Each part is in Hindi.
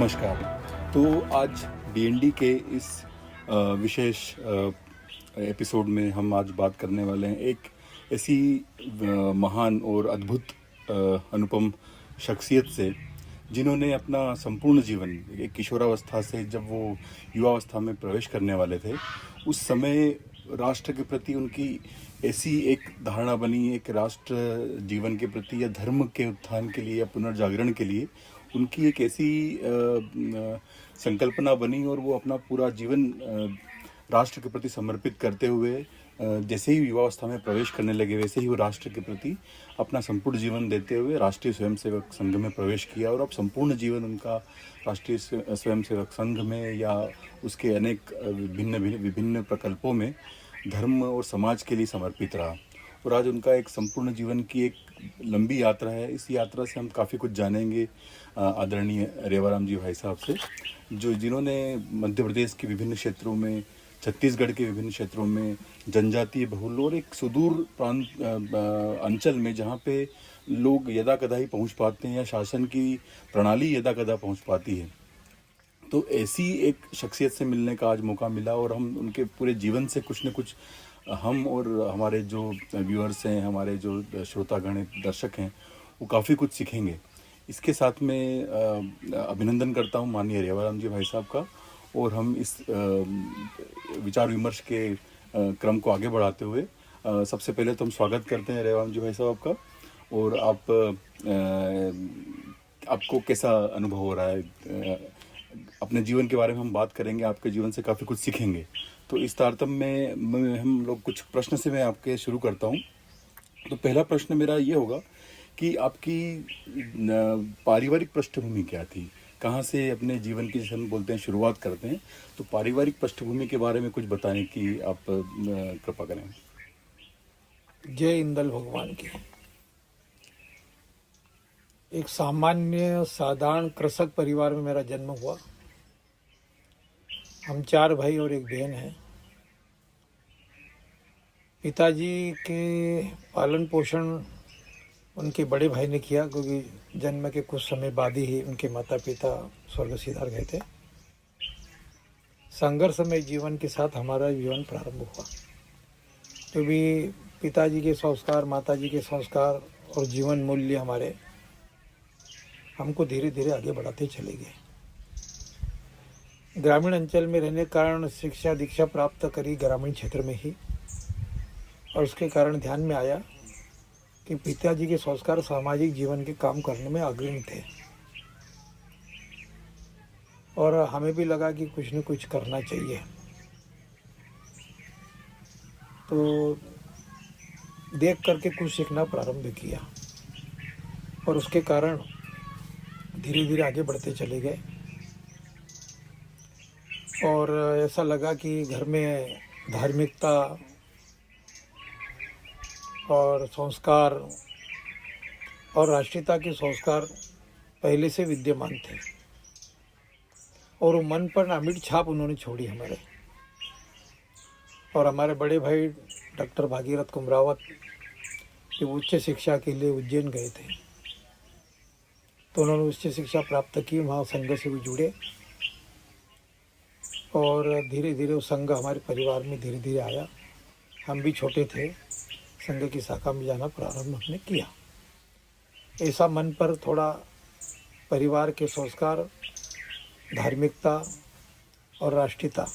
नमस्कार। तो आज डीएनडी के इस विशेष एपिसोड में हम आज बात करने वाले हैं एक ऐसी महान और अद्भुत अनुपम शख्सियत से जिन्होंने अपना संपूर्ण जीवन एक किशोरावस्था से जब वो युवावस्था में प्रवेश करने वाले थे उस समय राष्ट्र के प्रति उनकी ऐसी एक धारणा बनी, एक राष्ट्र जीवन के प्रति या धर्म के उत्थान के लिए या पुनर्जागरण के लिए उनकी एक ऐसी संकल्पना बनी और वो अपना पूरा जीवन राष्ट्र के प्रति समर्पित करते हुए जैसे ही युवावस्था में प्रवेश करने लगे वैसे ही वो राष्ट्र के प्रति अपना संपूर्ण जीवन देते हुए राष्ट्रीय स्वयंसेवक संघ में प्रवेश किया और अब संपूर्ण जीवन उनका राष्ट्रीय स्वयंसेवक संघ में या उसके अनेक विभिन्न प्रकल्पों में धर्म और समाज के लिए समर्पित रहा। और आज उनका एक संपूर्ण जीवन की एक लंबी यात्रा है। इस यात्रा से हम काफ़ी कुछ जानेंगे आदरणीय रेवाराम जी भाई साहब से, जिन्होंने मध्य प्रदेश के विभिन्न क्षेत्रों में, छत्तीसगढ़ के विभिन्न क्षेत्रों में जनजातीय बहुल और एक सुदूर प्रांत अंचल में जहाँ पे लोग यदा कदा ही पहुँच पाते हैं या शासन की प्रणाली यदा कदा पहुँच पाती है, तो ऐसी एक शख्सियत से मिलने का आज मौका मिला और हम उनके पूरे जीवन से कुछ न कुछ हम और हमारे जो व्यूअर्स हैं, हमारे जो श्रोतागण दर्शक हैं, वो काफ़ी कुछ सीखेंगे। इसके साथ में अभिनंदन करता हूँ माननीय रेवाराम जी भाई साहब का, और हम इस विचार विमर्श के क्रम को आगे बढ़ाते हुए सबसे पहले तो हम स्वागत करते हैं रेवाराम जी भाई साहब का। और आपको कैसा अनुभव हो रहा है? अपने जीवन के बारे में हम बात करेंगे, आपके जीवन से काफ़ी कुछ सीखेंगे। तो इस तारतम्य में हम लोग कुछ प्रश्न से मैं आपके शुरू करता हूँ। तो पहला प्रश्न मेरा ये होगा कि आपकी पारिवारिक पृष्ठभूमि क्या थी? कहाँ से अपने जीवन की, जैसे हम बोलते हैं, शुरुआत करते हैं, तो पारिवारिक पृष्ठभूमि के बारे में कुछ बताने की आप कृपा करें। जय इंदल भगवान की। एक सामान्य साधारण कृषक परिवार में मेरा जन्म हुआ। हम 4 भाई और एक बहन है। पिताजी के पालन पोषण उनके बड़े भाई ने किया, क्योंकि जन्म के कुछ समय बाद ही उनके माता पिता स्वर्ग सिधार गए थे। संघर्षमय जीवन के साथ हमारा जीवन प्रारंभ हुआ, क्योंकि पिताजी के संस्कार, माताजी के संस्कार और जीवन मूल्य हमारे हमको धीरे धीरे आगे बढ़ाते चले गए। ग्रामीण अंचल में रहने के कारण शिक्षा दीक्षा प्राप्त करी ग्रामीण क्षेत्र में ही, और उसके कारण ध्यान में आया कि पिताजी के संस्कार सामाजिक जीवन के काम करने में अग्रणी थे, और हमें भी लगा कि कुछ न कुछ करना चाहिए। तो देख करके कुछ सीखना प्रारंभ किया, और उसके कारण धीरे धीरे आगे बढ़ते चले गए। और ऐसा लगा कि घर में धार्मिकता और संस्कार और राष्ट्रीयता के संस्कार पहले से विद्यमान थे, और वो मन पर अमिट छाप उन्होंने छोड़ी हमारे। और हमारे बड़े भाई डॉक्टर भागीरथ कुमरावत जो उच्च शिक्षा के लिए उज्जैन गए थे, तो उन्होंने उच्च शिक्षा प्राप्त की, वहाँ संघ से भी जुड़े, और धीरे धीरे वो संघ हमारे परिवार में धीरे धीरे आया। हम भी छोटे थे, संघ की शाखा में जाना प्रारंभ हमने किया। ऐसा मन पर थोड़ा परिवार के संस्कार, धार्मिकता और राष्ट्रीयता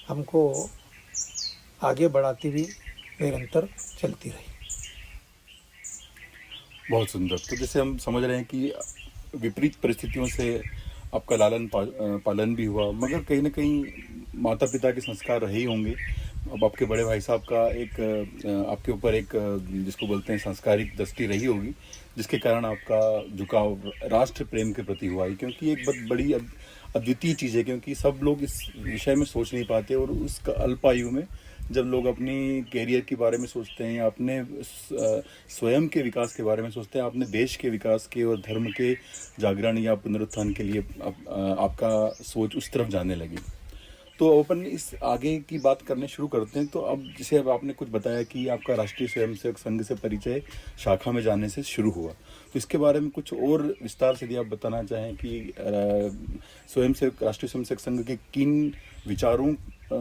हमको आगे बढ़ाती हुई निरंतर चलती रही। बहुत सुंदर। तो जैसे हम समझ रहे हैं कि विपरीत परिस्थितियों से आपका लालन पालन भी हुआ, मगर कहीं ना कहीं माता पिता के संस्कार रहे ही होंगे। अब आपके बड़े भाई साहब का एक आपके ऊपर एक जिसको बोलते हैं सांस्कारिक दृष्टि रही होगी, जिसके कारण आपका झुकाव राष्ट्र प्रेम के प्रति हुआ है, क्योंकि एक बहुत बड़ी अद्वितीय चीज़ है, क्योंकि सब लोग इस विषय में सोच नहीं पाते। और उस अल्प आयु में जब लोग अपनी कैरियर के बारे में सोचते हैं, अपने स्वयं के विकास के बारे में सोचते हैं, अपने देश के विकास के और धर्म के जागरण या पुनरुत्थान के लिए आपका सोच उस तरफ जाने लगी। तो अपन इस आगे की बात करने शुरू करते हैं। तो अब जैसे अब आपने कुछ बताया कि आपका राष्ट्रीय स्वयंसेवक संघ से परिचय शाखा में जाने से शुरू हुआ, तो इसके बारे में कुछ और विस्तार से यदि आप बताना चाहें कि स्वयंसेवक राष्ट्रीय स्वयंसेवक संघ के किन विचारों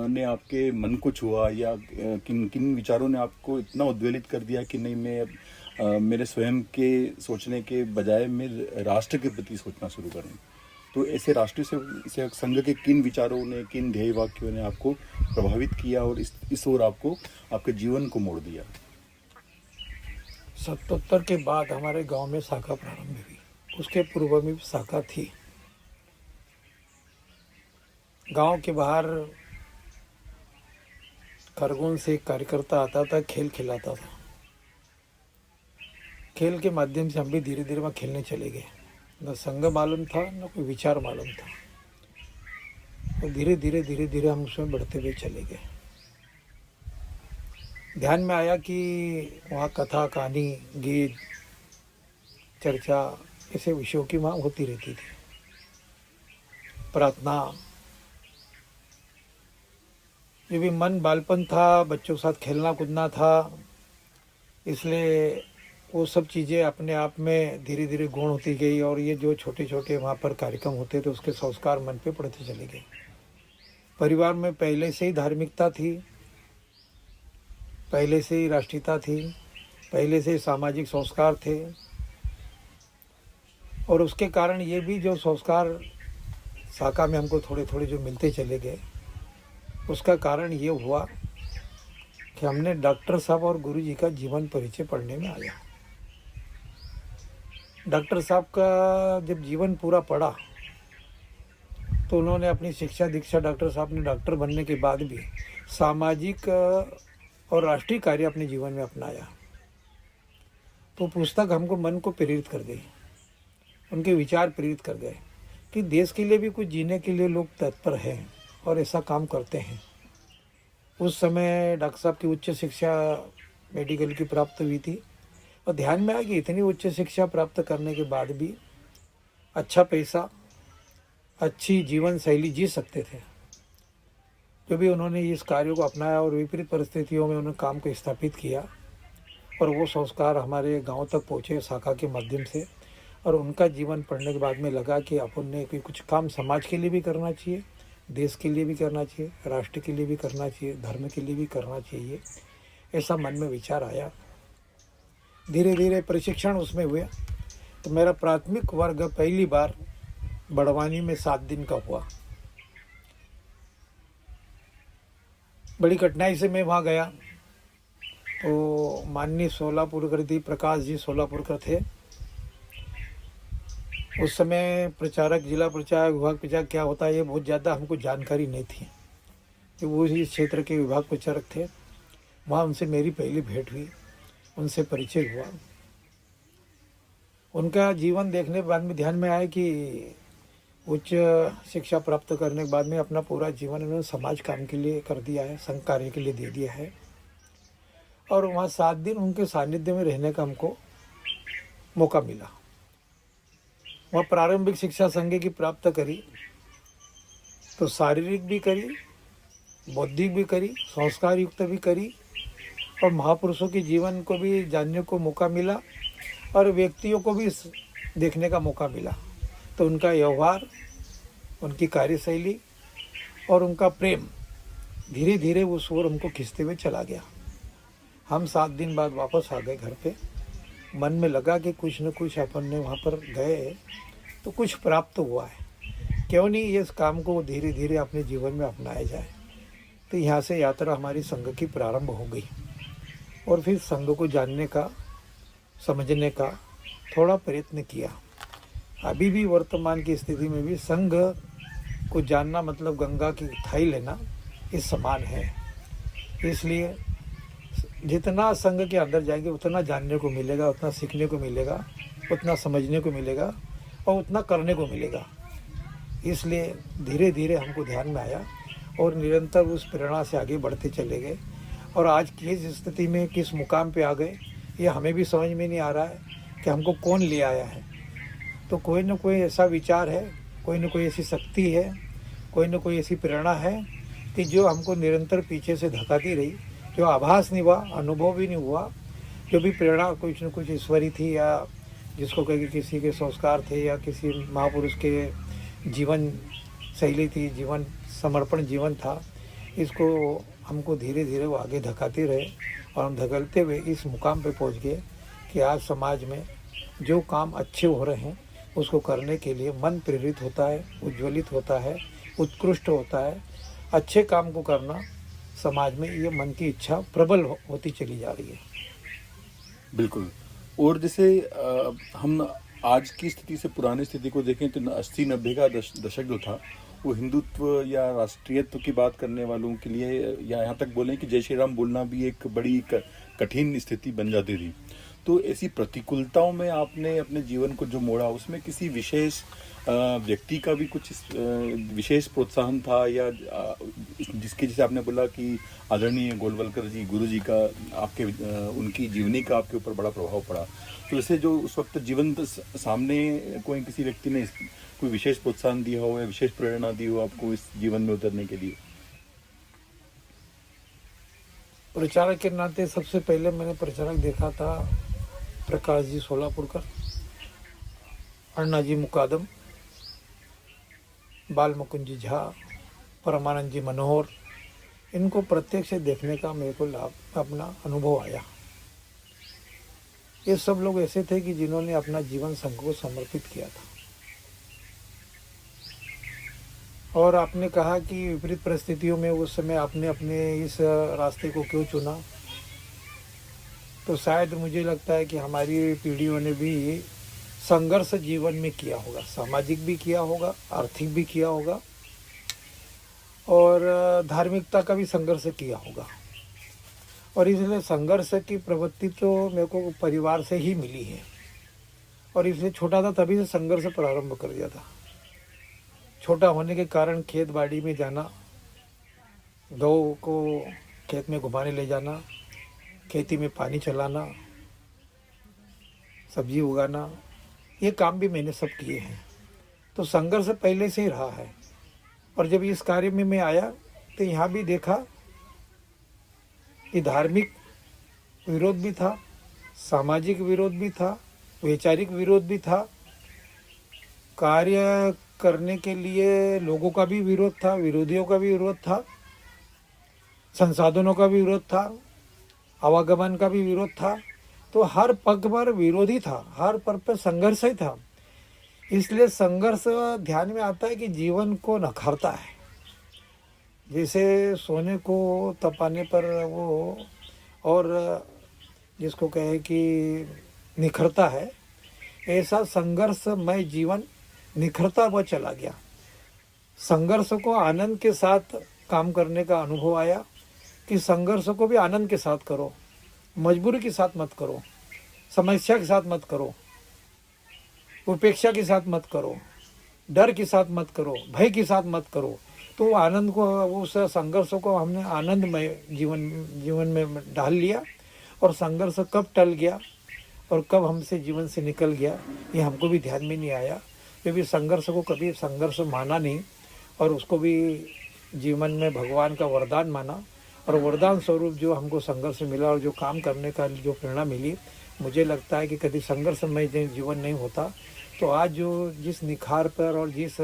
ने आपके मन को छुआ, या किन किन विचारों ने आपको इतना उद्वेलित कर दिया कि नहीं, मैं मेरे स्वयं के सोचने के बजाय मैं राष्ट्र के प्रति सोचना शुरू करूँ। तो ऐसे राष्ट्रीय सेवक संघ के किन विचारों ने, किन ध्येय वाक्यों ने आपको प्रभावित किया और इस ओर आपको आपके जीवन को मोड़ दिया? 77 के बाद हमारे गांव में शाखा प्रारंभ हुई। उसके पूर्व में भी शाखा थी। गांव के बाहर खरगोन से एक कार्यकर्ता आता था, खेल खिलाता था। खेल के माध्यम से हम भी धीरे धीरे वहाँ खेलने चले गए। न संघ मालूम था, न कोई विचार मालूम था। तो धीरे धीरे हम उसमें बढ़ते हुए चले गए। ध्यान में आया कि वहाँ कथा, कहानी, गीत, चर्चा, ऐसे विषयों की वहाँ होती रहती थी। प्रार्थना, जो भी मन बालपन था, बच्चों के साथ खेलना कूदना था, इसलिए वो सब चीज़ें अपने आप में धीरे धीरे गौण होती गई। और ये जो छोटे छोटे वहाँ पर कार्यक्रम होते थे, उसके संस्कार मन पे पड़ते चले गए। परिवार में पहले से ही धार्मिकता थी, पहले से ही राष्ट्रीयता थी, पहले से ही सामाजिक संस्कार थे। और उसके कारण ये भी जो संस्कार शाखा में हमको थोड़े थोड़े जो मिलते चले गए, उसका कारण ये हुआ कि हमने डॉक्टर साहब और गुरु जी का जीवन परिचय पढ़ने में आया। डॉक्टर साहब का जब जीवन पूरा पढ़ा तो उन्होंने अपनी शिक्षा दीक्षा, डॉक्टर साहब ने डॉक्टर बनने के बाद भी सामाजिक और राष्ट्रीय कार्य अपने जीवन में अपनाया। तो पुस्तक हमको मन को प्रेरित कर गई, उनके विचार प्रेरित कर गए कि देश के लिए भी कुछ जीने के लिए लोग तत्पर हैं और ऐसा काम करते हैं। उस समय डॉक्टर साहब की उच्च शिक्षा मेडिकल की प्राप्त हुई थी और ध्यान में आया कि इतनी उच्च शिक्षा प्राप्त करने के बाद भी अच्छा पैसा, अच्छी जीवन शैली जी सकते थे। जो भी उन्होंने इस कार्य को अपनाया और विपरीत परिस्थितियों में उन्होंने काम को स्थापित किया और वो संस्कार हमारे गांव तक पहुँचे शाखा के माध्यम से। और उनका जीवन पढ़ने के बाद में लगा कि अपन ने कोई कुछ काम समाज के लिए भी करना चाहिए, देश के लिए भी करना चाहिए, राष्ट्र के लिए भी करना चाहिए, धर्म के लिए भी करना चाहिए। ऐसा मन में विचार आया। धीरे धीरे प्रशिक्षण उसमें हुआ। तो मेरा प्राथमिक वर्ग पहली बार बड़वानी में 7 दिन का हुआ। बड़ी कठिनाई से मैं वहाँ गया। तो माननीय सोलापुरकर दी प्रकाश जी सोलापुरकर थे। उस समय प्रचारक, जिला प्रचारक, विभाग प्रचारक क्या होता है ये बहुत ज़्यादा हमको जानकारी नहीं थी कि वो इस क्षेत्र के विभाग प्रचारक थे। वहाँ उनसे मेरी पहली भेंट हुई, उनसे परिचय हुआ। उनका जीवन देखने के बाद में ध्यान में आया कि उच्च शिक्षा प्राप्त करने के बाद में अपना पूरा जीवन उन्होंने समाज काम के लिए कर दिया है, संघ कार्य के लिए दे दिया है। और वहाँ 7 दिन उनके सानिध्य में रहने का हमको मौका मिला। वहाँ प्रारंभिक शिक्षा संघ की प्राप्त करी, तो शारीरिक भी करी, बौद्धिक भी करी, संस्कार युक्त भी करी और महापुरुषों के जीवन को भी जानने को मौका मिला और व्यक्तियों को भी देखने का मौका मिला। तो उनका व्यवहार, उनकी कार्यशैली और उनका प्रेम धीरे धीरे उस ओर हमको खींचते हुए चला गया। हम 7 दिन बाद वापस आ गए घर पे। मन में लगा कि कुछ न कुछ अपन ने वहाँ पर गए तो कुछ प्राप्त हुआ है, क्यों नहीं इस काम को धीरे धीरे अपने जीवन में अपनाया जाए। तो यहाँ से यात्रा हमारी संघ की प्रारंभ हो गई और फिर संघ को जानने का, समझने का थोड़ा प्रयत्न किया। अभी भी वर्तमान की स्थिति में भी संघ को जानना मतलब गंगा की थाई लेना इस समान है। इसलिए जितना संघ के अंदर जाएंगे उतना जानने को मिलेगा, उतना सीखने को मिलेगा, उतना समझने को मिलेगा और उतना करने को मिलेगा। इसलिए धीरे धीरे हमको ध्यान में आया और निरंतर उस प्रेरणा से आगे बढ़ते चले गए। और आज की इस स्थिति में किस मुकाम पे आ गए ये हमें भी समझ में नहीं आ रहा है कि हमको कौन ले आया है। तो कोई न कोई ऐसा विचार है, कोई न कोई ऐसी शक्ति है, कोई न कोई ऐसी प्रेरणा है कि जो हमको निरंतर पीछे से धकाती रही, जो आभास नहीं हुआ, अनुभव भी नहीं हुआ, जो भी प्रेरणा कुछ न कुछ ईश्वरी थी या जिसको कहे किसी के संस्कार थे या किसी महापुरुष के जीवन शैली थी, जीवन समर्पण जीवन था, इसको हमको धीरे धीरे वो आगे धकाते रहे और हम धकलते हुए इस मुकाम पे पहुंच गए कि आज समाज में जो काम अच्छे हो रहे हैं उसको करने के लिए मन प्रेरित होता है, उज्ज्वलित होता है, उत्कृष्ट होता है। अच्छे काम को करना समाज में ये मन की इच्छा प्रबल होती चली जा रही है। बिल्कुल। और जैसे हम आज की स्थिति से पुरानी स्थिति को देखें तो 80-90 का दशक जो था वो हिंदुत्व या राष्ट्रीयत्व की बात करने वालों के लिए या यहाँ तक बोलें कि जय श्री राम बोलना भी एक बड़ी कठिन स्थिति बन जाती थी। तो ऐसी प्रतिकूलताओं में आपने अपने जीवन को जो मोड़ा, उसमें किसी विशेष व्यक्ति का भी कुछ विशेष प्रोत्साहन था या जिसके जैसे आपने बोला कि आदरणीय गोलवलकर जी, गुरु जी का आपके उनकी जीवनी का आपके ऊपर बड़ा प्रभाव पड़ा, तो ऐसे जो उस वक्त जीवन सामने कोई किसी व्यक्ति ने कोई विशेष प्रोत्साहन दिया हो या विशेष प्रेरणा दी हो आपको इस जीवन में उतरने के लिए? प्रचारक के नाते सबसे पहले मैंने प्रचारक देखा था प्रकाश जी सोलापुरकर, अन्ना जी मुकादम, बाल मुकुंद जी झा, परमानंद जी मनोहर। इनको प्रत्यक्ष देखने का मेरे को लाभ अपना अनुभव आया। ये सब लोग ऐसे थे कि जिन्होंने अपना जीवन संघ को समर्पित किया था। और आपने कहा कि विपरीत परिस्थितियों में उस समय आपने अपने इस रास्ते को क्यों चुना, तो शायद मुझे लगता है कि हमारी पीढ़ियों ने भी संघर्ष जीवन में किया होगा, सामाजिक भी किया होगा, आर्थिक भी किया होगा और धार्मिकता का भी संघर्ष किया होगा। और इसलिए संघर्ष की प्रवृत्ति तो मेरे को परिवार से ही मिली है और इसलिए छोटा था तभी से संघर्ष प्रारंभ कर दिया था। छोटा होने के कारण खेत बाड़ी में जाना, गौ को खेत में घुमाने ले जाना, खेती में पानी चलाना, सब्जी उगाना, ये काम भी मैंने सब किए हैं। तो संघर्ष पहले से ही रहा है। और जब इस कार्य में मैं आया तो यहाँ भी देखा कि धार्मिक विरोध भी था, सामाजिक विरोध भी था, वैचारिक विरोध भी था, कार्य करने के लिए लोगों का भी विरोध था, विरोधियों का भी विरोध था, संसाधनों का भी विरोध था, आवागमन का भी विरोध था। तो हर पग पर विरोधी था, हर पग पर संघर्ष ही था। इसलिए संघर्ष ध्यान में आता है कि जीवन को नखारता है। जैसे सोने को तपाने पर वो और जिसको कहे कि निखरता है, ऐसा संघर्षमय जीवन निखरता हुआ चला गया। संघर्ष को आनंद के साथ काम करने का अनुभव आया कि संघर्ष को भी आनंद के साथ करो, मजबूरी के साथ मत करो, समस्या के साथ मत करो, उपेक्षा के साथ मत करो, डर के साथ मत करो, भय के साथ मत करो। तो आनंद को, उस संघर्ष को हमने आनंदमय जीवन में डाल लिया। और संघर्ष कब टल गया और कब हमसे जीवन से निकल गया ये हमको भी ध्यान में नहीं आया, क्योंकि संघर्ष को कभी संघर्ष माना नहीं और उसको भी जीवन में भगवान का वरदान माना। और वरदान स्वरूप जो हमको संघर्ष मिला और जो काम करने का जो प्रेरणा मिली, मुझे लगता है कि कभी संघर्षमय जीवन नहीं होता तो आज जो जिस निखार पर और जिस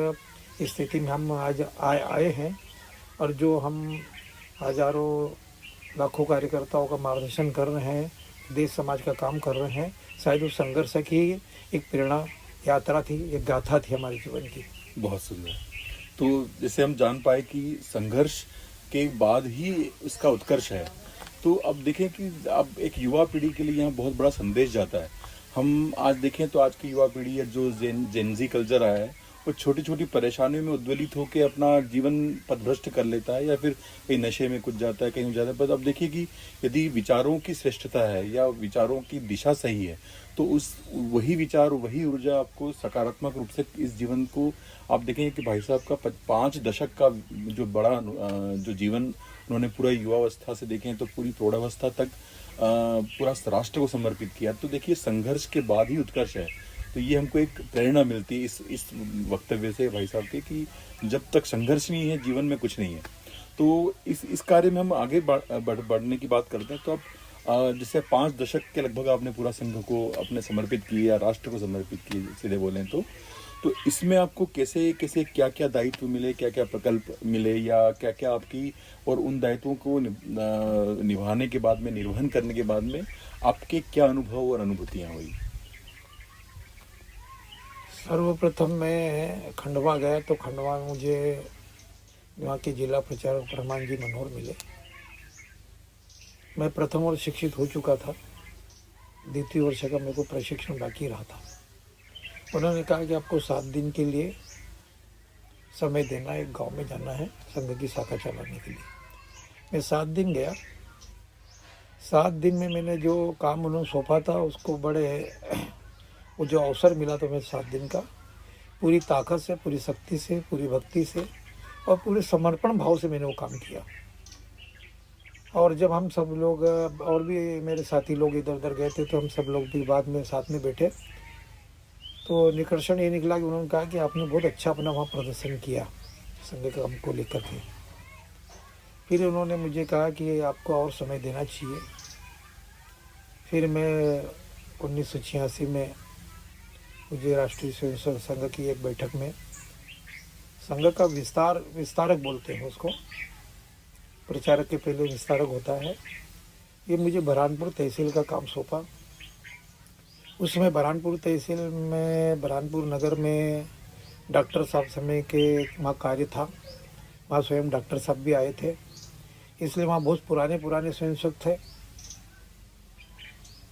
स्थिति में हम आज आए हैं और जो हम हजारों लाखों कार्यकर्ताओं का मार्गदर्शन कर रहे हैं, देश समाज का काम कर रहे हैं, शायद उस संघर्ष की एक प्रेरणा यात्रा थी, एक गाथा थी हमारे जीवन की। बहुत सुंदर। तो जैसे हम जान पाए कि संघर्ष के बाद ही उसका उत्कर्ष है, तो अब देखें कि अब एक युवा पीढ़ी के लिए यहाँ बहुत बड़ा संदेश जाता है। हम आज देखें तो आज की युवा पीढ़ी है जो जेनजी कल्चर आया है, वो छोटी छोटी परेशानियों में उद्वेलित होकर अपना जीवन पथभ्रष्ट कर लेता है या फिर कहीं नशे में कुछ जाता है, कहीं जाता है। पर अब देखिए कि यदि विचारों की श्रेष्ठता है या विचारों की दिशा सही है तो उस वही विचार, वही ऊर्जा आपको सकारात्मक रूप से इस जीवन को आप देखेंगे कि भाई साहब का 5 दशक का जो बड़ा जो जीवन उन्होंने पूरा युवावस्था से देखें तो पूरी प्रौढ़ावस्था तक पूरा राष्ट्र को समर्पित किया। तो देखिए संघर्ष के बाद ही उत्कर्ष है। तो ये हमको एक प्रेरणा मिलती है इस वक्तव्य से भाई साहब के कि जब तक संघर्ष नहीं है जीवन में कुछ नहीं है। तो इस कार्य में हम आगे बढ़ने की बात करते हैं। तो आप जैसे 5 दशक के लगभग आपने पूरा संघ को अपने समर्पित किया, राष्ट्र को समर्पित किए सीधे बोलें तो इसमें आपको कैसे कैसे क्या क्या दायित्व मिले, क्या क्या प्रकल्प मिले, या क्या क्या आपकी और उन दायित्वों को निभाने के बाद में, निर्वहन करने के बाद में आपके क्या अनुभव और अनुभूतियाँ हुई? सर्वप्रथम मैं खंडवा गया तो खंडवा में मुझे वहाँ के जिला प्रचारक प्रमाण जी मनोहर मिले। मैं प्रथम वर्ष शिक्षित हो चुका था, द्वितीय वर्ष का मेरे को प्रशिक्षण बाकी रहा था। उन्होंने कहा कि आपको 7 दिन के लिए समय देना, एक गांव में जाना है संघ की शाखा चलाने के लिए। मैं 7 दिन गया। 7 दिन में मैंने जो काम उन्होंने सौंपा था उसको वो जो अवसर मिला तो मैं 7 दिन का पूरी ताकत से, पूरी शक्ति से, पूरी भक्ति से और पूरे समर्पण भाव से मैंने वो काम किया। और जब हम सब लोग और भी मेरे साथी लोग इधर उधर गए थे तो हम सब लोग भी बाद में साथ में बैठे तो निष्कर्षण ये निकला कि उन्होंने कहा कि आपने बहुत अच्छा अपना वहाँ प्रदर्शन किया संघ के काम को लेकर के। फिर उन्होंने मुझे कहा कि आपको और समय देना चाहिए। फिर मैं 1986 में मुझे राष्ट्रीय स्वयंसेवक संघ की एक बैठक में संघ का विस्तारक बोलते हैं उसको, प्रचारक के पहले विस्तारक होता है, ये मुझे बरहानपुर तहसील का काम सौंपा। उसमें बरहानपुर तहसील में, बरहानपुर नगर में डॉक्टर साहब समय के वहाँ कार्य था, वहाँ स्वयं डॉक्टर साहब भी आए थे, इसलिए वहाँ बहुत पुराने स्वयंसेवक थे,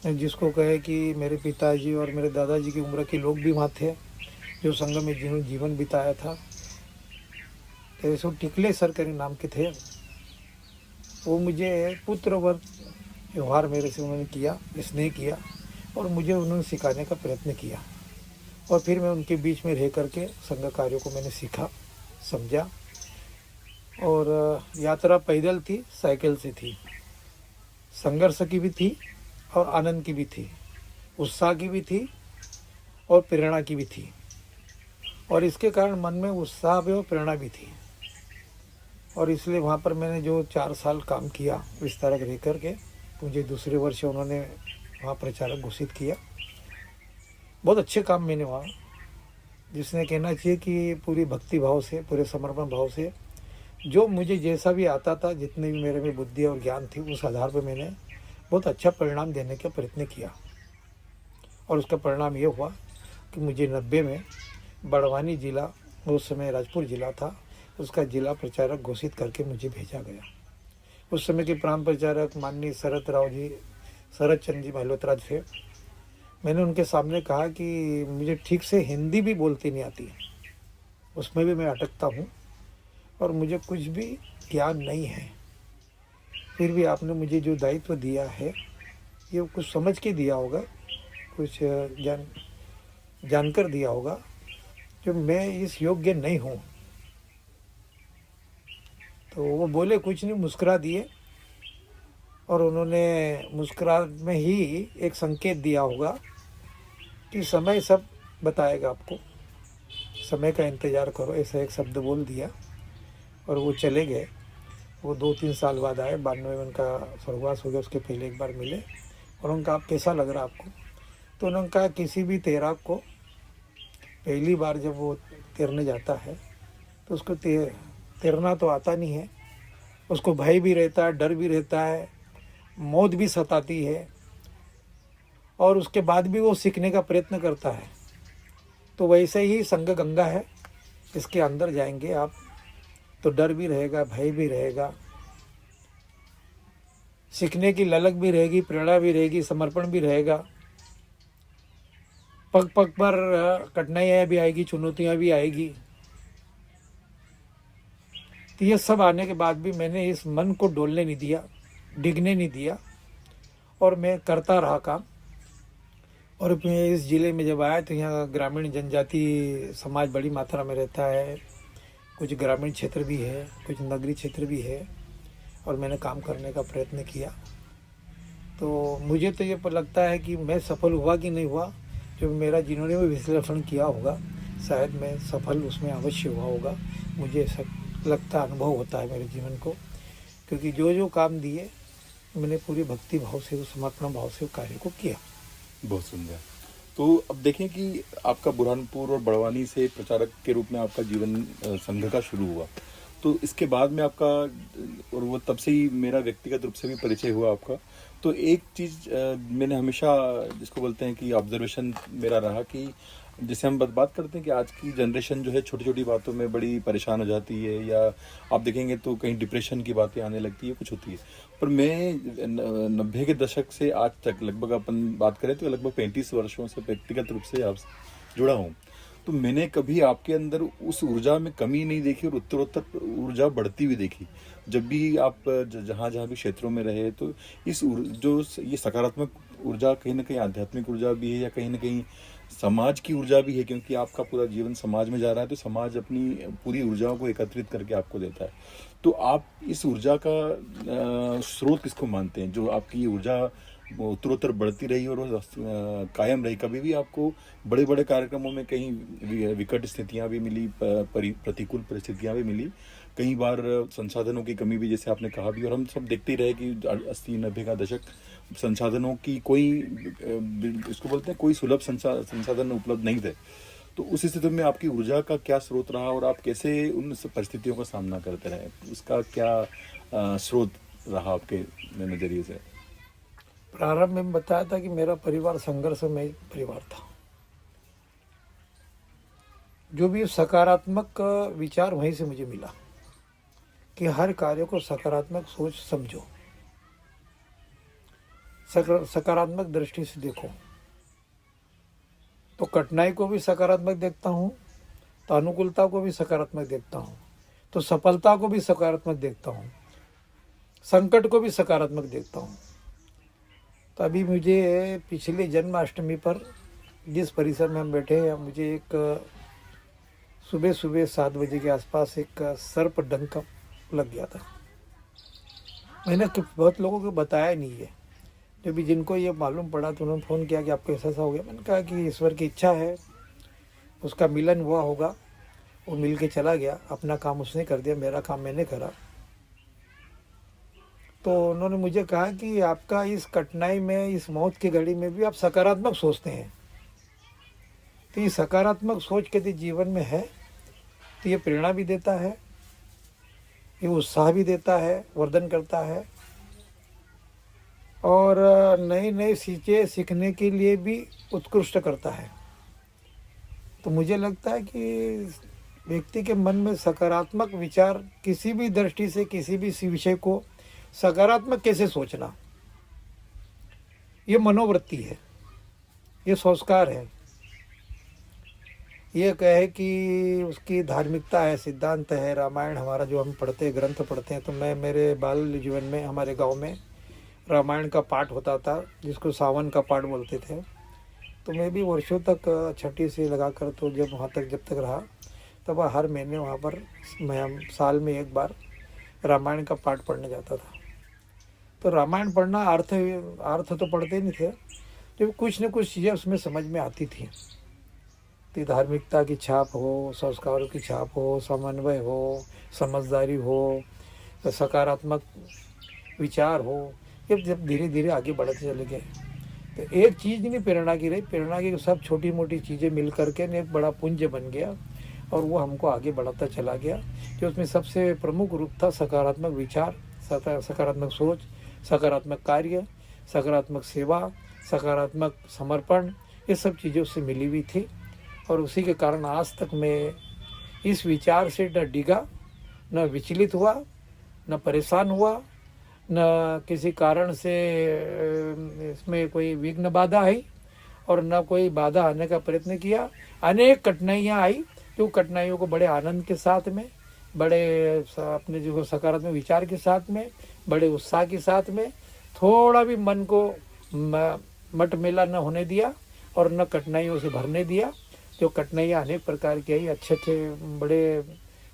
जिसको कहे कि मेरे पिताजी और मेरे दादाजी की उम्र के लोग भी वहाँ थे जो संघ में जिन्होंने जीवन बिताया था। तो ऐसे टिकले सर के नाम के थे। वो मुझे पुत्रवत व्यवहार मेरे से उन्होंने किया, स्नेह किया और मुझे उन्होंने सिखाने का प्रयत्न किया। और फिर मैं उनके बीच में रह करके संघ कार्यों को मैंने सीखा, समझा। और यात्रा पैदल थी, साइकिल से थी, संघर्ष की भी थी और आनंद की भी थी, उत्साह की भी थी और प्रेरणा की भी थी। और इसके कारण मन में उत्साह भी और प्रेरणा भी थी। और इसलिए वहाँ पर मैंने जो 4 साल काम किया विस्तारक रह कर के, मुझे दूसरे वर्ष उन्होंने वहाँ प्रचारक घोषित किया। बहुत अच्छे काम मैंने वहाँ, जिसने कहना चाहिए कि पूरी भक्ति भाव से, पूरे समर्पण भाव से, जो मुझे जैसा भी आता था, जितनी भी मेरे में बुद्धि और ज्ञान थी, उस आधार पर मैंने बहुत अच्छा परिणाम देने का प्रयत्न किया। और उसका परिणाम ये हुआ कि मुझे 90 में बड़वानी जिला, उस समय राजपुर जिला था, उसका जिला प्रचारक घोषित करके मुझे भेजा गया। उस समय के प्रांत प्रचारक माननीय शरद चंद्र जी मल्होत्रा थे। मैंने उनके सामने कहा कि मुझे ठीक से हिंदी भी बोलती नहीं आती, उसमें भी मैं अटकता हूँ और मुझे कुछ भी ज्ञान नहीं है। फिर भी आपने मुझे जो दायित्व दिया है, ये कुछ समझ के दिया होगा, कुछ जानकर दिया होगा, जो मैं इस योग्य नहीं हूँ। तो वो बोले कुछ नहीं, मुस्कुरा दिए। और उन्होंने मुस्कुराहट में ही एक संकेत दिया होगा कि समय सब बताएगा आपको, समय का इंतज़ार करो, ऐसा एक शब्द बोल दिया। और वो चले गए। वो 2-3 साल बाद आए, 92 में उनका स्वर्गवास हो गया, उसके पहले एक बार मिले और उनका आप कैसा लग रहा आपको। तो उन्होंने कहा किसी भी तैराक को पहली बार जब वो तैरने जाता है तो उसको तैरना तो आता नहीं है, उसको भय भी रहता है, डर भी रहता है, मौत भी सताती है, और उसके बाद भी वो सीखने का प्रयत्न करता है। तो वैसे ही संघ गंगा है, इसके अंदर जाएंगे आप तो डर भी रहेगा, भय भी रहेगा, सीखने की ललक भी रहेगी, प्रेरणा भी रहेगी, समर्पण भी रहेगा। पग पग पर कठिनाइयाँ भी आएगी, चुनौतियाँ भी आएगी। तो ये सब आने के बाद भी मैंने इस मन को डोलने नहीं दिया, डिगने नहीं दिया, और मैं करता रहा काम। और मैं इस ज़िले में जब आया तो यहाँ ग्रामीण जनजाति समाज बड़ी मात्रा में रहता है, कुछ ग्रामीण क्षेत्र भी है, कुछ नगरीय क्षेत्र भी है, और मैंने काम करने का प्रयत्न किया। तो मुझे तो ये लगता है कि मैं सफल हुआ कि नहीं हुआ, जो मेरा जिन्होंने भी विश्लेषण किया होगा, शायद मैं सफल उसमें अवश्य हुआ होगा। मुझे ऐसा लगता अनुभव होता है मेरे जीवन को, क्योंकि जो जो काम दिए मैंने पूरी भक्ति भाव से, समर्पण भाव से कार्य को किया। बहुत सुंदर। तो अब देखें कि आपका बुरहानपुर और बड़वानी से प्रचारक के रूप में आपका जीवन संघ का शुरू हुआ, तो इसके बाद में आपका और वो तब से ही मेरा व्यक्तिगत रूप से भी परिचय हुआ आपका। तो एक चीज़ मैंने हमेशा जिसको बोलते हैं कि ऑब्जर्वेशन मेरा रहा कि जैसे हम बात करते हैं कि आज की जनरेशन जो है छोटी छोटी बातों में बड़ी परेशान हो जाती है, या आप देखेंगे तो कहीं डिप्रेशन की बातें आने लगती है, कुछ होती है। पर मैं 90 के दशक से आज तक लगभग अपन बात करें तो लगभग 35 वर्षों से व्यक्तिगत रूप से आपसे जुड़ा हूँ। तो मैंने कभी आपके अंदर उस ऊर्जा में कमी नहीं देखी और उत्तरोत्तर ऊर्जा बढ़ती हुई देखी। जब भी आप जहाँ जहाँ भी क्षेत्रों में रहे, तो जो ये सकारात्मक ऊर्जा कहीं ना कहीं आध्यात्मिक ऊर्जा भी है, या कहीं ना कहीं समाज की ऊर्जा भी है, क्योंकि आपका पूरा जीवन समाज में जा रहा है, तो समाज अपनी पूरी ऊर्जाओं को एकत्रित करके आपको देता है। तो आप इस ऊर्जा का स्रोत किसको मानते हैं, जो आपकी ऊर्जा उत्तरोत्तर बढ़ती रही और कायम रही? कभी भी आपको बड़े बड़े कार्यक्रमों में कहीं विकट स्थितियां भी मिली, प्रतिकूल परिस्थितियां भी मिली, कई बार संसाधनों की कमी भी, जैसे आपने कहा भी, और हम सब देखते ही रहे कि 80-90 का दशक संसाधनों की कोई इसको बोलते हैं कोई सुलभ संसाधन उपलब्ध नहीं थे। तो उस स्थिति में आपकी ऊर्जा का क्या स्रोत रहा और आप कैसे उन सब परिस्थितियों का सामना करते रहे? उसका क्या स्रोत रहा आपके नजरिए से? प्रारंभ में बताया था कि मेरा परिवार संघर्षमय परिवार था। जो भी सकारात्मक विचार वहीं से मुझे मिला कि हर कार्य को सकारात्मक सोच समझो, सकारात्मक दृष्टि से देखो। तो कठिनाई को भी सकारात्मक देखता हूँ, तो अनुकूलता को भी सकारात्मक देखता हूँ, तो सफलता को भी सकारात्मक देखता हूँ, संकट को भी सकारात्मक देखता हूँ। तो अभी मुझे पिछले जन्माष्टमी पर जिस परिसर में हम बैठे हैं, मुझे एक सुबह 7 बजे के आसपास एक सर्प डंक लग गया था। मैंने बहुत लोगों को बताया नहीं है। जब भी जिनको ये मालूम पड़ा तो उन्होंने फ़ोन किया कि आपको ऐसा हो गया। मैंने कहा कि ईश्वर की इच्छा है, उसका मिलन हुआ होगा, वो मिल के चला गया, अपना काम उसने कर दिया, मेरा काम मैंने करा। तो उन्होंने मुझे कहा कि आपका इस कठिनाई में, इस मौत की घड़ी में भी आप सकारात्मक सोचते हैं। तो ये सकारात्मक सोच यदि जीवन में है तो ये प्रेरणा भी देता है, ये उत्साह भी देता है, वर्धन करता है, और नई नई चीज़ें सीखने के लिए भी उत्कृष्ट करता है। तो मुझे लगता है कि व्यक्ति के मन में सकारात्मक विचार, किसी भी दृष्टि से किसी भी विषय को सकारात्मक कैसे सोचना, ये मनोवृत्ति है, ये संस्कार है, ये कहे कि उसकी धार्मिकता है, सिद्धांत है। रामायण हमारा जो हम पढ़ते हैं, ग्रंथ पढ़ते हैं, तो मैं मेरे बाल जीवन में हमारे गांव में रामायण का पाठ होता था, जिसको सावन का पाठ बोलते थे। तो मैं भी वर्षों तक छठी से लगाकर, तो जब तक रहा, तब हर महीने वहाँ पर मैं साल में एक बार रामायण का पाठ पढ़ने जाता था। तो रामायण पढ़ना अर्थ तो पढ़ते नहीं थे, तो कुछ न कुछ चीज़ें उसमें समझ में आती थी। तो धार्मिकता की छाप हो, संस्कारों की छाप हो, समन्वय हो, समझदारी हो, सकारात्मक विचार हो, ये जब धीरे धीरे आगे बढ़ते चले गए। तो एक चीज़ नहीं प्रेरणा की रही, प्रेरणा की सब छोटी मोटी चीज़ें मिल करके एक बड़ा पुंज बन गया, और वो हमको आगे बढ़ाता चला गया। कि उसमें सबसे प्रमुख रूप था सकारात्मक विचार, सकारात्मक सोच, सकारात्मक कार्य, सकारात्मक सेवा, सकारात्मक समर्पण, ये सब चीज़ें उससे मिली हुई थी। और उसी के कारण आज तक मैं इस विचार से न डिगा, न विचलित हुआ, न परेशान हुआ, न किसी कारण से इसमें कोई विघ्न बाधा आई, और न कोई बाधा आने का प्रयत्न किया। अनेक कठिनाइयाँ आई, जो कठिनाइयों को बड़े आनंद के साथ में, बड़े अपने जो सकारात्मक विचार के साथ में, बड़े उत्साह के साथ में, थोड़ा भी मन को मटमेला न होने दिया और न कठिनाइयों से भरने दिया। जो कठिनाइयाँ अनेक प्रकार की आई, अच्छे बड़े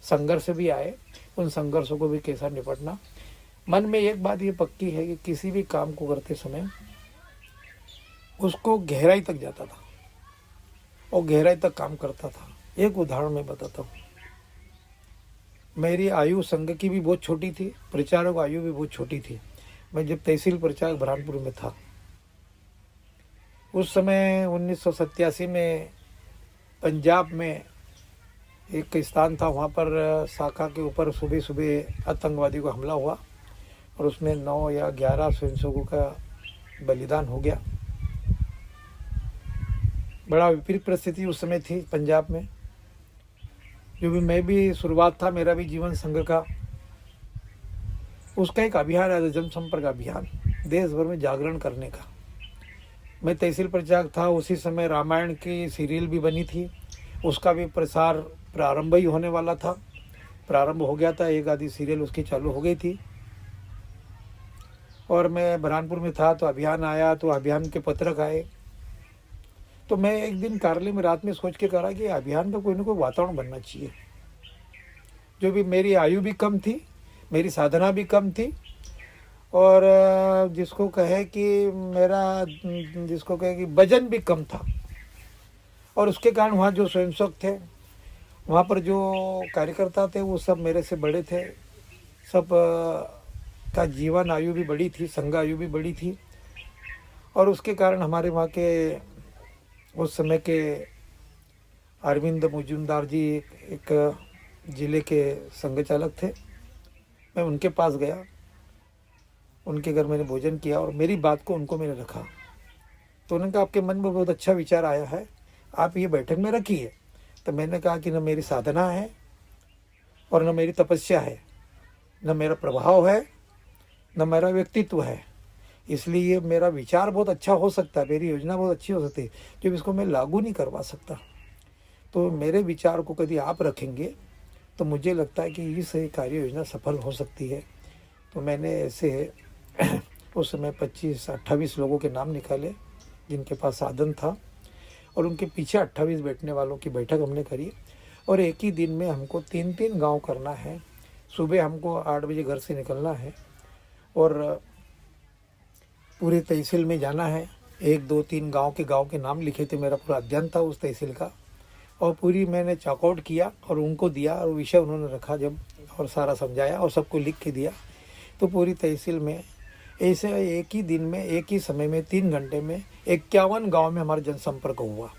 संघर्ष भी आए, उन संघर्षों को भी कैसा निपटना। मन में एक बात ये पक्की है कि किसी भी काम को करते समय उसको गहराई तक जाता था और गहराई तक काम करता था। एक उदाहरण मैं बताता हूँ। मेरी आयु संघ की भी बहुत छोटी थी, प्रचारक आयु भी बहुत छोटी थी। मैं जब तहसील प्रचारक बुरहानपुर में था, उस समय 1987 में पंजाब में एक स्थान था, वहाँ पर साका के ऊपर सुबह सुबह आतंकवादी को हमला हुआ और उसमें 9 या 11 स्वयंसेवकों का बलिदान हो गया। बड़ा विपरीत परिस्थिति उस समय थी पंजाब में। जो भी मैं भी शुरुआत था मेरा भी जीवन संघ का, उसका एक अभियान है, जनसंपर्क अभियान, देश भर में जागरण करने का। मैं तहसील प्रचारक था, उसी समय रामायण की सीरियल भी बनी थी, उसका भी प्रसार प्रारंभ ही होने वाला था, प्रारंभ हो गया था, एक आधी सीरियल उसकी चालू हो गई थी। और मैं बुरहानपुर में था तो अभियान आया, तो अभियान के पत्रक आए। तो मैं एक दिन कार्यालय में रात में सोच के करा कि अभियान का कोई ना कोई वातावरण बनना चाहिए। जो भी मेरी आयु भी कम थी, मेरी साधना भी कम थी, और जिसको कहे कि वजन भी कम था। और उसके कारण वहाँ जो स्वयंसेवक थे, वहाँ पर जो कार्यकर्ता थे, वो सब मेरे से बड़े थे, सब का जीवन आयु भी बड़ी थी, संघ आयु भी बड़ी थी। और उसके कारण हमारे वहाँ के उस समय के अरविंद मुजुमदार जी एक जिले के संघ चालक थे। मैं उनके पास गया, उनके घर मैंने भोजन किया और मेरी बात को उनको मैंने रखा। तो उन्होंने कहा आपके मन में बहुत अच्छा विचार आया है, आप ये बैठक में रखिए। तो मैंने कहा कि न मेरी साधना है और न मेरी तपस्या है, न मेरा प्रभाव है, न मेरा व्यक्तित्व है, इसलिए मेरा विचार बहुत अच्छा हो सकता है, मेरी योजना बहुत अच्छी हो सकती है, जब इसको मैं लागू नहीं करवा सकता। तो मेरे विचार को यदि आप रखेंगे तो मुझे लगता है कि इस कार्य योजना सफल हो सकती है। तो मैंने ऐसे उस समय 25-28 लोगों के नाम निकाले जिनके पास साधन था, और उनके पीछे 28 बैठने वालों की बैठक हमने करी। और एक ही दिन में हमको 3-3 गांव करना है। सुबह हमको 8 बजे घर से निकलना है और पूरी तहसील में जाना है। 1, 2, 3 गांव के नाम लिखे थे, मेरा पूरा अध्ययन था उस तहसील का, और पूरी मैंने चॉकआउट किया और उनको दिया, और विषय उन्होंने रखा जब, और सारा समझाया और सबको लिख के दिया। तो पूरी तहसील में ऐसे एक ही दिन में, एक ही समय में 3 घंटे में 51 गांव में हमारा जनसंपर्क हुआ।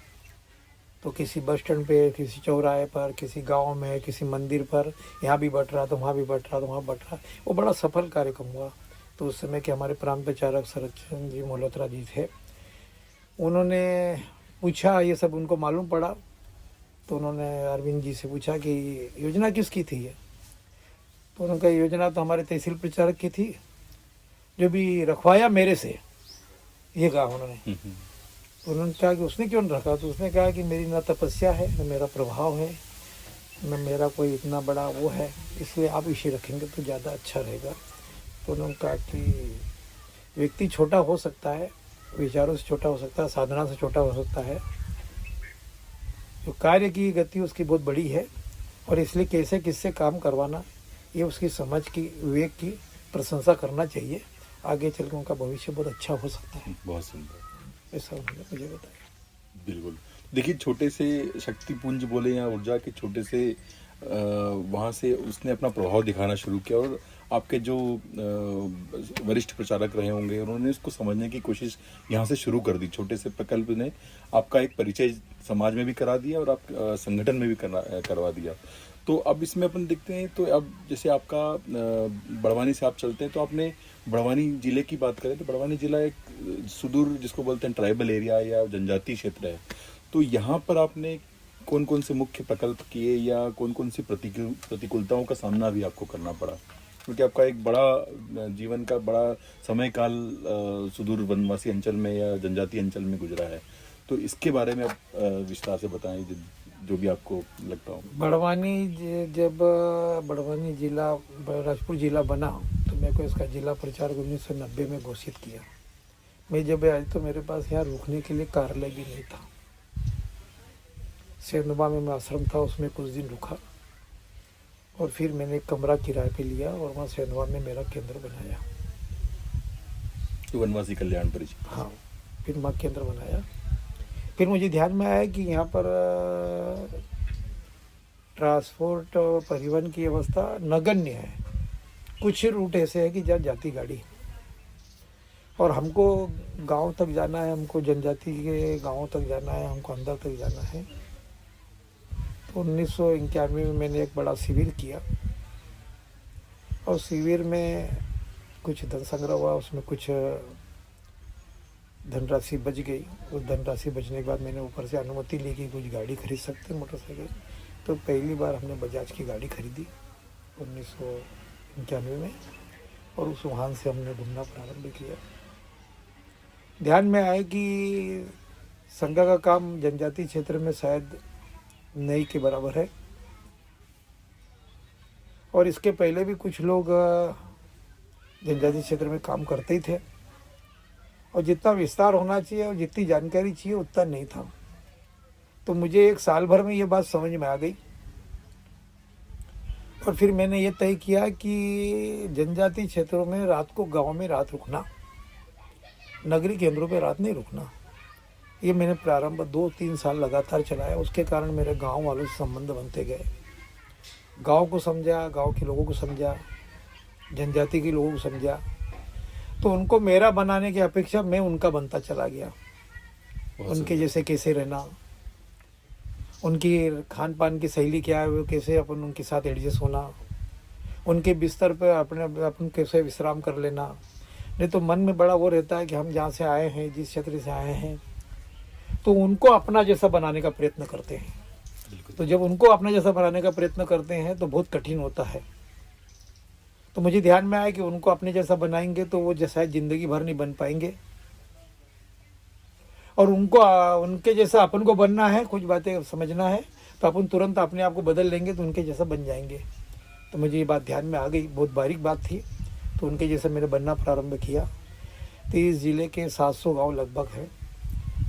तो किसी बस स्टैंड पे, किसी चौराहे पर, किसी गांव में, किसी मंदिर पर, यहाँ भी बट रहा तो वहाँ भी बट रहा, तो वहाँ बट रहा। वो बड़ा सफल कार्यक्रम हुआ। तो उस समय के हमारे प्रांत प्रचारक शरद जी मल्होत्रा जी थे, उन्होंने पूछा, ये सब उनको मालूम पड़ा। तो उन्होंने अरविंद जी से पूछा कि योजना किसकी थी ये? तो उन्होंने कहा योजना तो हमारे तहसील प्रचारक की थी, जो भी रखवाया मेरे से, ये कहा उन्होंने। तो उन्होंने कहा कि उसने क्यों रखा? तो उसने कहा कि मेरी ना तपस्या है, न मेरा प्रभाव है, न मेरा कोई इतना बड़ा वो है, इसलिए आप इसे रखेंगे तो ज़्यादा अच्छा रहेगा। तो उन्होंने कहा कि व्यक्ति छोटा हो सकता है, विचारों से छोटा हो सकता है, साधना से छोटा हो सकता है, जो कार्य की गति उसकी बहुत बड़ी है, और इसलिए कैसे किससे काम करवाना, ये उसकी समझ की, विवेक की प्रशंसा करना चाहिए। आगे चल के उनका भविष्य बहुत अच्छा हो सकता है। बहुत सुंदर, ऐसा उन्होंने मुझे बताया। बिल्कुल। देखिए, छोटे से शक्तिपुंज बोले या ऊर्जा के छोटे से वहाँ से उसने अपना प्रभाव दिखाना शुरू किया, और आपके जो वरिष्ठ प्रचारक रहे होंगे उन्होंने इसको समझने की कोशिश यहाँ से शुरू कर दी। छोटे से प्रकल्प ने आपका एक परिचय समाज में भी करा दिया और आप संगठन में भी करवा दिया। तो अब इसमें अपन देखते हैं, तो अब जैसे आपका बड़वानी से आप चलते हैं, तो आपने बड़वानी जिले की बात करें तो बड़वानी जिला एक सुदूर, जिसको बोलते हैं ट्राइबल एरिया या जनजातीय क्षेत्र है। तो यहाँ पर आपने कौन कौन से मुख्य प्रकल्प किए या कौन कौन सी प्रतिकूलताओं का सामना भी आपको करना पड़ा? क्योंकि आपका एक बड़ा जीवन का बड़ा समय काल सुदूर वनवासी अंचल में या जनजातीय अंचल में गुजरा है। तो इसके बारे में आप विस्तार से बताएं, जो भी आपको लगता हो। जब बड़वानी जिला राजपुर जिला बना तो मेरे को इसका जिला प्रचारक 1990 में घोषित किया। मैं जब आया तो मेरे पास यहाँ रुकने के लिए कार्यालय भी नहीं था। सेंधवा में आश्रम था, उसमें कुछ दिन रुका, और फिर मैंने एक कमरा किराए पे लिया और वहाँ सेंधवा में मेरा केंद्र बनाया। तो वनवासी कल्याण परिषद, हाँ, फिर वहाँ केंद्र बनाया। फिर मुझे ध्यान में आया कि यहाँ पर ट्रांसपोर्ट और परिवहन की व्यवस्था नगण्य है। कुछ ही रूट ऐसे है कि जहाँ जाती गाड़ी, और हमको गांव तक जाना है, हमको जनजाति के गांव तक जाना है, हमको अंदर तक जाना है। तो 1991 में मैंने एक बड़ा शिविर किया, और शिविर में कुछ धन संग्रह हुआ, उसमें कुछ धनराशि बच गई। उस धनराशि बचने के बाद मैंने ऊपर से अनुमति ली कि कुछ गाड़ी खरीद सकते हैं मोटरसाइकिल। तो पहली बार हमने बजाज की गाड़ी खरीदी 1991 में, और उस वाहन से हमने घूमना प्रारंभ किया। ध्यान में आया कि संघ का काम जनजाति क्षेत्र में शायद नहीं के बराबर है, और इसके पहले भी कुछ लोग जनजाति क्षेत्र में काम करते ही थे, और जितना विस्तार होना चाहिए और जितनी जानकारी चाहिए उतना नहीं था। तो मुझे एक साल भर में ये बात समझ में आ गई, और फिर मैंने ये तय किया कि जनजाति क्षेत्रों में रात को गांव में रात रुकना, नगरी केंद्रों पे रात नहीं रुकना। ये मैंने प्रारंभ 2-3 साल लगातार चलाया। उसके कारण मेरे गांव वालों से संबंध बनते गए। गांव को समझा, गांव के लोगों को समझा, जनजाति के लोगों को समझा। तो उनको मेरा बनाने की अपेक्षा मैं उनका बनता चला गया। उनके जैसे कैसे रहना, उनकी खान पान की शैली क्या है, वो कैसे अपन उनके साथ एडजस्ट होना, उनके बिस्तर पर अपन कैसे विश्राम कर लेना। नहीं तो मन में बड़ा वो रहता है कि हम जहाँ से आए हैं, जिस क्षेत्र से आए हैं, तो उनको अपना जैसा बनाने का प्रयत्न करते हैं। तो जब उनको अपना जैसा बनाने का प्रयत्न करते हैं तो बहुत कठिन होता है। तो मुझे ध्यान में आया कि उनको अपने जैसा बनाएंगे तो वो जैसा ज़िंदगी भर नहीं बन पाएंगे, और उनको उनके जैसा अपन को बनना है, कुछ बातें समझना है, तो अपन तुरंत अपने आप को बदल लेंगे तो उनके जैसा बन जाएंगे। तो मुझे ये बात ध्यान में आ गई, बहुत बारीक बात थी। तो उनके जैसे मैंने बनना प्रारंभ किया। तो इस ज़िले के 700 गांव लगभग है,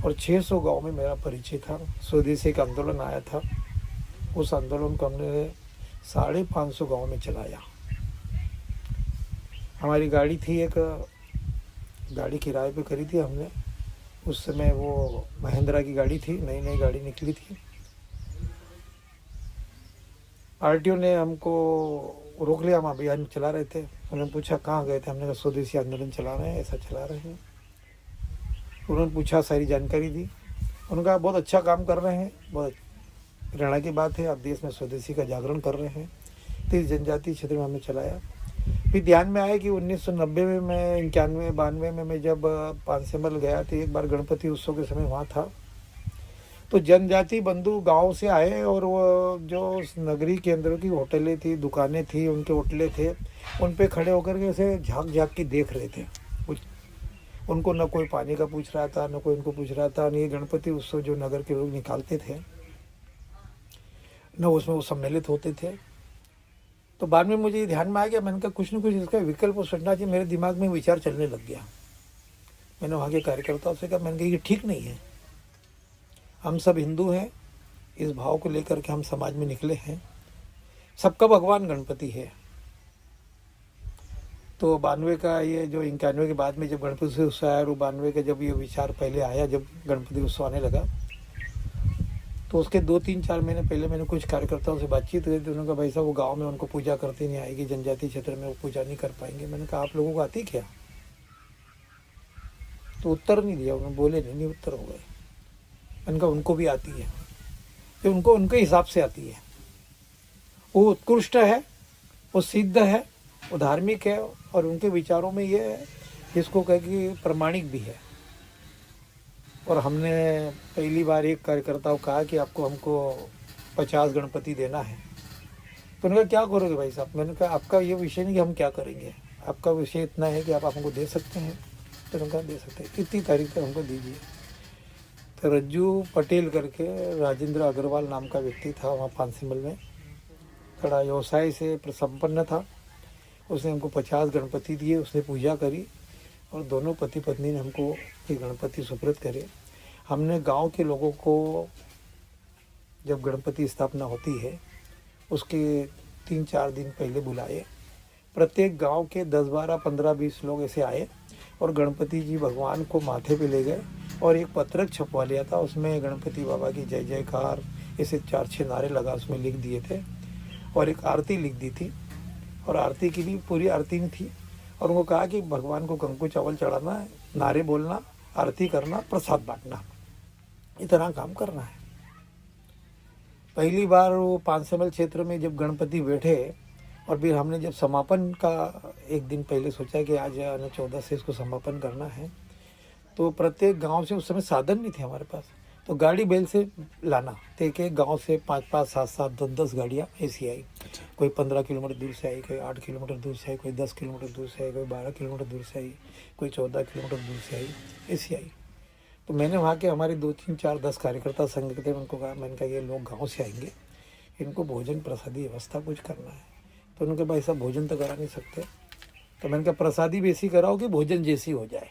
और 600 गांव में मेरा परिचय था। स्वदेशी का आंदोलन आया था, उस आंदोलन को हमने 550 गांव में चलाया। हमारी गाड़ी थी, एक गाड़ी किराए पे खरीदी हमने। उस समय वो महिंद्रा की गाड़ी थी, नई नई गाड़ी निकली थी। आरटीओ ने हमको रोक लिया, हम अभियान चला रहे थे। उन्होंने पूछा कहाँ गए थे, हमने कहा स्वदेशी आंदोलन चला रहे हैं, ऐसा चला रहे हैं। उन्होंने पूछा, सारी जानकारी दी। उन्होंने कहा बहुत अच्छा काम कर रहे हैं, बहुत प्रेरणा की बात है, आप देश में स्वदेशी का जागरण कर रहे हैं। तो इस जनजातीय क्षेत्र में हमने चलाया। फिर ध्यान में आया कि 1990 में, मैं 91-92 में मैं जब पानसेमल गया तो एक बार गणपति उत्सव के समय वहाँ था। तो जनजाति बंधु गांव से आए, और वो जो नगरी केंद्रों की होटलें थी, दुकानें थी, उनके होटलें थे, उन पे खड़े होकर के ऐसे झाँक झाँक के देख रहे थे। उनको न कोई पानी का पूछ रहा था, न कोई उनको पूछ रहा था। ये गणपति उत्सव जो नगर के लोग निकालते थे न, उसमें वो सम्मिलित होते थे। तो बाद में मुझे ध्यान में आ गया, मैंने कहा कुछ न कुछ इसका विकल्प सोचना चाहिए। मेरे दिमाग में विचार चलने लग गया। मैंने वहाँ के कार्यकर्ताओं से कहा, मैंने कहा ये ठीक नहीं है। हम सब हिंदू हैं, इस भाव को लेकर के हम समाज में निकले हैं। सबका भगवान गणपति है। तो 92 का ये जो 91 के बाद में जब गणपति उत्सव आया, और 92 का जब ये विचार पहले आया, जब गणपति उत्सव आने लगा, तो उसके 2-3-4 महीने पहले मैंने कुछ कार्यकर्ताओं से बातचीत हुई। तो उन्होंने कहा भाई साहब वो गांव में उनको पूजा करते नहीं आएगी, जनजाति क्षेत्र में वो पूजा नहीं कर पाएंगे। मैंने कहा आप लोगों को आती क्या? तो उत्तर नहीं दिया, उन्होंने बोले नहीं उत्तर हो गए। मैंने कहा उनको भी आती है, तो उनको उनके हिसाब से आती है। वो उत्कृष्ट है, वो सिद्ध है, वो धार्मिक है, और उनके विचारों में ये है जिसको कह कि प्रमाणिक भी है। और हमने पहली बार एक कार्यकर्ता को कहा कि हमको 50 गणपति देना है। तो उन्होंने कहा क्या करोगे भाई साहब? मैंने कहा आपका ये विषय नहीं कि हम क्या करेंगे, आपका विषय इतना है कि आप हमको दे सकते हैं। तो उन्होंने कहा दे सकते हैं, इतनी तारीख तक हमको दीजिए। तो रज्जू पटेल करके राजेंद्र अग्रवाल नाम का व्यक्ति था वहाँ पानसेमल में, थोड़ा व्यवसाय से संपन्न था। उसने हमको 50 गणपति दिए, उसने पूजा करी, और दोनों पति पत्नी ने हमको ये गणपति सुपुर्द करे। हमने गांव के लोगों को जब गणपति स्थापना होती है उसके 3-4 दिन पहले बुलाए। प्रत्येक गांव के 10, 12, 15, 20 लोग ऐसे आए, और गणपति जी भगवान को माथे पे ले गए, और एक पत्रक छपवा लिया था। उसमें गणपति बाबा की जय जयकार, ऐसे 4-6 नारे लगा उसमें लिख दिए थे और एक आरती लिख दी थी और आरती की भी पूरी आरती में थी और उनको कहा कि भगवान को कंकु चावल चढ़ाना है, नारे बोलना, आरती करना, प्रसाद बांटना, इतना काम करना है। पहली बार वो पांसेमल क्षेत्र में जब गणपति बैठे और फिर हमने जब समापन का एक दिन पहले सोचा कि आज 14 से इसको समापन करना है, तो प्रत्येक गांव से उस समय साधन नहीं थे हमारे पास, तो गाड़ी बैल से लाना, तो एक एक गाँव से 5-5, 7-7, 10-10 गाड़ियाँ ऐसी आई। कोई 15 किलोमीटर दूर से आई, कोई 8 किलोमीटर दूर से आई, कोई 10 किलोमीटर दूर से आई, कोई 12 किलोमीटर दूर से आई, कोई 14 किलोमीटर दूर से आई, ऐसी आई। तो मैंने वहाँ के हमारे 2-3-4-10 कार्यकर्ता संघ के थे, उनको कहा, मैंने कहा ये लोग गाँव से आएंगे, इनको भोजन प्रसादी व्यवस्था कुछ करना है। तो उन्होंने कहा भाई साहब भोजन तो करा नहीं सकते, तो मैंने कहा प्रसादी भी ऐसी कराओ कि भोजन जैसी हो जाए।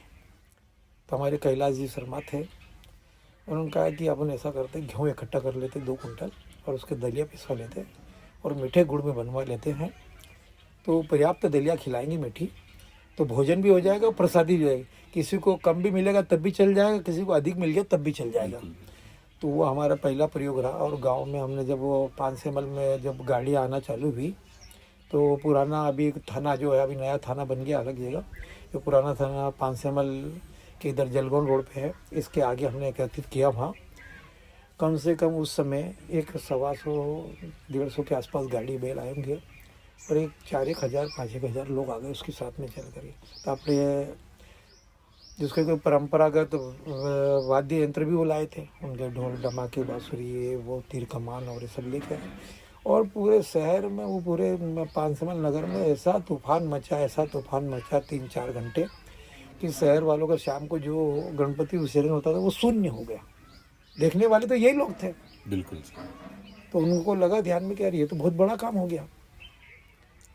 तो हमारे कैलाश जी शर्मा थे, उन्होंने कहा कि अपन ऐसा करते, गेहूँ इकट्ठा कर लेते 2 कुंटल और उसके दलिया पिसवा लेते और मीठे गुड़ में बनवा लेते हैं, तो पर्याप्त दलिया खिलाएंगे मीठी, तो भोजन भी हो जाएगा और प्रसादी भी हो जाएगी। किसी को कम भी मिलेगा तब भी चल जाएगा, किसी को अधिक मिल गया तब भी चल जाएगा। तो वो हमारा पहला प्रयोग रहा। और गांव में हमने जब वो पांसेमल में जब गाड़ी आना चालू हुई, तो पुराना अभी एक थाना जो है, अभी नया थाना बन गया अलग जगह, जो पुराना थाना पांसेमल के इधर जलगौन रोड पे है, इसके आगे हमने एकत्रित किया। वहाँ कम से कम उस समय 100-125 के आसपास गाड़ी बैल आए होंगे और एक 4-1 5-1 लोग आ गए उसके साथ में चल कर। तो आपने जिसके कोई परंपरागत वाद्य यंत्र भी वो लाए थे, उनके ढोल धमाके बाँसुरी वो तीर कमान और ये सब लेके आए और पूरे शहर में वो पूरे पांसेमल नगर में ऐसा तूफान मचा 3-4 घंटे कि शहर वालों का शाम को जो गणपति विसर्जन होता था वो शून्य हो गया। देखने वाले तो यही लोग थे। बिल्कुल। तो उनको लगा ध्यान में कि यार ये तो बहुत बड़ा काम हो गया।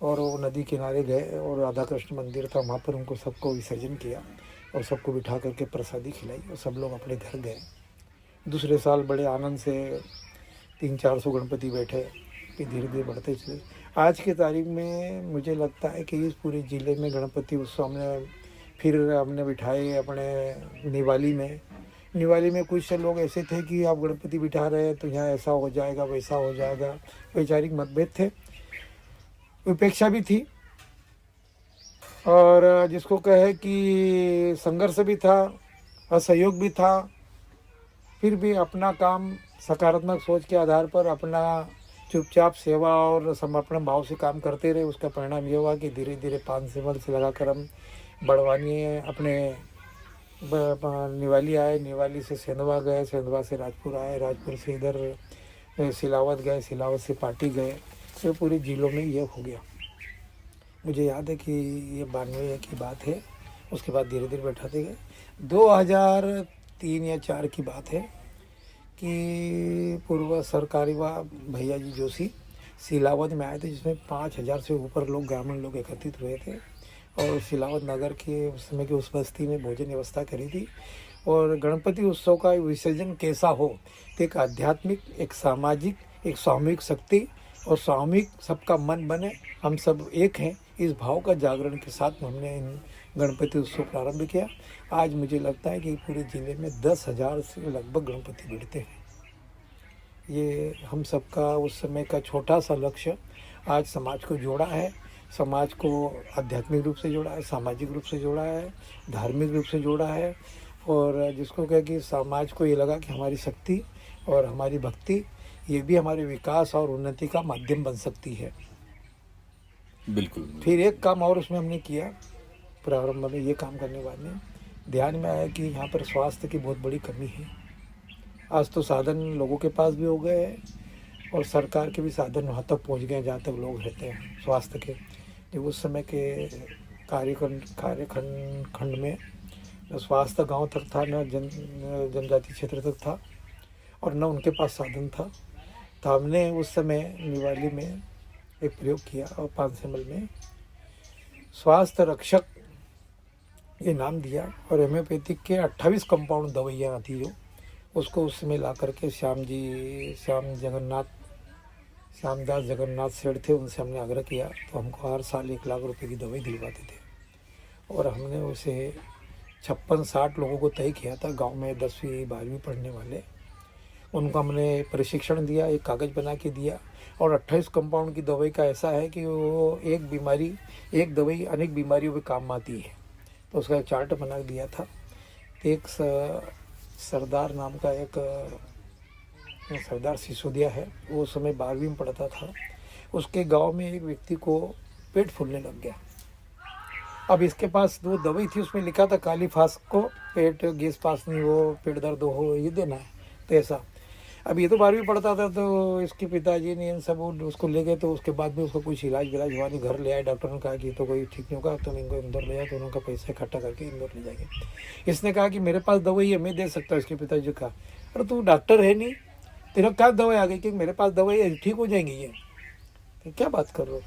और वो नदी किनारे गए और राधा कृष्ण मंदिर था, वहाँ पर उनको सबको विसर्जन किया और सबको बिठा करके प्रसादी खिलाई और सब लोग अपने घर गए। दूसरे साल बड़े आनंद से 300-400 गणपति बैठे, फिर धीरे धीरे बढ़ते चले। आज की तारीख में मुझे लगता है कि इस पूरे ज़िले में गणपति उत्सव हमने बिठाए अपने निवाली में कुछ से लोग ऐसे थे कि आप गणपति बिठा रहे हैं तो यहाँ ऐसा हो जाएगा वैसा हो जाएगा, वैचारिक मतभेद थे, उपेक्षा भी थी और जिसको कहे कि संघर्ष भी था, असहयोग भी था। फिर भी अपना काम सकारात्मक सोच के आधार पर अपना चुपचाप सेवा और समर्पण भाव से काम करते रहे। उसका परिणाम ये हुआ कि धीरे धीरे पांसेमल से लगाकर हम बड़वानी अपने निवाली आए, निवाली से सेंधवा गए, सेंधवा से राजपुर आए, राजपुर से इधर सिलावत गए, सिलावत से पाटी गए। तो पूरे जिलों में ये हो गया। मुझे याद है कि ये 92 की बात है। उसके बाद धीरे धीरे बैठाते गए। 2003 या 4 की बात है कि पूर्व सरकारी भैया जी जोशी सिलावत में आए थे, जिसमें 5000 से ऊपर लोग ग्रामीण लोग एकत्रित हुए थे और सिलावत नगर के उस समय की उस बस्ती में भोजन व्यवस्था करी थी। और गणपति उत्सव का विसर्जन कैसा हो, तो एक आध्यात्मिक, एक सामाजिक, एक सामूहिक शक्ति और सामूहिक सबका मन बने, हम सब एक हैं, इस भाव का जागरण के साथ हमने गणपति उत्सव प्रारंभ किया। आज मुझे लगता है कि पूरे ज़िले में 10,000 से लगभग गणपति बैठते हैं। ये हम सबका उस समय का छोटा सा लक्ष्य आज समाज को जोड़ा है, समाज को आध्यात्मिक रूप से जोड़ा है, सामाजिक रूप से जोड़ा है, धार्मिक रूप से जोड़ा है। और जिसको कहे कि समाज को ये लगा कि हमारी शक्ति और हमारी भक्ति ये भी हमारे विकास और उन्नति का माध्यम बन सकती है। बिल्कुल। फिर एक काम और उसमें हमने किया प्रारंभ में, ये काम करने वाले ध्यान में आया कि यहाँ पर स्वास्थ्य की बहुत बड़ी कमी है। आज तो साधन लोगों के पास भी हो गए हैं और सरकार के भी साधन वहाँ तक पहुँच गए जहाँ तक लोग रहते हैं स्वास्थ्य के। जो उस समय के कार्यखंड में न स्वास्थ्य गांव तक था, न जनजाति क्षेत्र तक था और न उनके पास साधन था। तो हमने उस समय निवाली में एक प्रयोग किया और पांसेमल में स्वास्थ्य रक्षक ये नाम दिया और होम्योपैथिक के 28 कंपाउंड दवाइयाँ आती जो उसको उस समय ला करके श्यामदास जगन्नाथ सेठ थे, उनसे हमने आग्रह किया। तो हमको हर साल 1 लाख रुपए की दवाई दिलवाते थे और हमने उसे 56-60 लोगों को तय किया था गांव में 10वीं 12वीं पढ़ने वाले। उनको हमने प्रशिक्षण दिया, एक कागज़ बना के दिया। और 28 कंपाउंड की दवाई का ऐसा है कि वो एक दवाई अनेक बीमारियों में काम आती है, तो उसका एक चार्ट बना दिया था। एक सरदार नाम का एक सरदार सिसोदिया है, वो उस समय 12वीं में पढ़ता था। उसके गांव में एक व्यक्ति को पेट फूलने लग गया। अब इसके पास दो दवाई थी, उसमें लिखा था काली फास को पेट गैस पास नहीं हो, पेट दर्द हो, ये देना है, तो ऐसा। अब ये तो 12वीं पढ़ता था, तो इसके पिताजी ने इन सब उसको ले गए। तो उसके बाद में उसका कुछ इलाज विलाज हुआ नहीं, घर ले आए। डॉक्टर ने कहा कि तो कोई ठीक नहीं होगा, तुम इनको इंदौर ले जाओ। तो उनका पैसा इकट्ठा करके इंदौर ले जाएंगे। इसने कहा कि मेरे पास दवाई है, मैं दे सकता हूँ। इसके पिताजी ने कहा अरे तू डॉक्टर है नहीं, तेरा क्या दवाई आ गई कि मेरे पास दवाई है, ठीक हो जाएंगी ये, तो क्या बात कर रहे हो?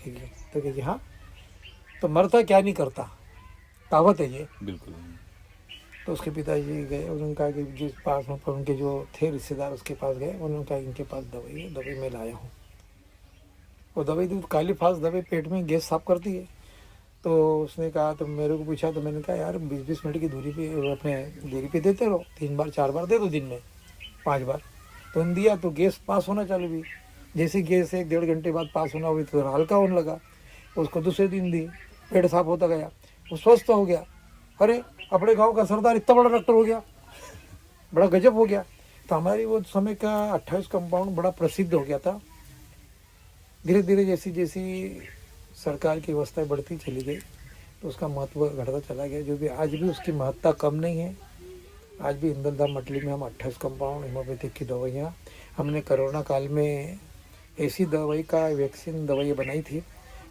तो कहे हाँ, तो मरता क्या नहीं करता, कहावत है ये। बिल्कुल। तो उसके पिताजी गए, उन्होंने कहा कि जिस पास में उनके जो थे रिश्तेदार उसके पास गए। उन्होंने कहा इनके पास दवाई है, दवाई मैं लाया हूँ। वो दवाई दी, काली फास दवाई पेट में गैस साफ करती है। तो उसने कहा, तो मेरे को पूछा, तो मैंने कहा यार 20-20 मिनट की दूरी पे अपने देरी पे देते रहो, 3 बार 4 बार दे दो, दिन में 5 बार। तो उन्होंने दिया, तो गैस पास होना चालू हुई। जैसे गैस 1-1.5 घंटे बाद पास होना हुई तो हल्का होने लगा। उसको दूसरे दिन दी, पेट साफ होता गया, वो स्वस्थ हो गया। अरे अपने गांव का सरदार इतना बड़ा डॉक्टर हो गया, बड़ा गजब हो गया। तो हमारी वो समय का 28 कंपाउंड बड़ा प्रसिद्ध हो गया था। धीरे धीरे जैसी जैसी सरकार की व्यवस्थाएं बढ़ती चली गई, तो उसका महत्व घटता चला गया। जो भी आज भी उसकी महत्ता कम नहीं है। आज भी इंदल धाम मटली में हम 28 कंपाउंड होम्योपैथिक की दवाइयाँ, हमने कोरोना काल में ऐसी दवाई का वैक्सीन दवाई बनाई थी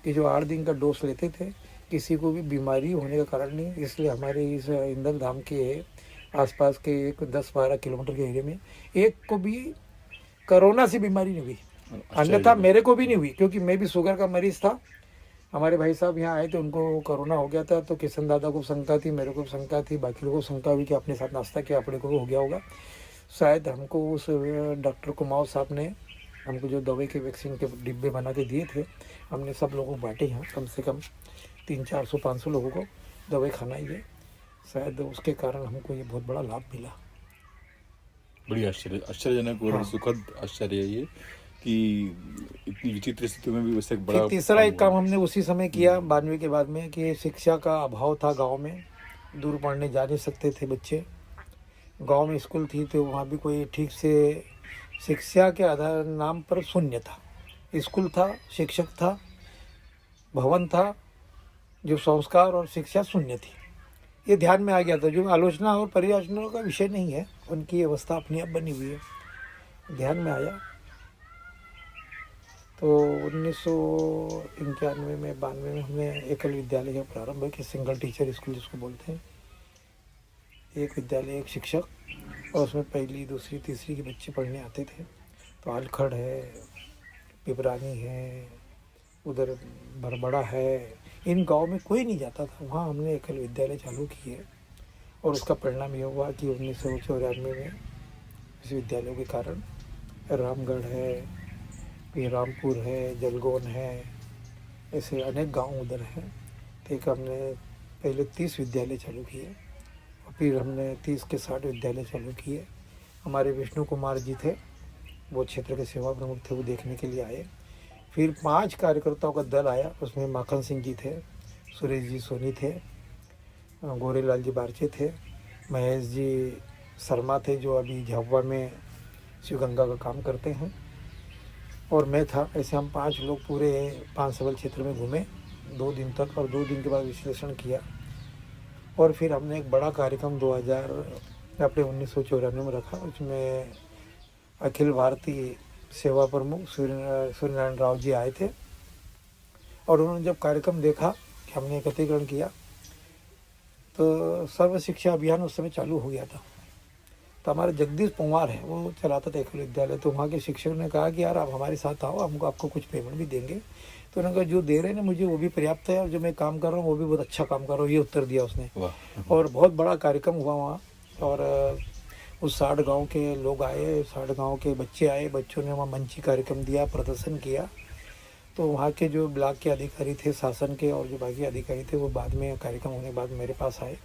कि जो 8 दिन का डोज लेते थे, किसी को भी बीमारी होने का कारण नहीं। इसलिए हमारे इस इंदल धाम के आसपास के एक 10-12 किलोमीटर के एरिया में एक को भी कोरोना से बीमारी नहीं हुई। अन्यथा मेरे को भी नहीं हुई, क्योंकि मैं भी शुगर का मरीज था। हमारे भाई साहब यहाँ आए थे, उनको कोरोना हो गया था। तो किशन दादा को शंका थी, मेरे को शंका थी, बाकी लोगों को शंका हुई कि अपने साथ नाश्ता किया, अपने को हो गया होगा। शायद हमको उस डॉक्टर कुमार साहब ने हमको जो दवाई के वैक्सीन के डिब्बे बना के दिए थे, हमने सब लोगों को बांटे। यहाँ कम से कम 300-400-500 लोगों को दवाई खाना ही है। शायद उसके कारण हमको ये बहुत बड़ा लाभ मिला। बड़ी आश्चर्यजनक और सुखद आश्चर्य है ये कि इतनी विचित्र स्थितियों में भी वैसे एक बड़ा। तीसरा एक काम हमने उसी समय किया 92 के बाद में, कि शिक्षा का अभाव था गांव में, दूर पढ़ने जा नहीं सकते थे बच्चे। गांव में स्कूल थी तो वहाँ भी कोई ठीक से शिक्षा के आधार नाम पर शून्य था। स्कूल था, शिक्षक था, भवन था, जो संस्कार और शिक्षा शून्य थी। ये ध्यान में आ गया था। जो आलोचना और परियोजना का विषय नहीं है, उनकी अवस्था अपनी अब बनी हुई है, ध्यान में आया। तो 1991 में 92 में हमने एकल विद्यालय का प्रारंभ किया, सिंगल टीचर स्कूल जिसको बोलते हैं। एक विद्यालय, एक शिक्षक, और उसमें पहली, दूसरी, तीसरी के बच्चे पढ़ने आते थे। तो आलखड़ है, पिपरानी है, उधर बरबड़ा है, इन गांव में कोई नहीं जाता था। वहाँ हमने एकल विद्यालय चालू किए और उसका परिणाम ये हुआ कि 1994 में इस विद्यालयों के कारण रामगढ़ है, फिर रामपुर है, जलगोन है, ऐसे अनेक गांव उधर हैं। तो एक हमने पहले 30 विद्यालय चालू किए और फिर हमने 30 के 60 विद्यालय चालू किए। हमारे विष्णु कुमार जी थे, वो क्षेत्र के सेवा प्रमुख थे, वो देखने के लिए आए। फिर 5 कार्यकर्ताओं का दल आया, उसमें माखन सिंह जी थे, सुरेश जी सोनी थे, गोरेलाल जी बारचे थे, महेश जी शर्मा थे जो अभी झाबुआ में शिवगंगा का काम करते हैं, और मैं था। ऐसे हम 5 लोग पूरे 5 सबल क्षेत्र में घूमे 2 दिन तक, और 2 दिन के बाद विश्लेषण किया। और फिर हमने एक बड़ा कार्यक्रम 1994 में रखा। उसमें अखिल भारतीय सेवा प्रमुख सूर्यनारायण राव जी आए थे, और उन्होंने जब कार्यक्रम देखा कि हमने एकत्रीकरण किया, तो सर्व शिक्षा अभियान उस समय चालू हो गया था। तो हमारे जगदीश पंवार है, वो चलाता था एकल विद्यालय। तो वहाँ के शिक्षक ने कहा कि यार आप हमारे साथ आओ, हमको आपको कुछ पेमेंट भी देंगे। तो उन्होंने कहा जो दे रहे हैं ना मुझे वो भी पर्याप्त है, और जो मैं काम कर रहा हूँ वो भी बहुत अच्छा काम कर रहा हूँ, ये उत्तर दिया उसने। और बहुत बड़ा कार्यक्रम हुआ वहाँ, और उस 60 गांव के लोग आए, 60 गांव के बच्चे आए, बच्चों ने वहाँ मंची कार्यक्रम दिया, प्रदर्शन किया। तो वहाँ के जो ब्लॉक के अधिकारी थे, शासन के, और जो बाकी अधिकारी थे, वो बाद में कार्यक्रम होने के बाद मेरे पास आए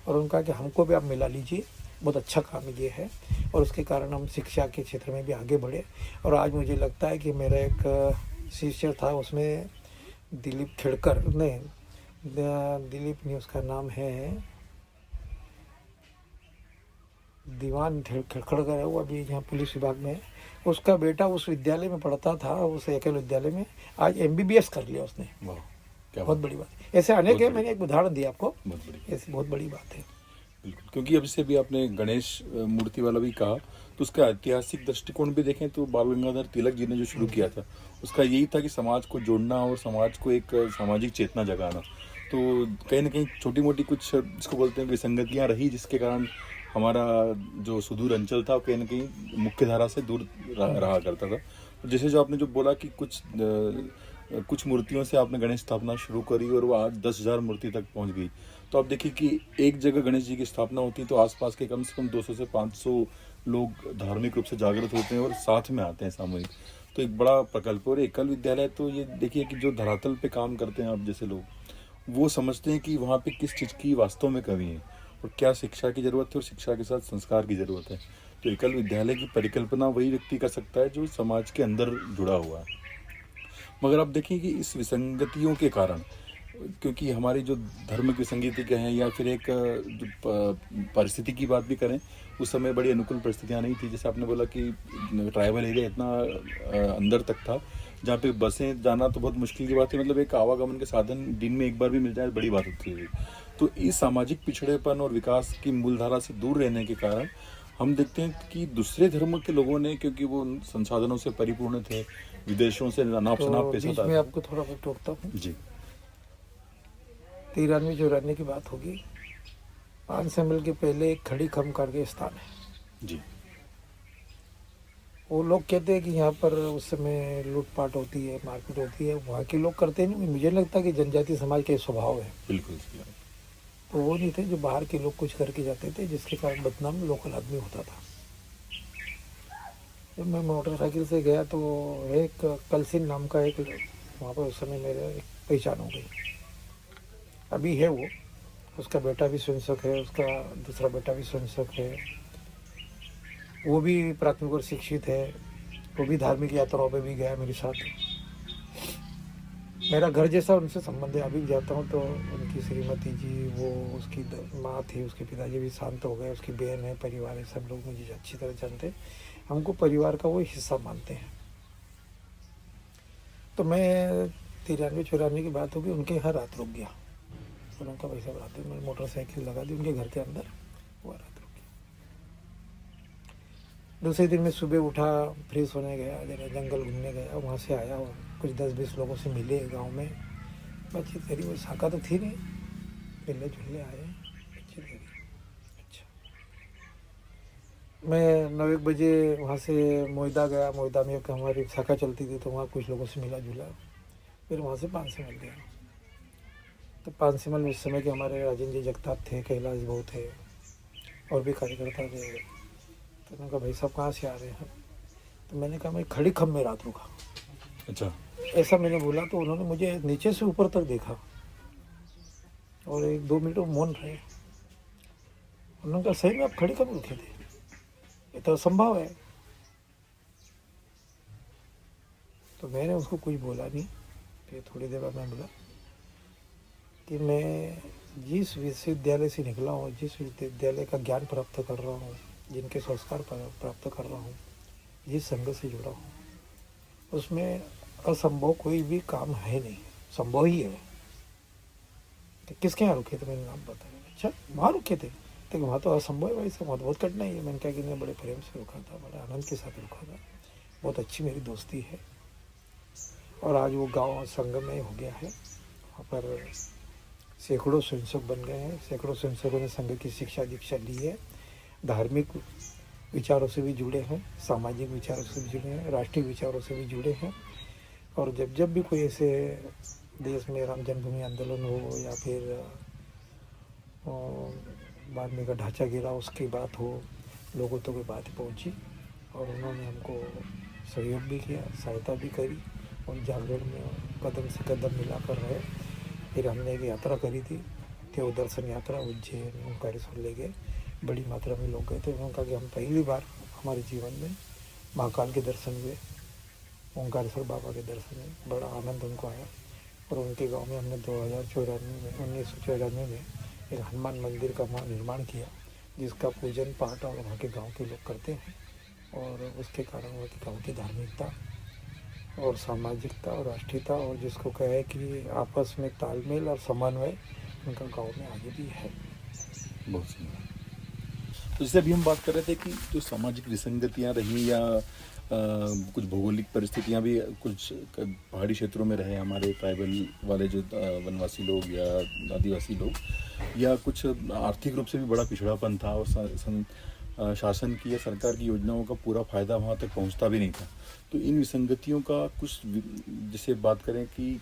और उनका कि हमको भी आप मिला लीजिए, बहुत अच्छा काम ये है और उसके कारण हम शिक्षा के क्षेत्र में भी आगे बढ़े। और आज मुझे लगता है कि मेरा एक शिष्य था, उसमें दिलीप खेड़कर ने, दिलीप नहीं उसका नाम है, दीवान खड़कर है, वो अभी यहाँ पुलिस विभाग में है। उसका बेटा उस विद्यालय में पढ़ता था, उस एकल विद्यालय में, आज MBBS कर लिया उसने। वाह, क्या बहुत बड़ी बात है। ऐसे अनेक है, मैंने एक उदाहरण दिया आपको, बहुत बड़ी, ऐसी बहुत बड़ी बात है। बिल्कुल। क्योंकि अब से भी आपने गणेश मूर्ति वाला भी कहा, तो उसका ऐतिहासिक दृष्टिकोण भी देखें तो बाल गंगाधर तिलक जी ने जो शुरू किया था, उसका यही था कि समाज को जोड़ना और समाज को एक सामाजिक चेतना जगाना। तो कहीं ना कहीं छोटी मोटी कुछ जिसको बोलते हैं विसंगतियाँ रही, जिसके कारण हमारा जो सुदूर अंचल था कहीं ना कहीं मुख्य धारा से दूर रहा करता था। तो जैसे जो आपने जो बोला कि कुछ मूर्तियों से आपने गणेश स्थापना शुरू करी और वो आज 10,000 मूर्ति तक पहुंच गई। तो आप देखिए कि एक जगह गणेश जी की स्थापना होती है तो आसपास के कम से कम 200 से 500 लोग धार्मिक रूप से जागृत होते हैं और साथ में आते हैं सामूहिक। तो एक बड़ा प्रकल्प। और एकल विद्यालय तो ये देखिए कि जो धरातल पे काम करते हैं आप जैसे लोग, वो समझते हैं कि वहाँ पे किस चीज़ की वास्तव में कमी है और क्या शिक्षा की ज़रूरत है और शिक्षा के साथ संस्कार की ज़रूरत है। तो एकल विद्यालय की परिकल्पना वही व्यक्ति कर सकता है जो समाज के अंदर जुड़ा हुआ है। मगर आप देखिए कि इस विसंगतियों के कारण, क्योंकि हमारी जो धर्म की विसंगति हैं या फिर एक जो परिस्थिति की बात भी करें, उस समय बड़ी अनुकूल परिस्थितियाँ नहीं थी। जैसे आपने बोला कि ट्राइबल एरिया इतना अंदर तक था जहाँ पे बसें जाना तो बहुत मुश्किल की बात है, मतलब एक आवागमन के साधन दिन में एक बार भी मिल जाए बड़ी बात होती है। तो इस सामाजिक पिछड़ेपन और विकास की मूलधारा से दूर रहने के कारण हम देखते हैं कि दूसरे धर्म के लोगों ने, क्योंकि वो संसाधनों से परिपूर्ण थे, विदेशों से नाप तो शनाप पैसा बीच था। में आपको थोड़ा बहुत टोकता हूँ। जी 93-94 की बात होगी। 500 मील के पहले एक खड़ी खम करके स्थान है। जी वो लोग कहते हैं कि यहाँ पर उस समय लूटपाट होती है, मारपीट होती है। वहाँ के लोग करते नहीं, मुझे लगता है कि जनजातीय समाज का स्वभाव है। बिल्कुल सही बात। तो वो नहीं थे जो बाहर के लोग कुछ करके जाते थे, जिसके कारण बदनाम लोकल आदमी होता था। जब मैं मोटरसाइकिल से गया तो एक कलसिन नाम का एक, वहाँ पर उस समय मेरे एक पहचान हो गई। अभी है वो, उसका बेटा भी स्वयंसेवक है, उसका दूसरा बेटा भी स्वयंसेवक है, वो भी प्राथमिक और शिक्षित है, वो भी धार्मिक यात्राओं पे भी गया मेरे साथ। मेरा घर जैसा उनसे संबंध है। अभी जाता हूँ तो उनकी श्रीमती जी, वो उसकी माँ थी, उसके पिताजी भी शांत हो गए, उसकी बहन है, परिवार है, सब लोग मुझे अच्छी तरह जानते हैं। हमको परिवार का वो हिस्सा मानते हैं। तो मैं 93-94 की बात होगी, उनके यहाँ रात रुक गया और उनका पैसा बढ़ाते मैंने मोटरसाइकिल लगा दी उनके घर के अंदर, वो रात रुक गया। दूसरे दिन मैं सुबह उठा, फ्रेश होने गया, जरा जंगल घूमने गया, वहाँ से आया और कुछ 10-20 लोगों से मिले गांव में, बातचीत करी। वो शाखा तो थी नहीं, मिलने जुलने आए, बातचीत करी। अच्छा, मैं 9-1 बजे वहाँ से मोइदा गया। मोइदा में एक हमारी शाखा चलती थी, तो वहाँ कुछ लोगों से मिला जुला। फिर वहाँ से 500 मील गया। तो 500 मील उस समय के हमारे राजेंद्र जी जगताप थे, कैलाश भाऊ थे और भी कार्यकर्ता थे। तो मैंने कहा भाई साहब कहाँ से आ रहे हैं? तो मैंने कहा मैं खड़ी खम में रात रुका। अच्छा, ऐसा मैंने बोला तो उन्होंने मुझे नीचे से ऊपर तक देखा और 1-2 मिनट मौन रहे। उन्होंने कहा सही में आप खड़ी खम रुके थे? ये तो असंभव है। तो मैंने उसको कुछ बोला नहीं। फिर थोड़ी देर बाद मैं बोला कि मैं जिस विश्वविद्यालय से निकला हूँ, जिस विश्वविद्यालय का ज्ञान प्राप्त कर रहा हूँ, जिनके संस्कार प्राप्त कर रहा हूँ, जिस संघ से जुड़ा हूँ, उसमें असंभव कोई भी काम है नहीं, संभव ही है। तो किसके यहाँ रुके थे? मैंने नाम बताया। अच्छा, वहाँ रुके थे? तो वहाँ तो असंभव है भाई साहब, वहाँ तो बहुत कठिनाई है। मैंने कहा कि मैं बड़े प्रेम से रुका था, बड़े आनंद के साथ रुका था, बहुत अच्छी मेरी दोस्ती है। और आज वो गांव संघ में हो गया है, वहाँ पर सैकड़ों स्वयंसेवक बन गए हैं। सैकड़ों स्वयंसेवकों ने संघ की शिक्षा दीक्षा ली है, धार्मिक विचारों से भी जुड़े हैं, सामाजिक विचारों से भी जुड़े हैं, राष्ट्रीय विचारों से भी जुड़े हैं। और जब भी कोई ऐसे देश में राम जन्मभूमि आंदोलन हो या फिर बाद में का ढांचा गिरा उसकी बात हो, लोगों तक कोई बात पहुंची और उन्होंने हमको सहयोग भी किया, सहायता भी करी और जागरण में कदम से कदम मिलाकर रहे। फिर हमने एक यात्रा करी थी, देव दर्शन यात्रा, उज्जैन ओंकारेश्वर ले गए। बड़ी मात्रा में लोग गए थे। उन्होंने कहा कि हम पहली बार हमारे जीवन में महाकाल के दर्शन हुए, ओंकारेश्वर बाबा के दर्शन हुए, बड़ा आनंद उनको आया। और उनके गांव में हमने 1994 में एक हनुमान मंदिर का वहाँ निर्माण किया, जिसका पूजन पाठ और वहाँ के गांव के लोग करते हैं। और उसके कारण वहाँ के गाँव की धार्मिकता और सामाजिकता और राष्ट्रीयता और जिसको कहे कि आपस में तालमेल और समन्वय उनका गांव में आगे भी है। बहुत सुंदर। तो जैसे अभी हम बात कर रहे थे कि जो सामाजिक विसंगतियां रही या कुछ भौगोलिक परिस्थितियां भी, कुछ पहाड़ी क्षेत्रों में रहे हमारे ट्राइबल वाले जो वनवासी लोग या आदिवासी लोग, या कुछ आर्थिक रूप से भी बड़ा पिछड़ापन था और शासन की या सरकार की योजनाओं का पूरा फायदा वहाँ तक पहुँचता भी नहीं था। तो इन विसंगतियों का कुछ, जैसे बात करें कि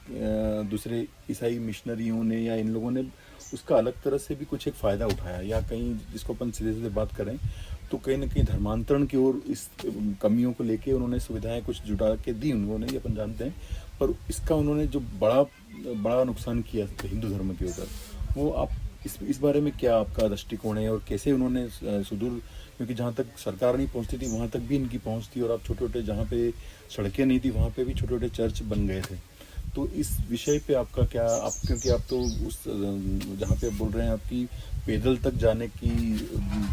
दूसरे ईसाई मिशनरियों ने या इन लोगों ने उसका अलग तरह से भी कुछ एक फ़ायदा उठाया, या कहीं जिसको अपन सीधे सीधे बात करें तो कहीं ना कहीं धर्मांतरण की ओर इस कमियों को लेके उन्होंने सुविधाएं कुछ जुटा के दी उन्होंने, ये अपन जानते हैं। पर इसका उन्होंने जो बड़ा नुकसान किया हिंदू धर्म के ऊपर, वो आप इस बारे में क्या आपका दृष्टिकोण है और कैसे उन्होंने सुदूर, क्योंकि जहाँ तक सरकार नहीं पहुँचती थी वहाँ तक भी इनकी पहुँच थी, और आप छोटे छोटे जहाँ पे सड़कें नहीं थी वहाँ पे भी छोटे छोटे चर्च बन गए थे। तो इस विषय पे आपका क्या, आप क्योंकि आप तो उस जहाँ पे बोल रहे हैं आपकी पैदल तक जाने की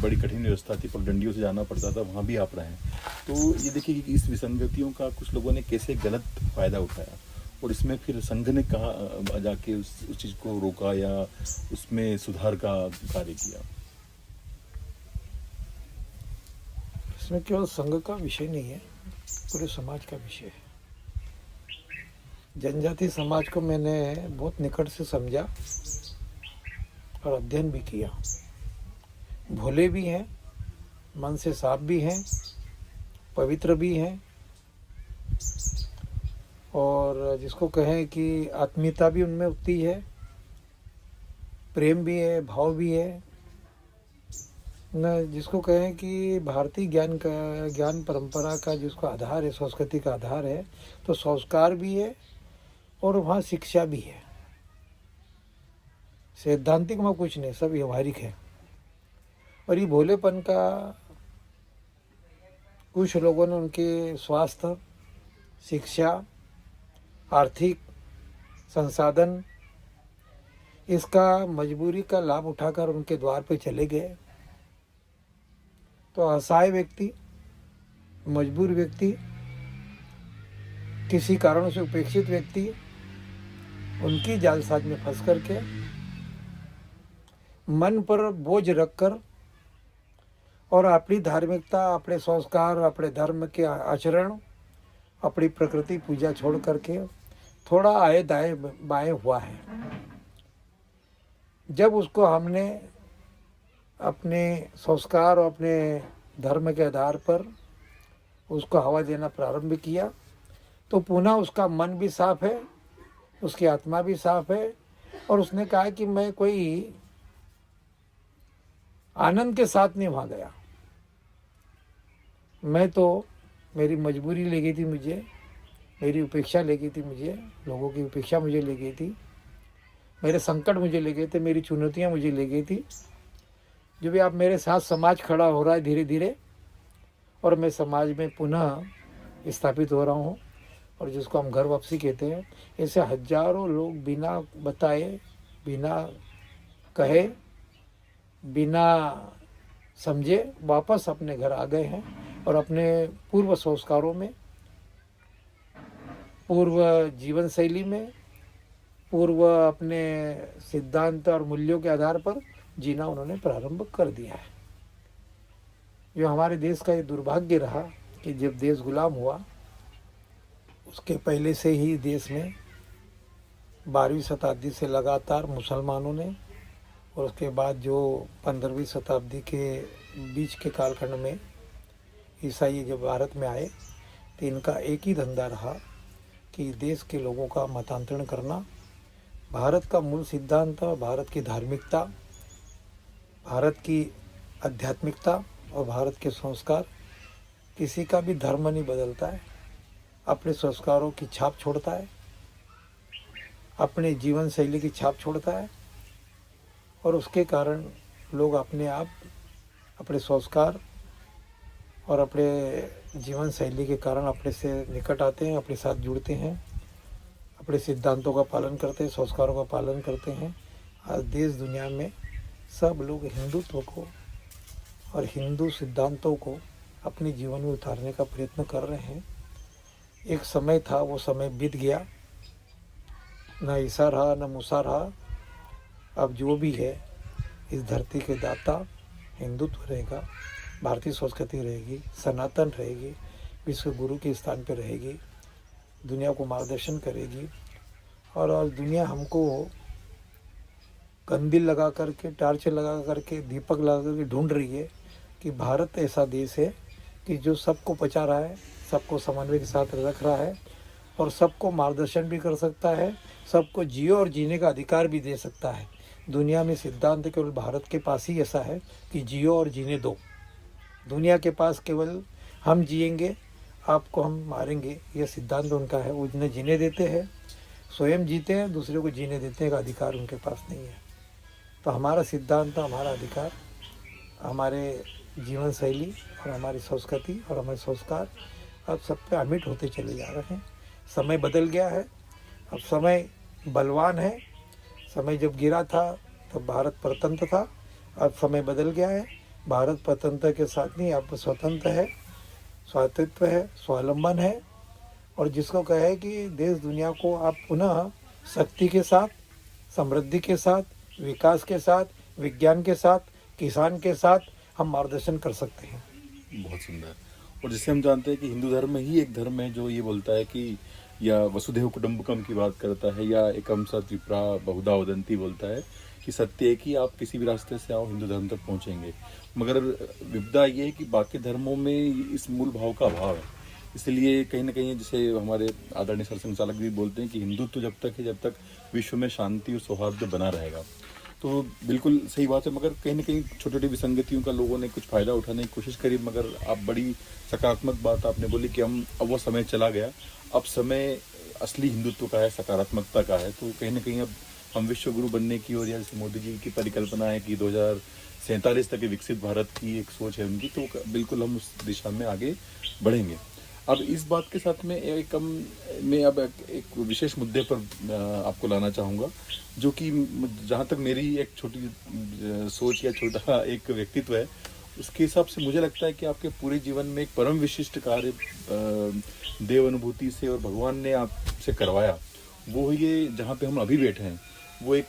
बड़ी कठिन व्यवस्था थी, पगडंडियों से जाना पड़ता था, वहाँ भी आप रहे हैं। तो ये देखिए कि इस विसंगतियों का कुछ लोगों ने कैसे गलत फ़ायदा उठाया, और इसमें फिर संघ ने कहाँ जाके उस चीज़ को रोका या उसमें सुधार का कार्य किया। इसमें केवल संघ का विषय नहीं है, पूरे समाज का विषय है। जनजाति समाज को मैंने बहुत निकट से समझा और अध्ययन भी किया। भोले भी हैं, मन से साफ भी हैं, पवित्र भी हैं, और जिसको कहें कि आत्मीयता भी उनमें उतनी है, प्रेम भी है, भाव भी है न। जिसको कहें कि भारतीय ज्ञान परंपरा का जिसको आधार है, संस्कृति का आधार है, तो संस्कार भी है और वहाँ शिक्षा भी है। सैद्धांतिक में कुछ नहीं, सब व्यवहारिक है। और ये भोलेपन का कुछ लोगों ने उनके स्वास्थ्य, शिक्षा, आर्थिक संसाधन, इसका मजबूरी का लाभ उठाकर उनके द्वार पे चले गए। तो असहाय व्यक्ति, मजबूर व्यक्ति, किसी कारणों से उपेक्षित व्यक्ति उनकी जालसाज में फंस करके मन पर बोझ रखकर और अपनी धार्मिकता, अपने संस्कार, अपने धर्म के आचरण, अपनी प्रकृति पूजा छोड़ करके थोड़ा आए दाएं बाएं हुआ है। जब उसको हमने अपने संस्कार और अपने धर्म के आधार पर उसको हवा देना प्रारंभ किया, तो पुनः उसका मन भी साफ है, उसकी आत्मा भी साफ है, और उसने कहा कि मैं कोई आनंद के साथ नहीं वहाँ गया, मैं तो, मेरी मजबूरी ले गई थी मुझे, मेरी उपेक्षा ले गई थी मुझे, लोगों की उपेक्षा मुझे ले गई थी, मेरे संकट मुझे ले गए थे, मेरी चुनौतियाँ मुझे ले गई थी। जो भी आप मेरे साथ समाज खड़ा हो रहा है धीरे धीरे, और मैं समाज में पुनः स्थापित हो रहा हूँ, और जिसको हम घर वापसी कहते हैं। ऐसे हजारों लोग बिना बताए, बिना कहे, बिना समझे वापस अपने घर आ गए हैं, और अपने पूर्व संस्कारों में, पूर्व जीवन शैली में, पूर्व अपने सिद्धांत और मूल्यों के आधार पर जीना उन्होंने प्रारंभ कर दिया है। जो हमारे देश का ये दुर्भाग्य रहा कि जब देश गुलाम हुआ, उसके पहले से ही देश में 12वीं शताब्दी से लगातार मुसलमानों ने, और उसके बाद जो 15वीं शताब्दी के बीच के कालखंड में ईसाई जब भारत में आए, तो इनका एक ही धंधा रहा कि देश के लोगों का मतांतरण करना। भारत का मूल सिद्धांत, भारत की धार्मिकता, भारत की आध्यात्मिकता और भारत के संस्कार, किसी का भी धर्म नहीं बदलता है, अपने संस्कारों की छाप छोड़ता है, अपने जीवन शैली की छाप छोड़ता है, और उसके कारण लोग अपने आप अपने संस्कार और अपने जीवन शैली के कारण अपने से निकट आते हैं, अपने साथ जुड़ते हैं, अपने सिद्धांतों का पालन करते हैं, संस्कारों का पालन करते हैं। आज देश दुनिया में सब लोग हिंदुत्व को और हिंदू सिद्धांतों को अपने जीवन में उतारने का प्रयत्न कर रहे हैं। एक समय था, वो समय बीत गया, न ईसा रहा न मूसा रहा। अब जो भी है इस धरती के दाता हिंदुत्व रहेगा, भारतीय संस्कृति रहेगी, सनातन रहेगी, विश्व गुरु के स्थान पर रहेगी, दुनिया को मार्गदर्शन करेगी। और आज दुनिया हमको कंदील लगा करके, टार्च लगा करके, दीपक लगा करके ढूंढ रही है कि भारत ऐसा देश है कि जो सबको पचा रहा है, सबको समन्वय के साथ रख रहा है और सबको मार्गदर्शन भी कर सकता है, सबको जियो और जीने का अधिकार भी दे सकता है। दुनिया में सिद्धांत केवल भारत के पास ही ऐसा है कि जियो और जीने दो। दुनिया के पास केवल हम जिएंगे, आपको हम मारेंगे, यह सिद्धांत उनका है। वो जिन्हें जीने देते हैं, स्वयं जीते हैं, दूसरे को जीने देते का अधिकार उनके पास नहीं है। तो हमारा सिद्धांत, हमारा अधिकार, हमारे जीवन शैली और हमारी संस्कृति और हमारे संस्कार अब सब पे अमिट होते चले जा रहे हैं। समय बदल गया है, अब समय बलवान है। समय जब गिरा था तब भारत परतंत्र था, अब समय बदल गया है। भारत परतंत्र के साथ नहीं, अब स्वतंत्र है, स्वायत्तत्व है, स्वावलंबन है। और जिसको कहे कि देश दुनिया को आप पुनः शक्ति के साथ, समृद्धि के साथ, विकास के साथ, विज्ञान के साथ, किसान के साथ हम मार्गदर्शन कर सकते हैं। बहुत सुंदर। और जैसे हम जानते हैं कि हिंदू धर्म ही एक धर्म है जो ये बोलता है कि या वसुधैव कुटुंबकम की बात करता है, या एकम सत विप्रा बहुधा वदंती बोलता है कि सत्य है कि आप किसी भी रास्ते से आओ हिंदू धर्म तक पहुंचेंगे। मगर विपदा ये है कि बाकी धर्मों में इस मूल भाव का अभाव है। इसलिए कहीं ना कहीं जैसे हमारे आदरणीय सरसंघचालक भी बोलते हैं कि हिंदुत्व जब तक है, जब तक विश्व में शांति और सौहार्द बना रहेगा। तो बिल्कुल सही बात है। मगर कहीं ना कहीं छोटी छोटी विसंगतियों का लोगों ने कुछ फ़ायदा उठाने की कोशिश करी। मगर आप बड़ी सकारात्मक बात आपने बोली कि अब वो समय चला गया, अब समय असली हिंदुत्व का है, सकारात्मकता का है। तो कहीं ना कहीं अब हम विश्व गुरु बनने की ओर, या जैसे मोदी जी की परिकल्पना है कि 2047 तक विकसित भारत की एक सोच है उनकी, तो बिल्कुल हम उस दिशा में आगे बढ़ेंगे। अब इस बात के साथ में मैं अब एक विशेष मुद्दे पर आपको लाना चाहूँगा, जो कि जहाँ तक मेरी एक छोटी सोच या छोटा एक व्यक्तित्व है, उसके हिसाब से मुझे लगता है कि आपके पूरे जीवन में एक परम विशिष्ट कार्य देव अनुभूति से और भगवान ने आपसे करवाया। वो ये जहाँ पे हम अभी बैठे हैं, वो एक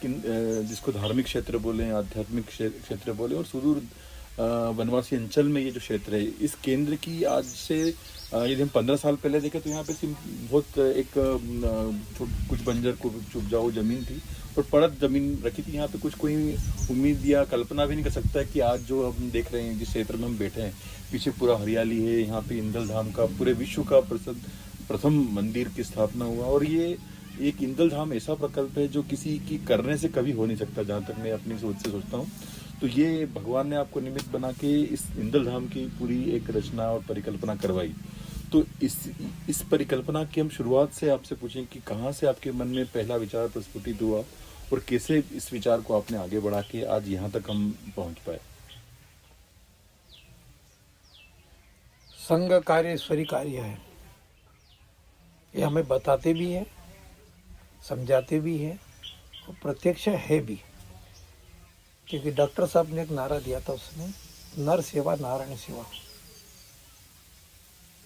जिसको धार्मिक क्षेत्र बोलें, आध्यात्मिक क्षेत्र बोलें, और सुदूर वनवासी अंचल में ये जो क्षेत्र है, इस केंद्र की आज से यदि हम 15 साल पहले देखें तो यहाँ पे सिर्फ बहुत एक कुछ बंजर को उपजाऊ जमीन थी और पड़त जमीन रखी थी। यहाँ पे कुछ कोई उम्मीद या कल्पना भी नहीं कर सकता है कि आज जो हम देख रहे हैं, जिस क्षेत्र में हम बैठे हैं, पीछे पूरा हरियाली है, यहाँ पे इंदल धाम का पूरे विश्व का प्रसिद्ध प्रथम मंदिर की स्थापना हुआ। और ये एक इंदल धाम ऐसा प्रकल्प है जो किसी की करने से कभी हो नहीं सकता, जहाँ तक मैं अपनी सोच से सोचता हूँ। तो ये भगवान ने आपको निमित्त बना के इस इंदल धाम की पूरी एक रचना और परिकल्पना करवाई। तो इस परिकल्पना की हम शुरुआत से आपसे पूछें कि कहाँ से आपके मन में पहला विचार प्रस्फुटित हुआ और कैसे इस विचार को आपने आगे बढ़ा के आज यहाँ तक हम पहुँच पाए। संघ कार्य ईश्वरी कार्य है, ये हमें बताते भी हैं, समझाते भी हैं और प्रत्यक्ष है भी। क्योंकि डॉक्टर साहब ने एक नारा दिया था, उसने नर सेवा नारायण सेवा।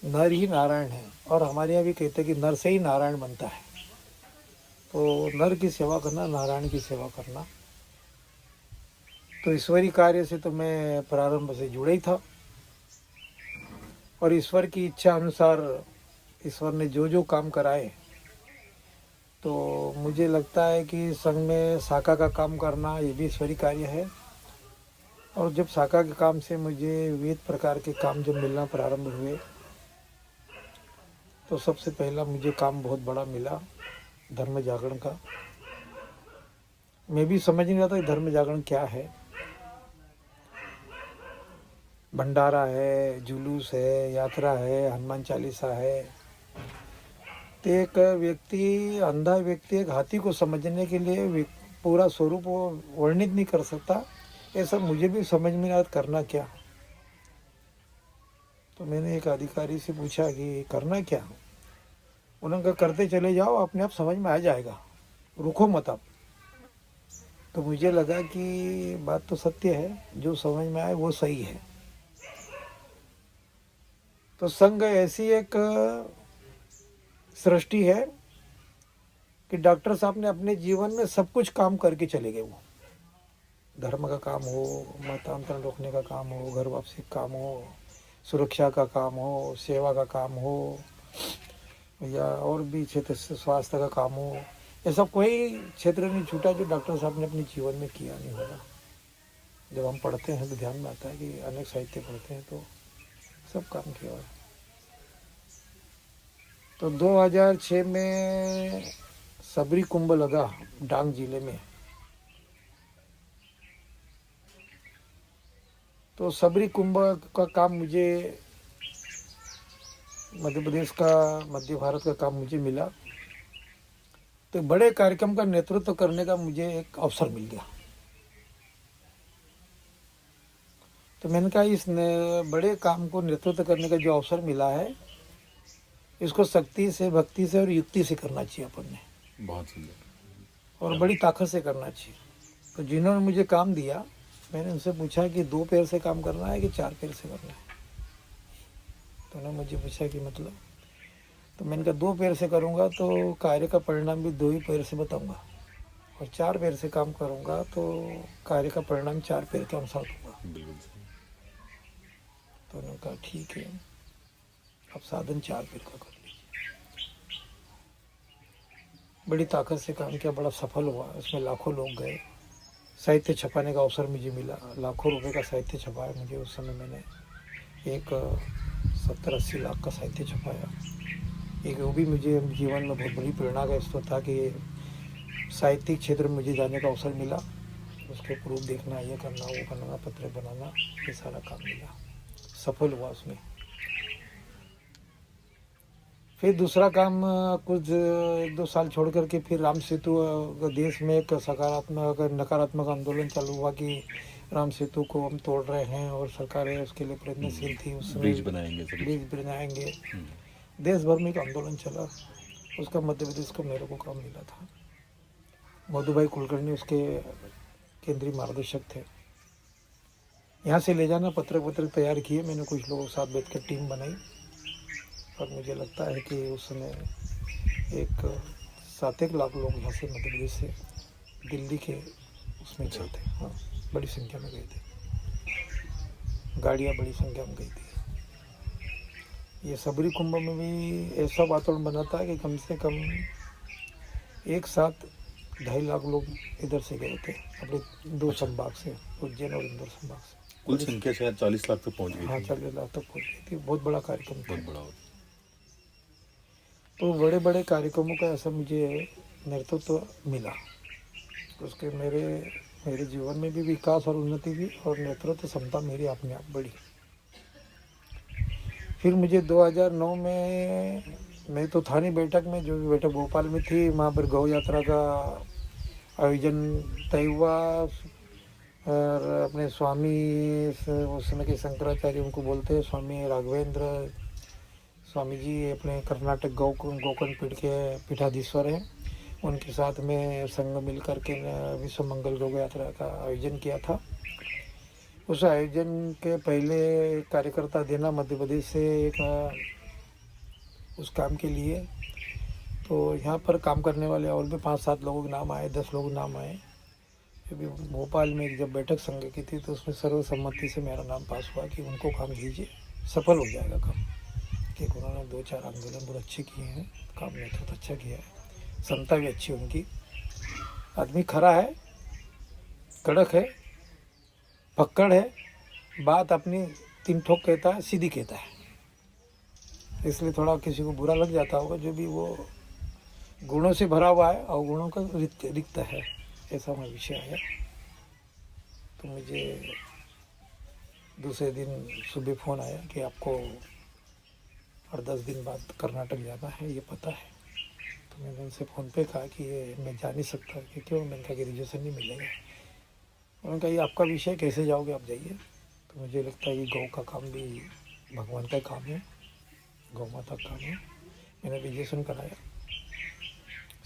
नर ही नारायण है, और हमारे यहाँ भी कहते हैं कि नर से ही नारायण बनता है। तो नर की सेवा करना, नारायण की सेवा करना। तो ईश्वरी कार्य से तो मैं प्रारंभ से जुड़ा ही था, और ईश्वर की इच्छा अनुसार ईश्वर ने जो जो काम कराए, तो मुझे लगता है कि संघ में शाखा का काम करना ये भी ईश्वरी कार्य है। और जब शाखा के काम से मुझे विविध प्रकार के काम जब मिलना प्रारंभ हुए, तो सबसे पहला मुझे काम बहुत बड़ा मिला धर्म जागरण का। मैं भी समझ नहीं रहा था कि धर्म जागरण क्या है। भंडारा है, जुलूस है, यात्रा है, हनुमान चालीसा है। तो एक व्यक्ति, अंधा व्यक्ति एक हाथी को समझने के लिए पूरा स्वरूप वो वर्णित नहीं कर सकता। ये सब मुझे भी समझ में नहीं आता करना क्या। तो मैंने एक अधिकारी से पूछा कि करना क्या। उन्होंने कहा करते चले जाओ, अपने आप समझ में आ जाएगा, रुको मत आप। तो मुझे लगा कि बात तो सत्य है, जो समझ में आए वो सही है। तो संघ ऐसी एक सृष्टि है कि डॉक्टर साहब ने अपने जीवन में सब कुछ काम करके चले गए। वो धर्म का काम हो, मतांतरण रोकने का काम हो, घर वापसी का काम हो, सुरक्षा का काम हो, सेवा का काम हो, या और भी क्षेत्र से स्वास्थ्य का काम हो, ऐसा कोई क्षेत्र नहीं छूटा जो डॉक्टर साहब ने अपने जीवन में किया नहीं होगा। जब हम पढ़ते हैं तो ध्यान में आता है कि अनेक साहित्य पढ़ते हैं तो सब काम किया है। तो 2006 में सबरी कुंभ लगा डांग जिले में। तो सबरी कुंभ का काम मुझे मध्य प्रदेश का, मध्य भारत का काम मुझे मिला। तो बड़े कार्यक्रम का नेतृत्व करने का मुझे एक अवसर मिल गया। तो मैंने कहा इस बड़े काम को नेतृत्व करने का जो अवसर मिला है, इसको शक्ति से, भक्ति से और युक्ति से करना चाहिए अपन ने, बहुत सुंदर, और बड़ी ताकत से करना चाहिए। तो जिन्होंने मुझे काम दिया, मैंने उनसे पूछा कि 2 पैर से काम करना है कि 4 पैर से करना है। तो उन्होंने मुझे पूछा कि मतलब, तो मैंने कहा 2 पैर से करूँगा तो कार्य का परिणाम भी 2 ही पैर से बताऊँगा, और 4 पैर से काम करूँगा तो कार्य का परिणाम 4 पैर के अनुसार दूंगा। बिल्कुल सही। तो उन्होंने कहा ठीक है, अब साधन 4 पैर का कर लीजिए। बड़ी ताकत से काम किया, बड़ा सफल हुआ। उसमें लाखों लोग गए, साहित्य छपाने का अवसर मुझे मिला, लाखों रुपए का साहित्य छपाया मुझे। उस समय मैंने एक 70-80 लाख का साहित्य छपाया। एक वो भी मुझे जीवन में बहुत बड़ी प्रेरणा का स्रोत था कि साहित्यिक क्षेत्र में मुझे जाने का अवसर मिला। उसके प्रूफ देखना, ये करना, वो करना, पत्र बनाना, ये सारा काम मिला, सफल हुआ उसमें। फिर दूसरा काम कुछ 1-2 साल छोड़ करके फिर राम सेतु देश में एक सकारात्मक नकारात्मक आंदोलन चालू हुआ कि राम सेतु को हम तोड़ रहे हैं, और सरकारें उसके लिए प्रयत्नशील थी। उस समय ब्रिज बनाएंगे सभी। ब्रिज बनाएंगे, देश भर में एक आंदोलन चला। उसका मध्य प्रदेश को मेरे को काम मिला था। मधुभाई कुलकर्णी उसके केंद्रीय मार्गदर्शक थे। यहाँ से ले जाना, पत्र तैयार किए मैंने, कुछ लोगों के साथ बैठ कर टीम बनाई, और मुझे लगता है कि उस समय एक 7-1 लाख लोग यहाँ से मध्य प्रदेश से दिल्ली के उसमें गए थे। हाँ, बड़ी संख्या में गए थे, गाड़ियाँ बड़ी संख्या में गई थी। ये सबरी कुंभ में भी ऐसा वातावरण बना था कि कम से कम एक साथ 2.5 लाख लोग इधर से गए थे, अपने 2 संभाग से, उज्जैन और इंदौर संभाग से। कुल संख्या शायद 40 लाख तक पहुंच गई हाँ, थी। 40 लाख तक पहुँच गई थी। बहुत बड़ा कार्यक्रम था। बहुत बड़ा होता। तो बड़े बड़े कार्यक्रमों का ऐसा मुझे नेतृत्व मिला। उसके मेरे जीवन में भी विकास और उन्नति हुई, और नेतृत्व क्षमता मेरी अपने आप बढ़ी। फिर मुझे 2009 में, मैं तो था नहीं बैठक में, जो भी बैठक भोपाल में थी, वहाँ पर गौ यात्रा का आयोजन तय हुआ। और अपने स्वामी, उस समय के शंकराचार्य उनको बोलते हैं, स्वामी राघवेंद्र स्वामी जी अपने कर्नाटक गोकर्ण पीठ के पीठाधीश्वर हैं। उनके साथ में संघ मिल करके विश्व मंगल गौ यात्रा का आयोजन किया था। उस आयोजन के पहले कार्यकर्ता देना मध्य प्रदेश से एक उस काम के लिए, तो यहाँ पर काम करने वाले और भी 5-7 लोगों के नाम आए, 10 लोगों के नाम आए। क्योंकि भोपाल में जब बैठक संघ की थी तो उसमें सर्वसम्मति से मेरा नाम पास हुआ कि उनको काम दीजिए, सफल हो जाएगा काम। कि उन्होंने 2-4 आंदोलन बहुत अच्छे किए हैं, काम नेतृत्व अच्छा किया है, क्षमता भी अच्छी उनकी। आदमी खरा है, कड़क है, पक्कड़ है, बात अपनी 3 ठोक कहता है, सीधी कहता है। इसलिए थोड़ा किसी को बुरा लग जाता होगा, जो भी वो गुणों से भरा हुआ है और गुणों का रिक्त है, ऐसा मैं विषय आया। तो मुझे दूसरे दिन सुबह फ़ोन आया कि आपको और 10 दिन बाद कर्नाटक जाना है, ये पता है। तो मैंने उनसे फ़ोन पे कहा कि ये मैं जा नहीं सकता। कि क्यों? मैंने कहा कि रिजर्वेशन नहीं मिलेगा। उन्होंने कहा ये आपका विषय, कैसे जाओगे आप, जाइए। तो मुझे लगता है कि गौ का काम भी भगवान का काम है, गौ माता का काम है। मैंने रजिस्ट्रेशन कराया,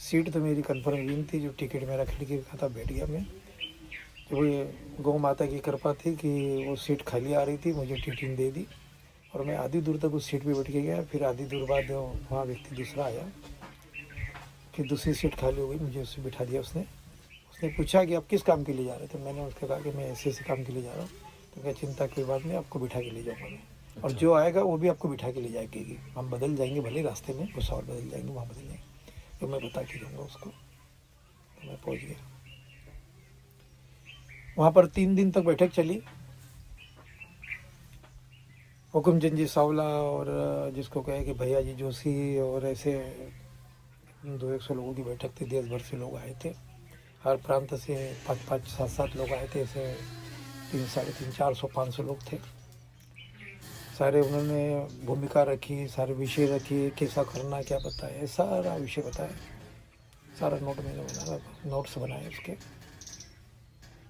सीट तो मेरी कन्फर्म हुई थी, जो टिकट मेरा खिड़की का था, बैठ गया मैं। तो ये गौ माता की कृपा थी कि वो सीट खाली आ रही थी, मुझे टीटी ने दे दी और मैं आधी दूर तक उस सीट पे बैठ के गया। फिर आधी दूर बाद वहाँ व्यक्ति दूसरा आया, फिर दूसरी सीट खाली हो गई, मुझे उससे बिठा दिया उसने। उसने पूछा कि आप किस काम के लिए जा रहे थे? मैंने उसको कहा कि मैं ऐसे काम के लिए जा रहा हूँ। तो क्या चिंता की बात नहीं, आपको बिठा के ले जाऊँगा मैं, और जो आएगा वो भी आपको बिठा के ले जाएगी। हम बदल जाएंगे भले रास्ते में, कुछ और बदल जाएंगे, वहाँ बदल जाएंगे, तो मैं बता के दूँगा उसको। तो मैं पहुँच गया वहाँ पर। 3 दिन तक बैठक चली। हुकुमचंद जी सावला और जिसको कहे कि भैया जी जोशी, और ऐसे 200 लोगों की बैठक थी। देश भर से लोग आए थे, हर प्रांत से 5-5, 7-7 लोग आए थे। ऐसे 3, 350, 400, 500 लोग थे सारे। उन्होंने भूमिका रखी, सारे विषय रखी, कैसा करना, क्या बताया, सारा विषय बताया। सारा नोट मैंने बनाया, नोट्स बनाए उसके।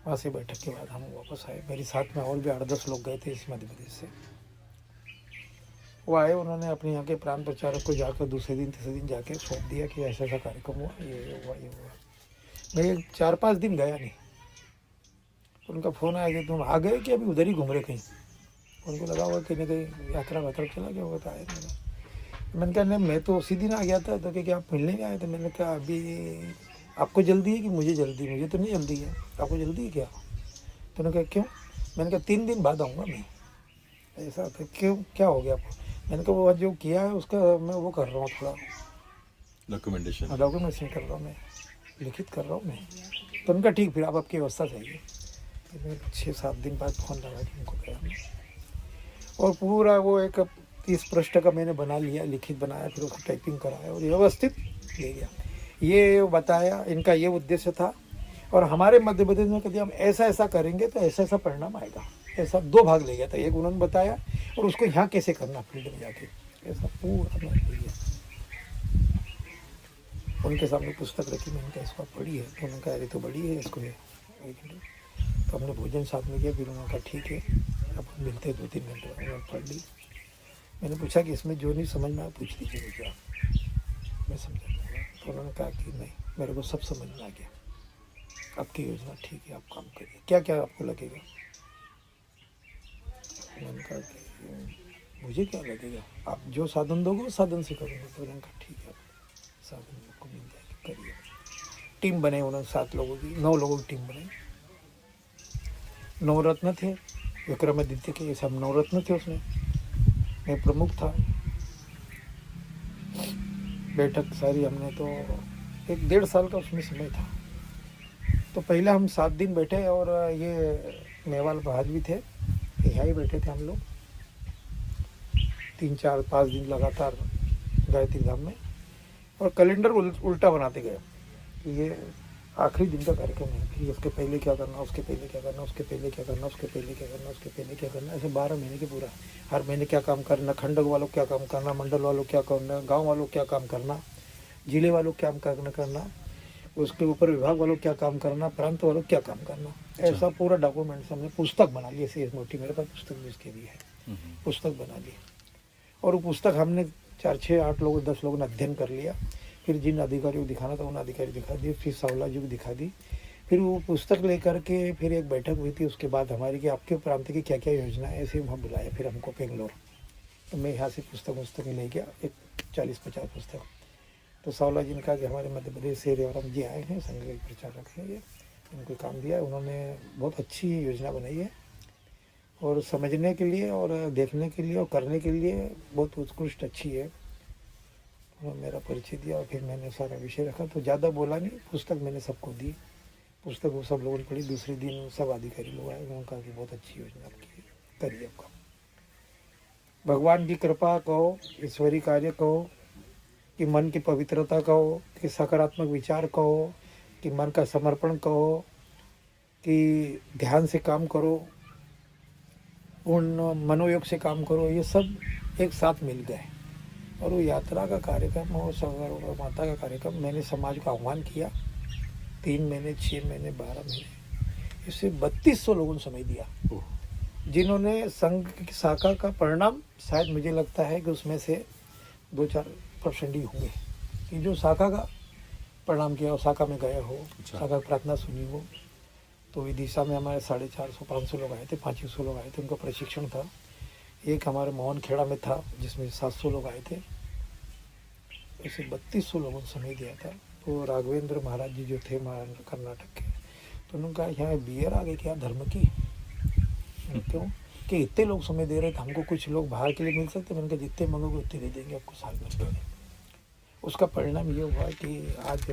वहाँ से बैठक के बाद हम वापस आए। मेरे साथ में और भी 8-10 लोग गए थे इस मध्य प्रदेश से। वो आए, उन्होंने अपने यहाँ के प्रांत प्रचारक को जाकर दूसरे दिन तीसरे दिन जाके सौंप दिया कि ऐसा ऐसा कार्यक्रम हुआ, ये हुआ, ये हुआ। मैं 4-5 दिन गया नहीं। उनका फ़ोन आया कि तुम आ गए कि अभी उधर ही घूम रहे कहीं? उनको लगा हुआ कहीं ना कहीं यात्रा वात्रा चला गया होगा, तो आए नहीं। मैंने कहा नहीं, मैं तो उसी दिन आ गया था। तो क्या आप मिलने गए? तो मैंने कहा अभी आपको जल्दी है कि मुझे जल्दी? मुझे तो नहीं जल्दी है, आपको जल्दी है क्या? तो उन्होंने कहा क्यों? मैंने कहा 3 दिन बाद आऊँगा मैं। ऐसा था, क्यों, क्या हो गया आपको? मैंने कहा वो जो किया है उसका मैं वो कर रहा हूँ, थोड़ा डॉक्यूमेंटेशन कर रहा हूँ, मैं लिखित कर रहा हूँ मैं। तो उनका ठीक, फिर आप आपकी व्यवस्था चाहिए। तो मैं 6-7 दिन बाद फ़ोन लगा कि उनको गया मैं, और पूरा वो एक 30 पृष्ठ का मैंने बना लिया, लिखित बनाया, फिर उसको टाइपिंग कराया और व्यवस्थित ले गया। ये बताया, इनका ये उद्देश्य था। और हमारे मध्य प्रदेश में कभी हम ऐसा ऐसा करेंगे तो ऐसा ऐसा परिणाम आएगा, ऐसा 2 भाग ले गया था। एक उन्होंने बताया और उसको यहाँ कैसे करना फील्ड में जाके, ऐसा पूरा मैं ले गया। उनके सामने पुस्तक रखी, मैंने कहा इसको पढ़ी है? तो उन्होंने कहा अरे तो बड़ी है, इसको है। तो हमने भोजन साथ में किया। फिर उन्होंने कहा ठीक है, अब मिलते 2-3 घंटे बाद। उन्होंने पढ़ ली। मैंने पूछा कि इसमें जो नहीं समझ में आया पूछ लीजिए मुझे, मैं समझा दूँगा। तो उन्होंने कहा कि नहीं, मेरे को सब समझ में आ गया, आपकी योजना ठीक है, आप काम करिए, क्या क्या आपको लगेगा? मैंने कहा कि मुझे क्या लगेगा, आप जो साधन दोगे वो साधन से करूँगा। तो उन्होंने कहा ठीक है, साधन आपको मिल जाएगी, करिए। टीम बने उन्होंने 7 लोगों की, 9 लोगों की टीम बनाई। 9 रत्न थे विक्रमादित्य के, ये सब 9 रत्न थे उसमें। मैं प्रमुख था। बैठक सारी हमने तो 1-1.5 साल का उसमें समय था। तो पहले हम 7 दिन बैठे, और ये मेवाल महाराज भी थे, यहाँ ही बैठे थे हम लोग 3-4-5 दिन लगातार गायत्री धाम में। और कैलेंडर उल्टा बनाते गए कि ये आखिरी दिन का कार्यक्रम है, फिर उसके पहले क्या करना, उसके पहले क्या करना, उसके पहले क्या करना, उसके पहले क्या करना, उसके पहले क्या करना, ऐसे 12 महीने के पूरा। हर महीने क्या काम करना, खंडक वालों क्या काम करना, मंडल वालों क्या करना, गांव वालों क्या काम करना, जिले वालों क्या काम करना, उसके ऊपर विभाग वालों क्या काम करना, प्रांत वालों क्या काम करना, ऐसा पूरा डॉक्यूमेंट्स हमने पुस्तक बना ली। ऐसी मोटी, मेरे पास पुस्तक भी इसके भी है, पुस्तक बना ली। और वो पुस्तक हमने 4-6-8 लोग 10 लोगों ने अध्ययन कर लिया। फिर जिन अधिकारियों को दिखाना था उन अधिकारी दिखा दिए, फिर सावला जी को दिखा दी। फिर वो पुस्तक लेकर के फिर एक बैठक हुई थी उसके बाद हमारी, कि आपके प्रांत की क्या क्या योजना है, ऐसे वहाँ बुलाया फिर हमको बेंगलोर। तो मैं यहाँ से पुस्तक ले गया, एक 40-50 पुस्तक। तो सावला जी ने कहा कि हमारे मध्य प्रदेश से रेवराम जी आए हैं, संघ के प्रचारक हैं ये, उनको काम दिया, उन्होंने बहुत अच्छी योजना बनाई है, और समझने के लिए और देखने के लिए और करने के लिए बहुत उत्कृष्ट अच्छी है। उन्होंने मेरा परिचय दिया और फिर मैंने सारा विषय रखा। तो ज़्यादा बोला नहीं, पुस्तक मैंने सबको दी। पुस्तक वो सब लोगों ने पढ़ी। दूसरे दिन सब अधिकारी लोग आए, उन्होंने कहा कि बहुत अच्छी योजना आपकी, करिए आपका। भगवान की कृपा कहो, ईश्वरी कार्य कहो, कि मन की पवित्रता कहो, कि सकारात्मक विचार कहो, कि मन का समर्पण कहो, कि ध्यान से काम करो, पूर्ण मनोयोग से काम करो, ये सब एक साथ मिल गए। और वो यात्रा का कार्यक्रम और गौ माता का कार्यक्रम, मैंने समाज का आह्वान किया। 3 महीने, 6 महीने, 12 महीने, इससे 3200 लोगों ने समय दिया। जिन्होंने संघ की शाखा का परिणाम शायद मुझे लगता है कि उसमें से 2-4% ही होंगे कि जो शाखा का परिणाम किया हो, शाखा में गए हो, शाखा की प्रार्थना सुनी हो। तो विदिशा में हमारे 450-500 लोग आए थे, 500 लोग आए थे, उनका प्रशिक्षण था। एक हमारे मोहन खेड़ा में था जिसमें 700 लोग आए थे। ऐसे 3200 लोगों ने समय दिया था। तो राघवेंद्र महाराज जी जो थे कर्नाटक के, तो उन्होंने कहा यहाँ बियर आ गई क्या धर्म की? क्यों कि इतने लोग समय दे रहे थे, हमको कुछ लोग बाहर के लिए मिल सकते। मैंने कहा जितने मांगोगे उतने दे देंगे आपको साल भर के लिए। उसका परिणाम ये हुआ कि आज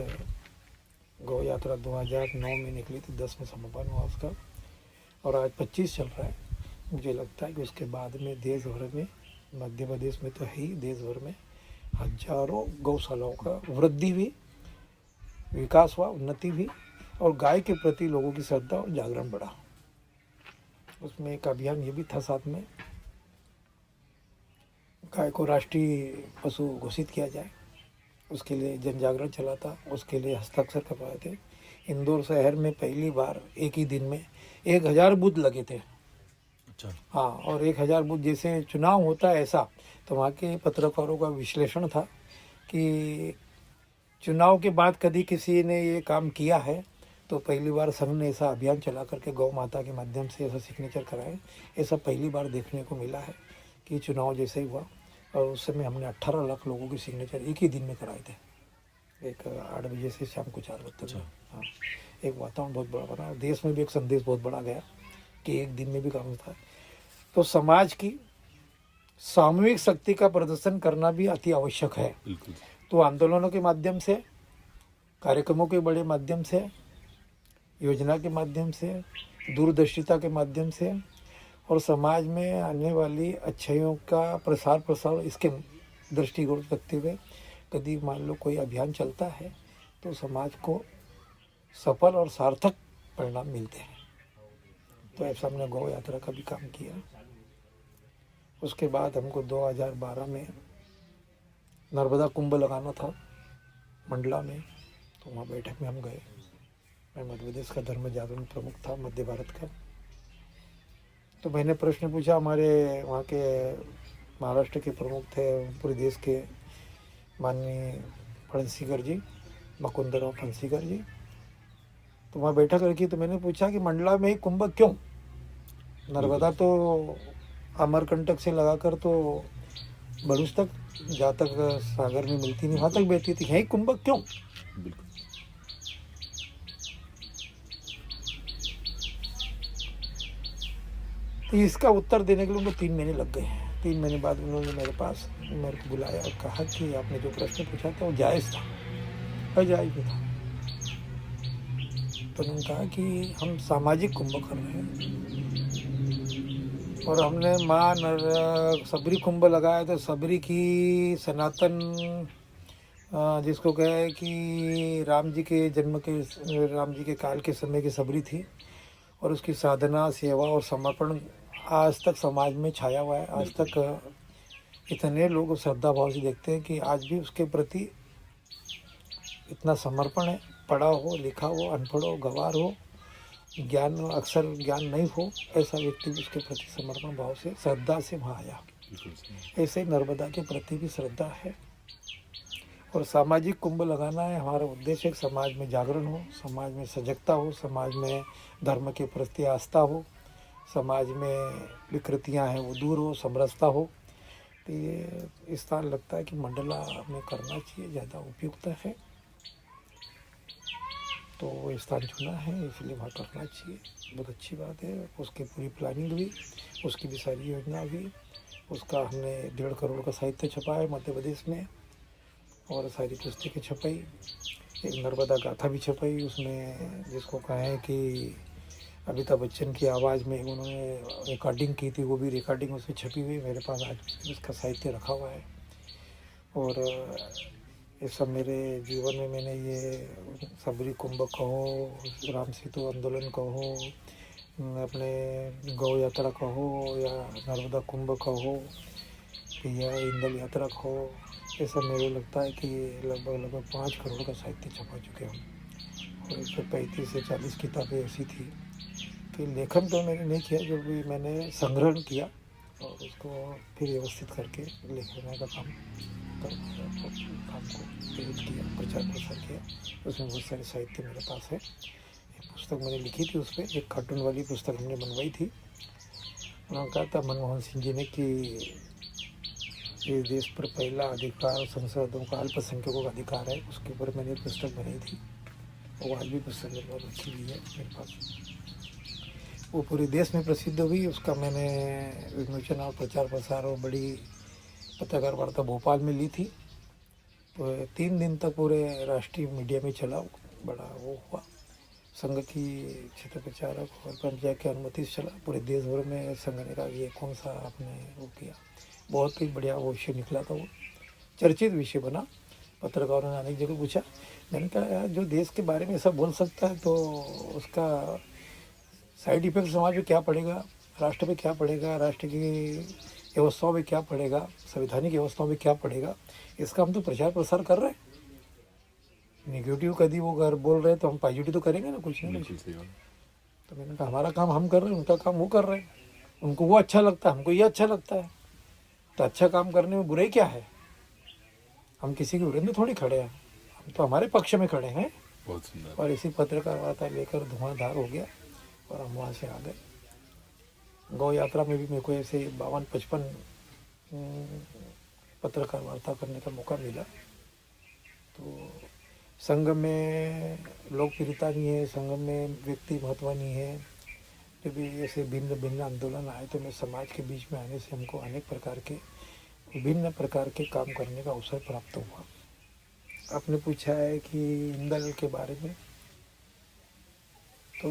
गौ यात्रा 2009 में निकली थी, 10 में समापन हुआ उसका, और आज 25 चल रहा है। मुझे लगता है कि उसके बाद में देश भर में, मध्य प्रदेश में तो है ही, देश भर में हजारों गौशालाओं का वृद्धि भी, विकास हुआ, उन्नति भी, और गाय के प्रति लोगों की श्रद्धा और जागरण बढ़ा। उसमें एक अभियान ये भी था साथ में, गाय को राष्ट्रीय पशु घोषित किया जाए, उसके लिए जन जागरण चला था, उसके लिए हस्ताक्षर करवाए थे। इंदौर शहर में पहली बार एक ही दिन में 1000 बूथ लगे थे। अच्छा। हाँ, और 1000 बूथ जैसे चुनाव होता है ऐसा। तो वहाँ के पत्रकारों का विश्लेषण था कि चुनाव के बाद कभी किसी ने ये काम किया है तो पहली बार संघ ने ऐसा अभियान चला करके गौ माता के माध्यम से ऐसा सिग्नेचर कराए। ऐसा पहली बार देखने को मिला है कि चुनाव जैसे ही हुआ, और उस समय हमने 18 लाख लोगों की सिग्नेचर एक ही दिन में कराए थे, एक 8 बजे से शाम को 4 बजे तक। हाँ, एक वातावरण बहुत बड़ा बना, देश में भी एक संदेश बहुत बड़ा गया कि एक दिन में भी काम होता है। तो समाज की सामूहिक शक्ति का प्रदर्शन करना भी अति आवश्यक है। बिल्कुल। तो आंदोलनों के माध्यम से, कार्यक्रमों के बड़े माध्यम से, योजना के माध्यम से, दूरदर्शिता के माध्यम से, और समाज में आने वाली अच्छाइयों का प्रसार इसके दृष्टिकोण रखते हुए कभी मान लो कोई अभियान चलता है तो समाज को सफल और सार्थक परिणाम मिलते हैं। तो ऐसा हमने गौ यात्रा का भी काम किया। उसके बाद हमको 2012 में नर्मदा कुंभ लगाना था मंडला में, तो वहाँ बैठक में हम गए। मैं मध्य प्रदेश का धर्म जागरण प्रमुख था मध्य भारत का। तो मैंने प्रश्न पूछा, हमारे वहाँ के महाराष्ट्र के प्रमुख थे, पूरे देश के, माननीय फणसीकर जी, मुकुंदराव फणसीकर जी। तो वहाँ बैठक रखी तो मैंने पूछा कि मंडला में ही कुंभ क्यों? नर्मदा तो अमरकंटक से लगाकर तो भरूच तक, जहाँ तक सागर में मिलती नहीं वहाँ तक बहती थी, यही कुंभ क्यों? बिल्कुल। तो इसका उत्तर देने के लिए उनको 3 महीने लग गए। 3 महीने बाद उन्होंने मेरे को बुलाया और कहा कि आपने जो प्रश्न पूछा था वो जायज़ था, अजायज़ भी था। तो उन्होंने कहा कि हम सामाजिक कुंभ कर रहे हैं, और हमने सबरी कुंभ लगाया तो सबरी की सनातन, जिसको कहे कि राम जी के काल के समय की सबरी थी, और उसकी साधना, सेवा और समर्पण आज तक समाज में छाया हुआ है। आज तक इतने लोग श्रद्धा भाव से देखते हैं कि आज भी उसके प्रति इतना समर्पण है। पढ़ा हो, लिखा हो, अनपढ़ हो, गंवार हो, ज्ञान अक्सर ज्ञान नहीं हो, ऐसा व्यक्ति भी उसके प्रति समर्पण भाव से, श्रद्धा से वहाँ आया। ऐसे ही नर्मदा के प्रति भी श्रद्धा है। और सामाजिक कुंभ लगाना है हमारा उद्देश्य। समाज में जागरण हो, समाज में सजगता हो, समाज में धर्म के प्रति आस्था हो, समाज में विकृतियां हैं वो दूर हो, समरसता हो। तो ये स्थान लगता है कि मंडला में करना चाहिए, ज़्यादा उपयुक्त है। तो वो स्थान चुना है, इसलिए वहाँ करना चाहिए। बहुत अच्छी बात है। उसकी पूरी प्लानिंग हुई, उसकी भी सारी योजना हुई। उसका हमने 1.5 करोड़ का साहित्य छपा है मध्य प्रदेश में, और सारी पुस्तकें छपाई। एक नर्मदा गाथा भी छपाई, उसमें जिसको कहें कि अमिताभ बच्चन की आवाज़ में उन्होंने रिकॉर्डिंग की थी, वो भी रिकॉर्डिंग उसमें छपी हुई मेरे पास आज उसका साहित्य रखा हुआ है। और ये सब मेरे जीवन में मैंने ये सबरी कुंभ कहो, राम सेतु आंदोलन कहो, अपने गौ यात्रा कहो, या नर्मदा कुंभ कहो, या इंदल यात्रा कहो, ये सब मेरे लगता है कि लगभग 5 करोड़ का साहित्य छपा चुके हम। और इसमें 35 से 40 किताबें ऐसी थी कि लेखन तो मैंने नहीं किया, जो भी मैंने संग्रहण किया और उसको फिर व्यवस्थित करके लिखने का काम करवाया और काम को प्रेरित किया, प्रचार प्रसार किया। उसमें बहुत सारे साहित्य मेरे पास है। एक पुस्तक मैंने लिखी थी, उस पर एक कार्टून वाली पुस्तक हमने बनवाई थी। उन्होंने कहा था मनमोहन सिंह जी ने कि इस देश पर पहला अधिकार संशोधन का अल्पसंख्यकों का अधिकार है, उसके ऊपर मैंने एक पुस्तक बनाई थी। वो आज भी पुस्तक मेरे पास रखी हुई है मेरे पास। वो पूरे देश में प्रसिद्ध हुई। उसका मैंने विमोचन और प्रचार प्रसार और बड़ी पत्रकार वार्ता भोपाल में ली थी। तो 3 दिन तक पूरे राष्ट्रीय मीडिया में चला, बड़ा वो हुआ। संघ की क्षेत्र प्रचारक और पंचायत की अनुमति से चला पूरे देश भर में। संघ ने कहा ये कौन सा आपने वो किया, बहुत ही बढ़िया वो विषय निकला था। वो चर्चित विषय बना। पत्रकारों ने अनेक जगह पूछा। मैंने कहा यार, जो देश के बारे में ऐसा बोल सकता है तो उसका साइड इफेक्ट समाज में क्या पड़ेगा, राष्ट्र पे क्या पड़ेगा, राष्ट्र की व्यवस्थाओं में क्या पड़ेगा, संवैधानिक व्यवस्थाओं में क्या पड़ेगा, इसका हम तो प्रचार प्रसार कर रहे हैं। नेगेटिव कभी वो अगर बोल रहे हैं तो हम पॉजिटिव तो करेंगे ना, कुछ नहीं कुछ। तो मैंने कहा हमारा काम हम कर रहे हैं, उनका काम वो कर रहे हैं। उनको वो अच्छा लगता है, हमको ये अच्छा लगता है। तो अच्छा काम करने में बुराई क्या है? हम किसी के विरुद्ध थोड़ी खड़े हैं, हम तो हमारे पक्ष में खड़े हैं। बहुत सुंदर। और इसी पत्रकार वार्ता लेकर धुआंधार हो गया और हम वहाँ से आ गए। गौ यात्रा में भी मेरे को ऐसे 52-55 पत्रकार वार्ता करने का मौका मिला। तो संघ में लोकप्रियता नहीं है, संघ में व्यक्ति महत्व नहीं है। जब भी ऐसे भिन्न भिन्न आंदोलन आए तो मैं समाज के बीच में आने से हमको अनेक प्रकार के विभिन्न प्रकार के काम करने का अवसर प्राप्त हुआ। आपने पूछा है कि इंदल के बारे में, तो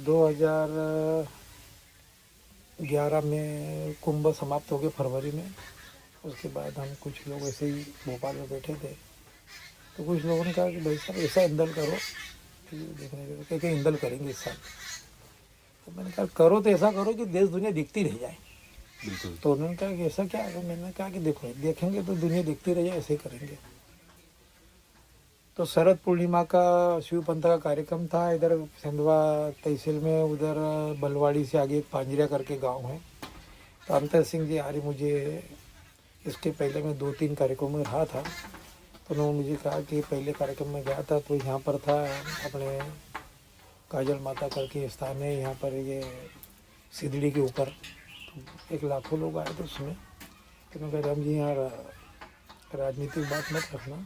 2011 में कुंभ समाप्त हो गए फरवरी में। उसके बाद हम कुछ लोग ऐसे ही भोपाल में बैठे थे, तो कुछ लोगों ने कहा कि भाई साहब ऐसा इंदल करो, देखने के इंदल करेंगे इस साल। तो मैंने कहा करो तो ऐसा करो कि देश दुनिया दिखती रह जाए। तो उन्होंने कहा कि ऐसा क्या है? तो मैंने कहा कि देखो देखेंगे तो दुनिया दिखती रह जाए, ऐसे ही करेंगे। तो शरद पूर्णिमा का शिव पंथ का कार्यक्रम था इधर सेंधवा तहसील में, उधर बलवाड़ी से आगे एक पांजरिया करके गांव है। तो अंतर सिंह जी आर्य, मुझे इसके पहले मैं 2-3 कार्यक्रम में रहा था। तो उन्होंने मुझे कहा कि पहले कार्यक्रम में गया था तो यहाँ पर था अपने काजल माता करके स्थान है, यहाँ पर ये सिदड़ी के ऊपर 1 लाखों लोग आए थे उसमें। तो उन्होंने कहा राम जी यहाँ राजनीतिक बात मत रखना।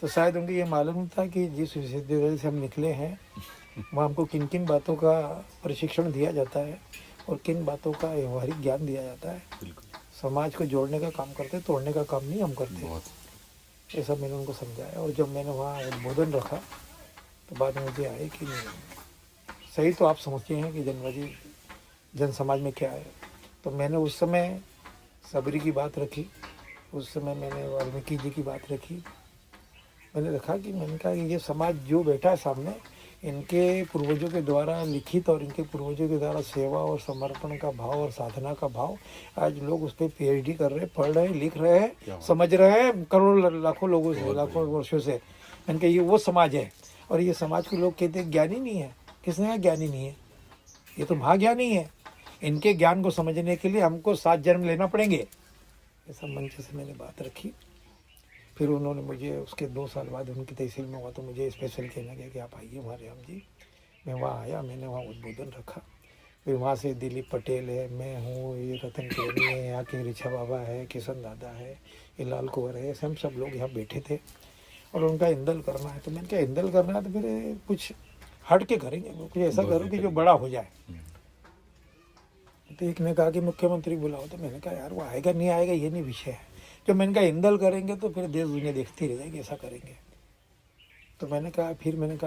तो शायद उनको ये मालूम था कि जिस विश्वविद्यालय से हम निकले हैं वहाँ हमको किन किन बातों का प्रशिक्षण दिया जाता है और किन बातों का व्यवहारिक ज्ञान दिया जाता है। समाज को जोड़ने का काम करते, तोड़ने का काम नहीं हम करते। ऐसा मैंने उनको समझाया। और जब मैंने वहाँ उद्बोधन रखा तो बाद में मुझे आए कि नहीं, सही तो आप समझते हैं कि जन समाज में क्या है। तो मैंने उस समय सबरी की बात रखी, उस समय मैंने वाल्मीकि जी की बात रखी। मैंने रखा कि मैंने कहा कि ये समाज जो बैठा है सामने, इनके पूर्वजों के द्वारा लिखित और इनके पूर्वजों के द्वारा सेवा और समर्पण का भाव और साधना का भाव, आज लोग उस पर PhD कर रहे हैं, पढ़ रहे हैं, लिख रहे हैं, समझ रहे हैं करोड़ों लाखों लोगों से, लाखों वर्षों से। मैंने कहा ये वो समाज है। और ये समाज के लोग कहते हैं ज्ञानी नहीं है। किसने कहा ज्ञानी नहीं है? ये तो महाज्ञानी है। इनके ज्ञान को समझने के लिए हमको 7 जन्म लेना पड़ेंगे। ऐसा मंच से मैंने बात रखी। फिर उन्होंने मुझे उसके 2 साल बाद उनकी तहसील में हुआ तो मुझे स्पेशल कहना गया कि आप आइए हमारे हम जी। मैं वहाँ आया, मैंने वहाँ उद्बोधन रखा। फिर वहाँ से दिलीप पटेल है, मैं हूँ, ये रतन केनी है, यहाँ के ऋषा बाबा है, किशन दादा है, ये लाल कुंवर है, हम सब लोग यहाँ बैठे थे। और उनका इंदल करना है। तो मैंने कहा इंदल करना है तो फिर कुछ हट के करेंगे, कुछ ऐसा करो कि जो बड़ा हो जाए। तो एक ने कहा कि मुख्यमंत्री बुलाओ। तो मैंने कहा यार वो आएगा नहीं आएगा ये नहीं विषय है। जो मैंने कहा इंदल करेंगे तो फिर देश दुनिया देखती रह जाएगी, ऐसा करेंगे। तो मैंने कहा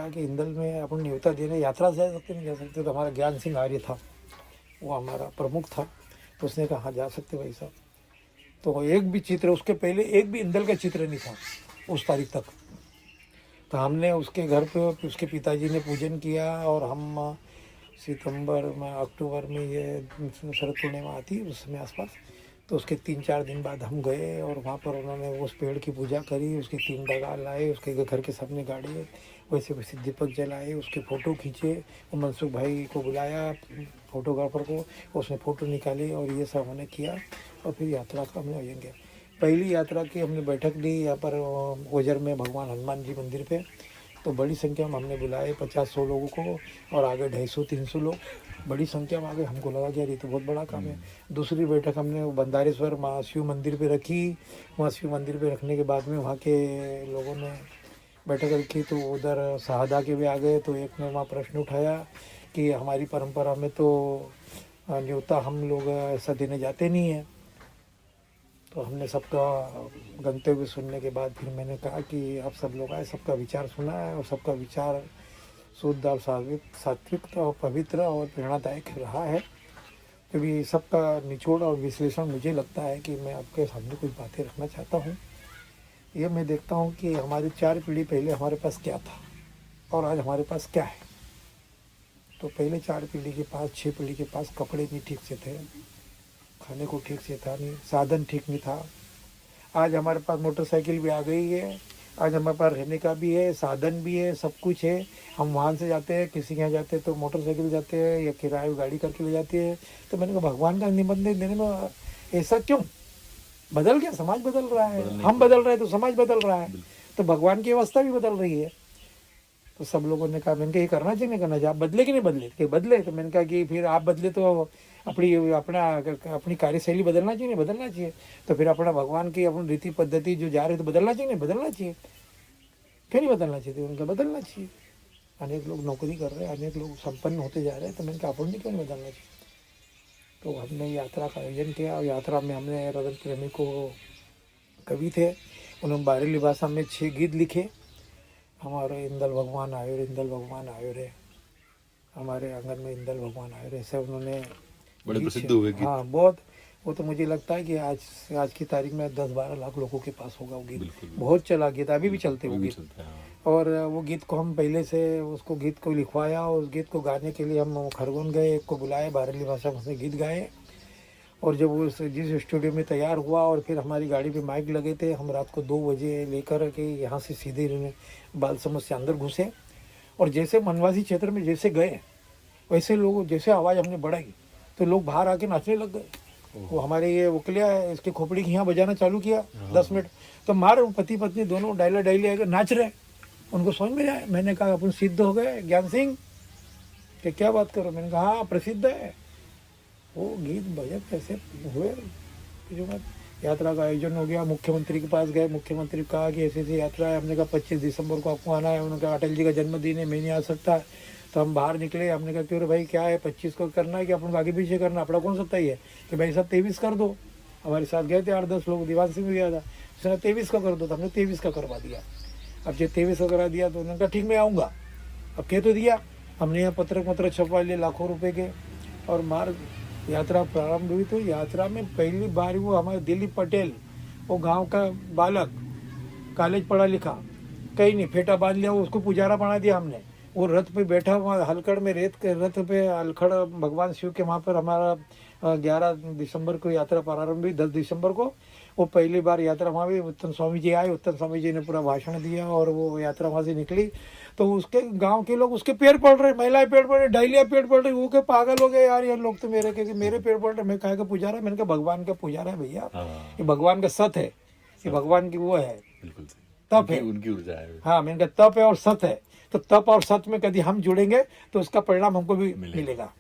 कि इंदल में अपन न्योता देने यात्रा से जा सकते नहीं जा सकते। तो हमारा ज्ञान सिंह आर्य था, वो हमारा प्रमुख था। तो उसने कहा हाँ जा सकते भाई साहब। तो एक भी चित्र, उसके पहले एक भी इंदल का चित्र नहीं था उस तारीख तक। तो हमने उसके घर पे उसके पिताजी ने पूजन किया और हम सितंबर में अक्टूबर में ये शरद पूर्णिमा आती है उस समय आसपास, तो उसके 3-4 दिन बाद हम गए और वहाँ पर उन्होंने उस पेड़ की पूजा करी, उसकी 3 डगा लाए, उसके घर के सामने गाड़ी वैसे वैसे दीपक जलाए, उसके फ़ोटो खींचे। वो मनसुख भाई को बुलाया फोटोग्राफर को, उसने फ़ोटो निकाले और ये सब हमने किया और फिर यात्रा का हमने आयोजन किया। पहली यात्रा की हमने बैठक ली यहाँ पर ओझर में भगवान हनुमान जी मंदिर पे। तो बड़ी संख्या में हमने बुलाए 50-100 लोगों को और आगे 250-300 लोग बड़ी संख्या में आ गए। हमको लगा कि यार ये तो बहुत बड़ा काम है। दूसरी बैठक हमने बंदारेश्वर माँ शिव मंदिर पे रखी। वहाँ शिव मंदिर पे रखने के बाद में वहाँ के लोगों ने बैठक रखी तो उधर शहादा के भी आ गए। तो एक ने वहाँ प्रश्न उठाया कि हमारी परंपरा में तो न्योता हम लोग ऐसा देने जाते नहीं हैं। तो हमने सबका गंतव्य सुनने के बाद फिर मैंने कहा कि आप सब लोग आए, सबका विचार सुना है और सबका विचार शुद्ध और सात्विक और पवित्र और प्रेरणादायक रहा है। क्योंकि सबका निचोड़ और विश्लेषण मुझे लगता है कि मैं आपके सामने कुछ बातें रखना चाहता हूँ। ये मैं देखता हूँ कि हमारी 4 पीढ़ी पहले हमारे पास क्या था और आज हमारे पास क्या है। तो पहले 4 पीढ़ी के पास 6 पीढ़ी के पास कपड़े नहीं ठीक से थे, खाने को ठीक से था नहीं, साधन ठीक नहीं था। आज हमारे पास मोटरसाइकिल भी आ गई है, आज हमारे पास रहने का भी है, साधन भी है, सब कुछ है। हम वाहन से जाते हैं, किसी के यहाँ जाते हैं तो मोटरसाइकिल जाते हैं या किराए गाड़ी करके ले जाते हैं। तो मैंने कहा भगवान का निबंधन देने में ऐसा क्यों? बदल गया, समाज बदल रहा है, हम बदल रहे हैं तो समाज बदल रहा है, तो भगवान की व्यवस्था भी बदल रही है। तो सब लोगों ने कहा, मैंने कहा ये करना चाहिए नहीं करना चाहिए, आप बदले कि नहीं बदले? कि बदले। तो मैंने कहा कि फिर आप बदले तो अपनी कार्यशैली बदलना चाहिए, नहीं बदलना चाहिए। तो फिर अपना भगवान की अपनी रीति पद्धति जो जा रही है तो बदलना चाहिए, नहीं बदलना चाहिए, क्यों नहीं बदलना चाहिए? तो उनका बदलना चाहिए। अनेक लोग नौकरी कर रहे हैं, अनेक लोग संपन्न होते जा रहे हैं, तो मैंने कहा अपन क्यों नहीं बदलना चाहिए? तो हमने यात्रा का आयोजन किया और यात्रा में हमने रतन प्रेमी को कवि थे, उन्होंने बारेली भाषा में 6 गीत लिखे। हमारे इंदल भगवान आयो रे, इंदल भगवान आयो रे, हमारे आंगन में इंदल भगवान आयो रे, ऐसे उन्होंने बड़े प्रसिद्ध हुए गीत। हाँ बहुत। वो तो मुझे लगता है कि आज की तारीख में 10-12 लाख लोगों के पास होगा वो गीत। बहुत चला गीत, अभी भी चलते वो गीत। और वो गीत को हम पहले से उसको गीत को लिखवाया, उस गीत को गाने के लिए हम खरगोन गए, एक को बुलाए, बारेली भाषा में गीत गाए। और जब वो जिस स्टूडियो में तैयार हुआ और फिर हमारी गाड़ी पे माइक लगे थे, हम रात को 2 बजे लेकर के यहाँ से सीधे बालसमुद से अंदर घुसे और जैसे वनवासी क्षेत्र में जैसे गए वैसे लोग जैसे आवाज़ हमने बढ़ाई तो लोग बाहर आके नाचने लग गए। वो हमारे ये उकलिया है, इसके खोपड़ी की यहाँ बजाना चालू किया 10 मिनट, तो मार पति पत्नी दोनों डायला डायली आकर नाच रहे। उनको समझ में आया। मैंने कहा अपन सिद्ध हो गए ज्ञान सिंह, कि क्या बात करो? मैंने कहा हाँ प्रसिद्ध है। वो गीत भजन कैसे हुए। जो बात, यात्रा का आयोजन हो गया, मुख्यमंत्री के पास गए, मुख्यमंत्री को कहा कि ऐसी ऐसी यात्रा है। हमने कहा 25 दिसंबर को आपको आना है। उन्होंने कहा अटल जी का जन्मदिन है, मैं नहीं आ सकता। तो हम बाहर निकले, हमने कहा क्यों भाई क्या है 25 को करना है कि अपन आगे पीछे करना, अपना कौन सकता ही है कि भाई साहब 23 कर दो। हमारे साथ गए थे 8-10 लोग, दीवान सिंह भी गया था, उसने 23 का कर दो, तो हमने 23 का करवा दिया। अब जब 23 का करा दिया तो उन्होंने कहा ठीक मैं आऊँगा। अब कह तो दिया, हमने यहाँ पत्र छपवा लिए लाखों रुपए के और मार्ग यात्रा प्रारंभ हुई। तो यात्रा में पहली बार वो हमारे दिलीप पटेल, वो गांव का बालक, कॉलेज पढ़ा लिखा, कहीं नहीं, फेटा बांध लिया, उसको पुजारा बना दिया हमने। वो रथ पे बैठा हुआ हलकड़ में, रेत के रथ पे हलकड़ भगवान शिव के वहाँ पर हमारा 11 दिसंबर को यात्रा प्रारंभ हुई। 10 दिसंबर को वो पहली बार यात्रा वहाँ भी उत्तम स्वामी जी आए। उत्तम स्वामी जी ने पूरा भाषण दिया और वो यात्रा वहाँ से निकली। तो उसके गांव के लोग उसके पैर पड़ रहे, महिलाएं पैर पड़ रही, डायलिया पैर पड़ रही। वो के पागल हो गए यार, ये लोग तो मेरे के मेरे पैर पड़ रहे। मैं कहा पुजारा, मैंने कहा भगवान का पुजारा है भैया, ये भगवान का सत है, ये भगवान की वो है, तप है, उनकी ऊर्जा है। हाँ मैंने कहा तप है और सत है, तो तप और सत में कभी हम जुड़ेंगे तो उसका परिणाम हमको भी मिलेगा।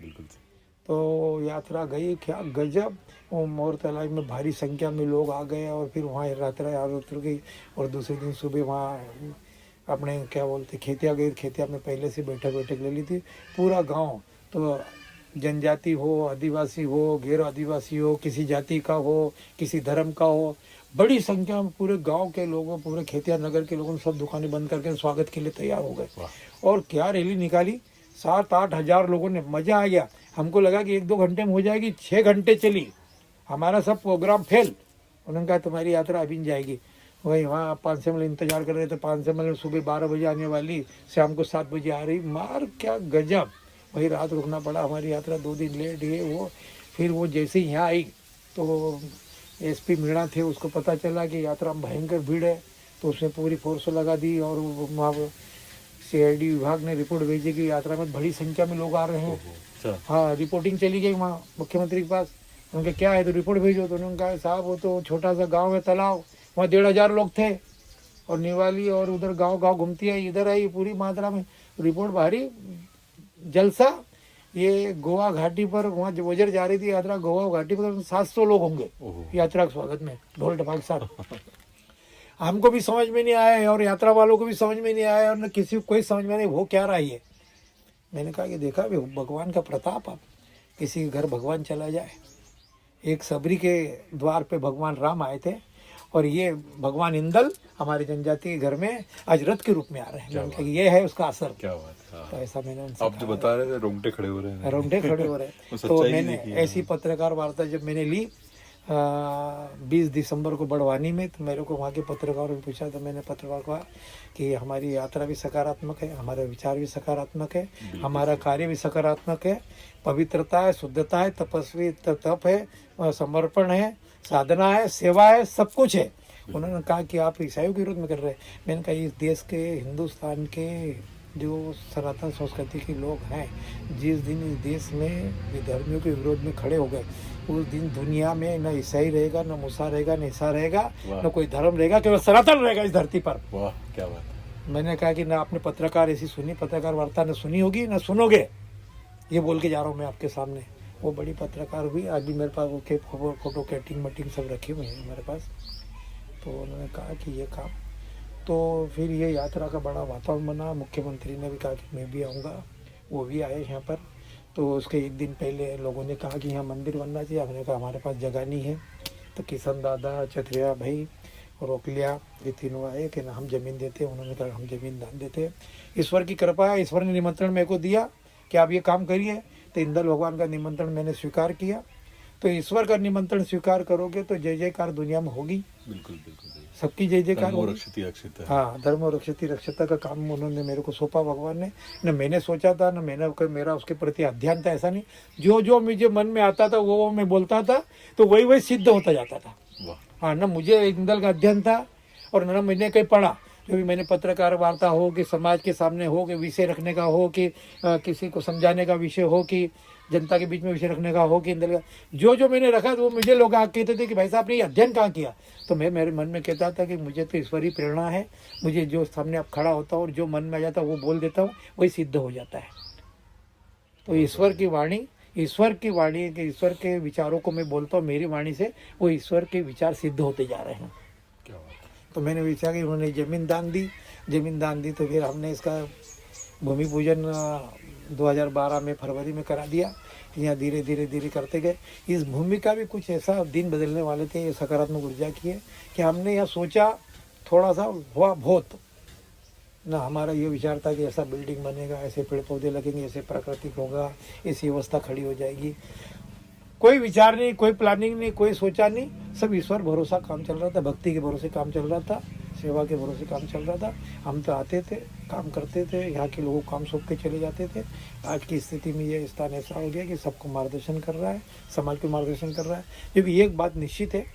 तो यात्रा गई, क्या गजब। वो मोर तालाब में भारी संख्या में लोग आ गए और फिर वहाँ यात्रा याद उतर गई। और दूसरे दिन सुबह वहाँ अपने क्या बोलते खेतिया गई, खेतिया में पहले से बैठक ले ली थी। पूरा गांव, तो जनजाति हो, आदिवासी हो, गैर आदिवासी हो, किसी जाति का हो, किसी धर्म का हो, बड़ी संख्या में पूरे गांव के लोगों, पूरे खेतिया नगर के लोगों ने सब दुकानें बंद करके स्वागत के लिए तैयार हो गए। और क्या रैली निकाली, 7-8 हज़ार लोगों ने, मजा आ गया। हमको लगा कि 1-2 घंटे में हो जाएगी, 6 घंटे चली, हमारा सब प्रोग्राम फेल। उन्होंने कहा तुम्हारी यात्रा अभी नहीं जाएगी। वही वहाँ 5 से इंतजार कर रहे थे, 5 से सुबह 12 बजे आने वाली, शाम को 7 बजे आ रही। मार क्या गजब। वही रात रुकना पड़ा, हमारी यात्रा 2 दिन लेट है वो। फिर वो जैसे यहाँ आई तो एसपी मीणा थे, उसको पता चला कि यात्रा में भयंकर भीड़ है, तो उसने पूरी फोर्स लगा दी और वहाँ सीआईडी विभाग ने रिपोर्ट भेजी कि यात्रा में बड़ी संख्या में लोग आ रहे हैं। अच्छा, हाँ, रिपोर्टिंग चली गई वहाँ मुख्यमंत्री के पास। उनके क्या है तो रिपोर्ट भेजो, तो उन्होंने कहा साहब वो तो छोटा सा गांव है तालाब, वहाँ 1,500 लोग थे और निवाली और उधर गांव गांव घूमती है, इधर आई पूरी मात्रा में। रिपोर्ट बाहरी जलसा, ये गोवा घाटी पर वहाँ वजर जा रही थी यात्रा, गोवा घाटी पर 700 लोग होंगे यात्रा के स्वागत में, ढोल ढमाक के साथ। हमको भी समझ में नहीं आया और यात्रा वालों को भी समझ में नहीं आया और न किसी को कोई समझ में नहीं वो क्या रहा है। मैंने कहा कि देखा भगवान का प्रताप, अब किसी के घर भगवान चला जाए। एक सबरी के द्वार पे भगवान राम आए थे और ये भगवान इंदल हमारे जनजाति के घर में आज रथ के रूप में आ रहे हैं। मैंने कहा कि ये है उसका असर। क्या बात है। तो ऐसा मैंने उनसे आप जो बता रहे थे रोंगटे खड़े हो रहे हैं, रोंगटे खड़े हो रहे हैं। तो मैंने ऐसी पत्रकार वार्ता जब मैंने ली 20 दिसंबर को बड़वानी में, तो मेरे को वहाँ के पत्रकारों ने पूछा, तो मैंने पत्रकार को कहा कि हमारी यात्रा भी सकारात्मक है, हमारे विचार भी सकारात्मक है, हमारा कार्य भी सकारात्मक है, पवित्रता है, शुद्धता है, तपस्वी तप है, समर्पण है, साधना है, सेवा है, सब कुछ है। उन्होंने कहा कि आप ईसाइयों के विरोध में कर रहे हैं। मैंने कहा इस देश के, हिंदुस्तान के जो सनातन संस्कृति के लोग हैं, जिस दिन इस देश में विधर्मियों के विरोध में खड़े हो गए, उस दिन दुनिया में न ईसाई रहेगा, न मूसा रहेगा, न ईसा रहेगा, न कोई धर्म रहेगा, केवल सनातन रहेगा इस धरती पर। वाह, क्या बात है। मैंने कहा कि ना आपने पत्रकार ऐसी सुनी, पत्रकार वार्ता न सुनी होगी, न सुनोगे, ये बोल के जा रहा हूँ मैं आपके सामने। वो बड़ी पत्रकार हुई, आज भी मेरे पास वो फोटो कैटिंग मटिंग सब रखी हुई है मेरे पास। तो उन्होंने कहा कि ये काम, तो फिर ये यात्रा का बड़ा वातावरण बना। मुख्यमंत्री ने भी कहा कि मैं भी आऊँगा, वो भी आए यहाँ पर। तो उसके एक दिन पहले लोगों ने कहा कि यहाँ मंदिर बनना चाहिए। हमने कहा हमारे पास जगह नहीं है। तो किशन दादा, चथरिया भाई, रोक लिया, ये तीनों आए कि ना हम ज़मीन देते। उन्होंने कहा हम ज़मीन दान देते। ईश्वर की कृपा है, ईश्वर ने निमंत्रण मेरे को दिया कि आप ये काम करिए। तो इंदल भगवान का निमंत्रण मैंने स्वीकार किया। तो ईश्वर का निमंत्रण स्वीकार करोगे तो जय जयकार दुनिया में होगी। बिल्कुल बिल्कुल, सबकी जय जयकार होगी। रक्षति रक्षिता। हाँ, धर्म और रक्षति रक्षता का काम उन्होंने मेरे को सौंपा भगवान ने। न मैंने सोचा था, न मैंने मेरा उसके प्रति अध्ययन था, ऐसा नहीं। जो जो मुझे मन में आता था वो मैं बोलता था, तो वही वही सिद्ध होता जाता था। हाँ, न मुझे इंदल का अध्ययन था और न मैंने कहीं पढ़ा। जो भी मैंने पत्रकार वार्ता हो कि समाज के सामने हो कि विषय रखने का हो कि किसी को समझाने का विषय हो कि जनता के बीच में विषय रखने का हो कि इंदल का, जो जो मैंने रखा तो वो मुझे लोग आके कहते थे कि भाई साहब ने ये अध्ययन कहाँ किया। तो मैं मेरे मन में कहता था कि मुझे तो ईश्वरीय प्रेरणा है, मुझे जो सामने अब खड़ा होता हूँ और जो मन में आ जाता है वो बोल देता हूँ, वही सिद्ध हो जाता है। तो ईश्वर की वाणी कि ईश्वर के विचारों को मैं बोलता हूँ मेरी वाणी से, वो ईश्वर के विचार सिद्ध होते जा रहे हैं। तो मैंने विचार कि उन्होंने ज़मीन दान दी। तो फिर हमने इसका भूमि पूजन 2012 में फरवरी में करा दिया। यहाँ धीरे धीरे करते गए। इस भूमि का भी कुछ ऐसा दिन बदलने वाले थे, ये सकारात्मक ऊर्जा की है कि हमने यहाँ सोचा, थोड़ा सा हुआ बहुत ना। हमारा ये विचार था कि ऐसा बिल्डिंग बनेगा, ऐसे पेड़ पौधे लगेंगे, ऐसे प्राकृतिक होगा, ऐसी व्यवस्था खड़ी हो जाएगी। कोई विचार नहीं, कोई प्लानिंग नहीं, कोई सोचा नहीं। सब ईश्वर भरोसा काम चल रहा था, भक्ति के भरोसे काम चल रहा था, सेवा के भरोसे काम चल रहा था। हम तो आते थे, काम करते थे, यहाँ के लोगों को काम सौंप के चले जाते थे। आज की स्थिति में ये स्थान ऐसा हो गया कि सबको मार्गदर्शन कर रहा है, समाज को मार्गदर्शन कर रहा है। जब एक बात निश्चित है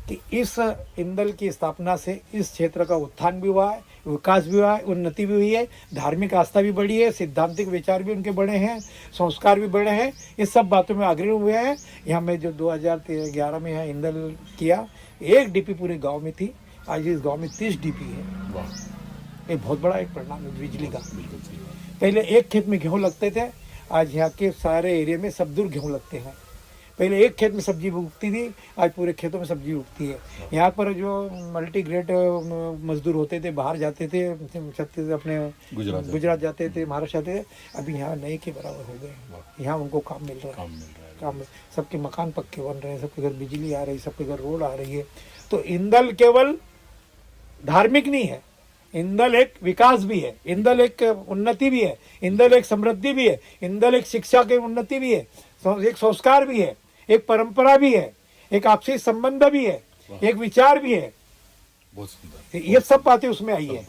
कि इस इंदल की स्थापना से इस क्षेत्र का उत्थान भी हुआ है, विकास भी हुआ है, उन्नति भी हुई है, धार्मिक आस्था भी बढ़ी है, सिद्धांतिक विचार भी उनके बढ़े हैं, संस्कार भी बढ़े हैं। इस सब बातों में अग्रणी हुए हैं। यहाँ में जो 2011 में यहाँ इंदल किया, 1 डीपी पूरे गांव में थी, आज इस गांव में 30 डीपी है। ये बहुत बड़ा एक परिणाम है बिजली का। पहले एक खेत में गेहूँ लगते थे, आज यहाँ के सारे एरिया में सब दूर गेहूँ लगते हैं। पहले एक खेत में सब्जी उगती थी, आज पूरे खेतों में सब्जी उगती है। यहाँ पर जो मल्टीग्रेड मजदूर होते थे, बाहर जाते थे, छत्तीसगढ़ अपने गुजरात जाते थे, महाराष्ट्र जाते थे, अभी यहाँ नए के बराबर हो गए। यहाँ उनको काम मिल रहा है, काम सबके मकान पक्के बन रहे हैं, सबके घर बिजली आ रही है, सबके घर रोड आ रही है। तो इंदल केवल धार्मिक नहीं है, इंदल एक विकास भी है, इंदल एक उन्नति भी है, इंदल एक समृद्धि भी है, इंदल एक शिक्षा की उन्नति भी है, एक संस्कार भी है, एक परंपरा भी है, एक आपसी संबंध भी है, एक विचार भी है। बहुत सुंदर, ये सब बातें उसमें आई है।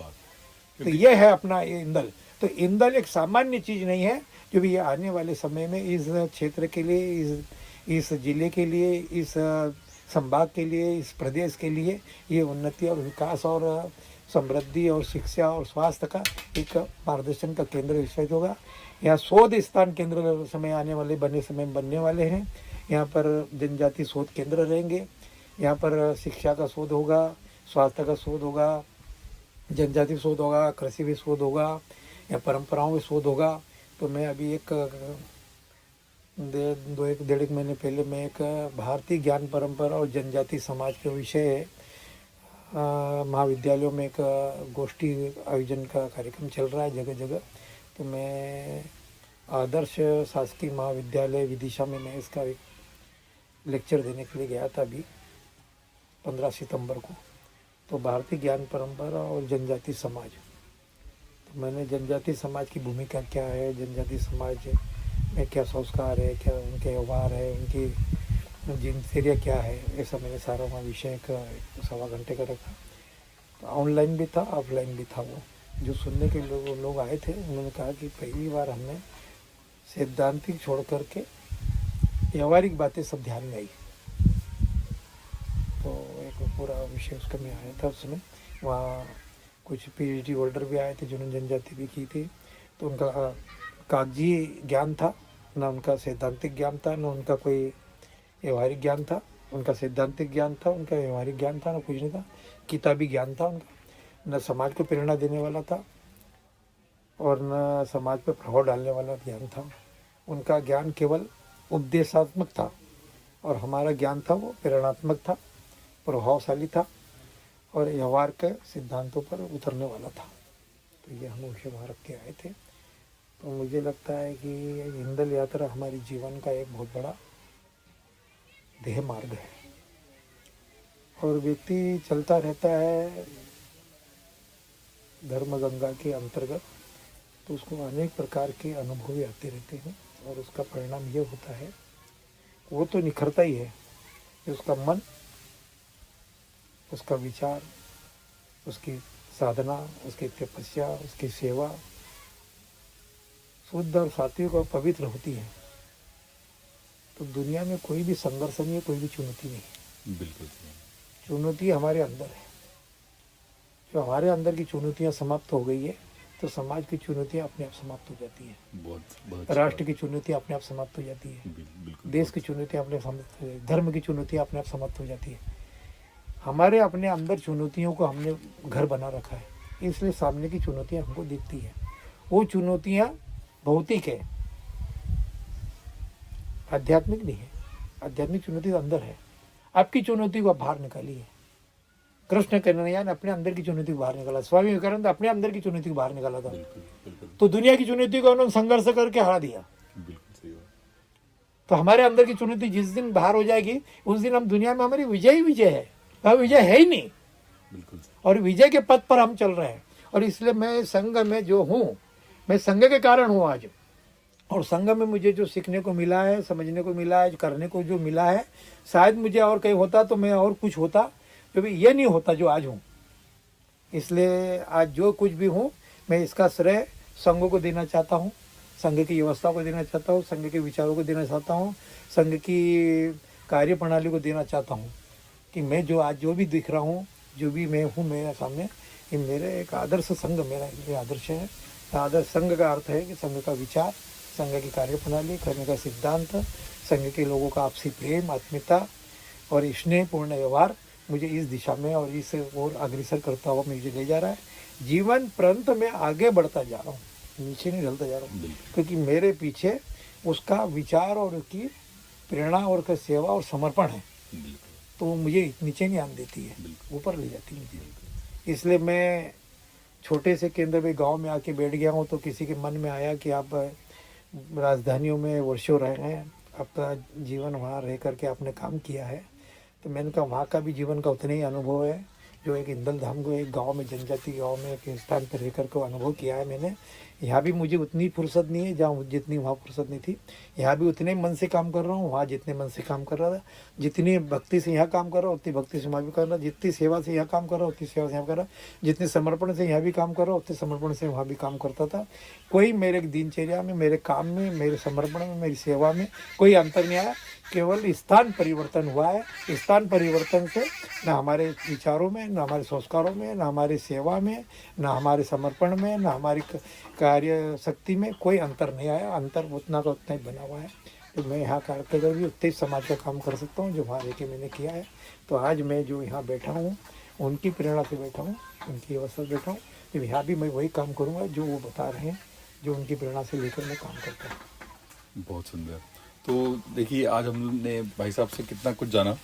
तो ये है अपना ये इंदल। तो इंदल एक सामान्य चीज नहीं है, जो भी ये आने वाले समय में इस क्षेत्र के लिए, इस जिले के लिए, इस संभाग के लिए, इस प्रदेश के लिए ये उन्नति और विकास और समृद्धि और शिक्षा और स्वास्थ्य का एक मार्गदर्शन का केंद्र विषय होगा। यहाँ शोध स्थान केंद्र समय आने वाले बनने वाले हैं। यहाँ पर जनजाति शोध केंद्र रहेंगे। यहाँ पर शिक्षा का शोध होगा, स्वास्थ्य का शोध होगा, जनजाति शोध होगा, कृषि भी शोध होगा, या परंपराओं में शोध होगा। तो मैं अभी एक डेढ़ एक महीने पहले मैं एक भारतीय ज्ञान परंपरा और जनजाति समाज के विषय महाविद्यालयों में एक गोष्ठी आयोजन का कार्यक्रम चल रहा है जगह जगह। तो मैं आदर्श शासकीय महाविद्यालय विदिशा में मैं इसका एक लेक्चर देने के लिए गया था अभी 15 सितंबर को। तो भारतीय ज्ञान परंपरा और जनजाति समाज, तो मैंने जनजाति समाज की भूमिका क्या है, जनजाति समाज में क्या संस्कार है, क्या उनके व्यवहार है, उनकी दिनचर्या क्या है, ऐसा मैंने सारा वहाँ विषय का 1.25 घंटे का रखा। तो ऑनलाइन भी था, ऑफलाइन भी था। वो जो सुनने के लोग आए थे, उन्होंने कहा कि पहली बार हमने सैद्धांतिक छोड़ करके व्यवहारिक बातें सब ध्यान में आई। तो एक पूरा विषय उसका में आया था उसमें। वहाँ कुछ PhD होल्डर भी आए थे जिन्होंने जनजाति भी की थी। तो उनका कागजी ज्ञान था, ना उनका सैद्धांतिक ज्ञान था, ना उनका कोई व्यवहारिक ज्ञान था। उनका सैद्धांतिक ज्ञान था, उनका व्यवहारिक ज्ञान था, ना कुछ नहीं था। किताबी ज्ञान था उनका, न समाज को प्रेरणा देने वाला था और न समाज पर प्रभाव डालने वाला ज्ञान था। उनका ज्ञान केवल उपदेशात्मक था और हमारा ज्ञान था वो प्रेरणात्मक था, प्रभावशाली था और व्यवहार के सिद्धांतों पर उतरने वाला था। तो ये हम विषय वहाँ रख के आए थे। तो मुझे लगता है कि हिंदल यात्रा हमारे जीवन का एक बहुत बड़ा देह मार्ग है और व्यक्ति चलता रहता है धर्म गंगा के अंतर्गत, तो उसको अनेक प्रकार के अनुभव भी आते रहते हैं और उसका परिणाम ये होता है, वो तो निखरता ही है कि उसका मन, उसका विचार, उसकी साधना, उसकी तपस्या, उसकी सेवा शुद्ध और सात्विक और पवित्र होती है। तो दुनिया में कोई भी संघर्ष नहीं है, कोई भी चुनौती नहीं है। बिल्कुल। चुनौती हमारे अंदर है। जो हमारे अंदर की चुनौतियां समाप्त हो गई है तो समाज की चुनौतियां अपने आप समाप्त हो जाती है। बहुत राष्ट्र की चुनौतियां अपने आप समाप्त हो जाती है। बिल्कुल। देश की चुनौतियां अपने आप समाप्त हो जाती है। धर्म की चुनौतियां अपने आप समाप्त हो जाती है। हमारे अपने अंदर चुनौतियों को हमने घर बना रखा है, इसलिए सामने की चुनौतियां हमको दिखती है। वो चुनौतियां भौतिक है, आध्यात्मिक नहीं है। आध्यात्मिक चुनौती तो अंदर है। आपकी चुनौती को आप बाहर निकालिए। कृष्ण कन्हैया ने अपने अंदर की चुनौती को बाहर निकाला। स्वामी विवेकानंद अपने अंदर की चुनौती को बाहर निकाला था। तो दुनिया की चुनौती को उन्होंने संघर्ष करके हरा दिया। तो हमारे अंदर की चुनौती जिस दिन बाहर हो जाएगी उस दिन हम दुनिया में हमारी विजय ही विजय है। वह विजय है ही नहीं। और विजय के पथ पर हम चल रहे हैं। और इसलिए मैं संघ में जो हूँ, मैं संघ के कारण हूँ आज। और संघ में मुझे जो सीखने को मिला है, समझने को मिला है, करने को जो मिला है, शायद मुझे और कहीं होता तो मैं और कुछ होता, जो भी ये नहीं होता जो आज हूँ। इसलिए आज जो कुछ भी हूँ मैं इसका श्रेय संघ को देना चाहता हूँ, संघ की व्यवस्था को देना चाहता हूँ, संघ के विचारों को देना चाहता हूँ, संघ की कार्य प्रणाली को देना चाहता हूँ। कि मैं जो आज जो भी दिख रहा हूँ, जो भी मैं हूँ मेरे सामने, ये मेरे एक आदर्श संघ मेरा ये आदर्श है। आदर्श संघ का अर्थ है कि संघ का विचार, संघ की कार्य प्रणाली, करने का सिद्धांत, संघ के लोगों का आपसी प्रेम, आत्मीयता और स्नेहपूर्ण व्यवहार मुझे इस दिशा में और इस ओर अग्रसर करता हुआ मुझे ले जा रहा है। जीवन पर्यंत मैं आगे बढ़ता जा रहा हूँ, नीचे नहीं ढलता जा रहा हूँ, क्योंकि मेरे पीछे उसका विचार और उसकी प्रेरणा और उसका सेवा और समर्पण है। तो वो मुझे नीचे नहीं आने देती है, ऊपर ले जाती है मुझे। इसलिए मैं छोटे से केंद्र में गांव में आके बैठ गया हूँ। तो किसी के मन में आया कि आप राजधानियों में वर्षों रहे हैं, अपना जीवन वहाँ रह करके आपने काम किया है। तो मैंने कहा वहाँ का भी जीवन का उतना ही अनुभव है जो एक इंदल धाम को एक गांव में, जनजाति गांव में एक स्थान पर रह कर के अनुभव किया है मैंने। यहाँ भी मुझे उतनी फुर्सत नहीं है जहाँ जितनी वहाँ फुर्सत नहीं थी। यहाँ भी उतने मन से काम कर रहा हूँ, वहाँ जितने मन से काम कर रहा था। जितनी भक्ति से यहाँ काम कर रहा हूँ उतनी भक्ति से वहाँ भी कर रहा, जितनी सेवा से यहाँ काम कर रहा हूँ उतनी सेवा से यहाँ कर रहा, जितने समर्पण से यहाँ भी काम कर रहा हूँ उतने समर्पण से वहाँ भी काम करता था। कोई मेरे दिनचर्या में, मेरे काम में, मेरे समर्पण में, मेरी सेवा में कोई अंतर नहीं आया। केवल स्थान परिवर्तन हुआ है। स्थान परिवर्तन से न हमारे विचारों में, न हमारे संस्कारों में, न हमारी सेवा में, न हमारे समर्पण में, न हमारी कार्य शक्ति में कोई अंतर नहीं आया। अंतर उतना का उतना ही बना हुआ है। तो मैं यहाँ कार्य कर भी उतने समाज का काम कर सकता हूँ जो वहाँ रह के मैंने किया है। तो आज मैं जो यहाँ बैठा हूँ उनकी प्रेरणा से बैठा हूँ, उनकी अवस्था से बैठा हूँ। तो यहाँ भी मैं वही काम करूँगा जो वो बता रहे हैं, जो उनकी प्रेरणा से लेकर मैं काम करता हूँ। बहुत सुंदर। तो देखिए, आज हमने भाई साहब से कितना कुछ जाना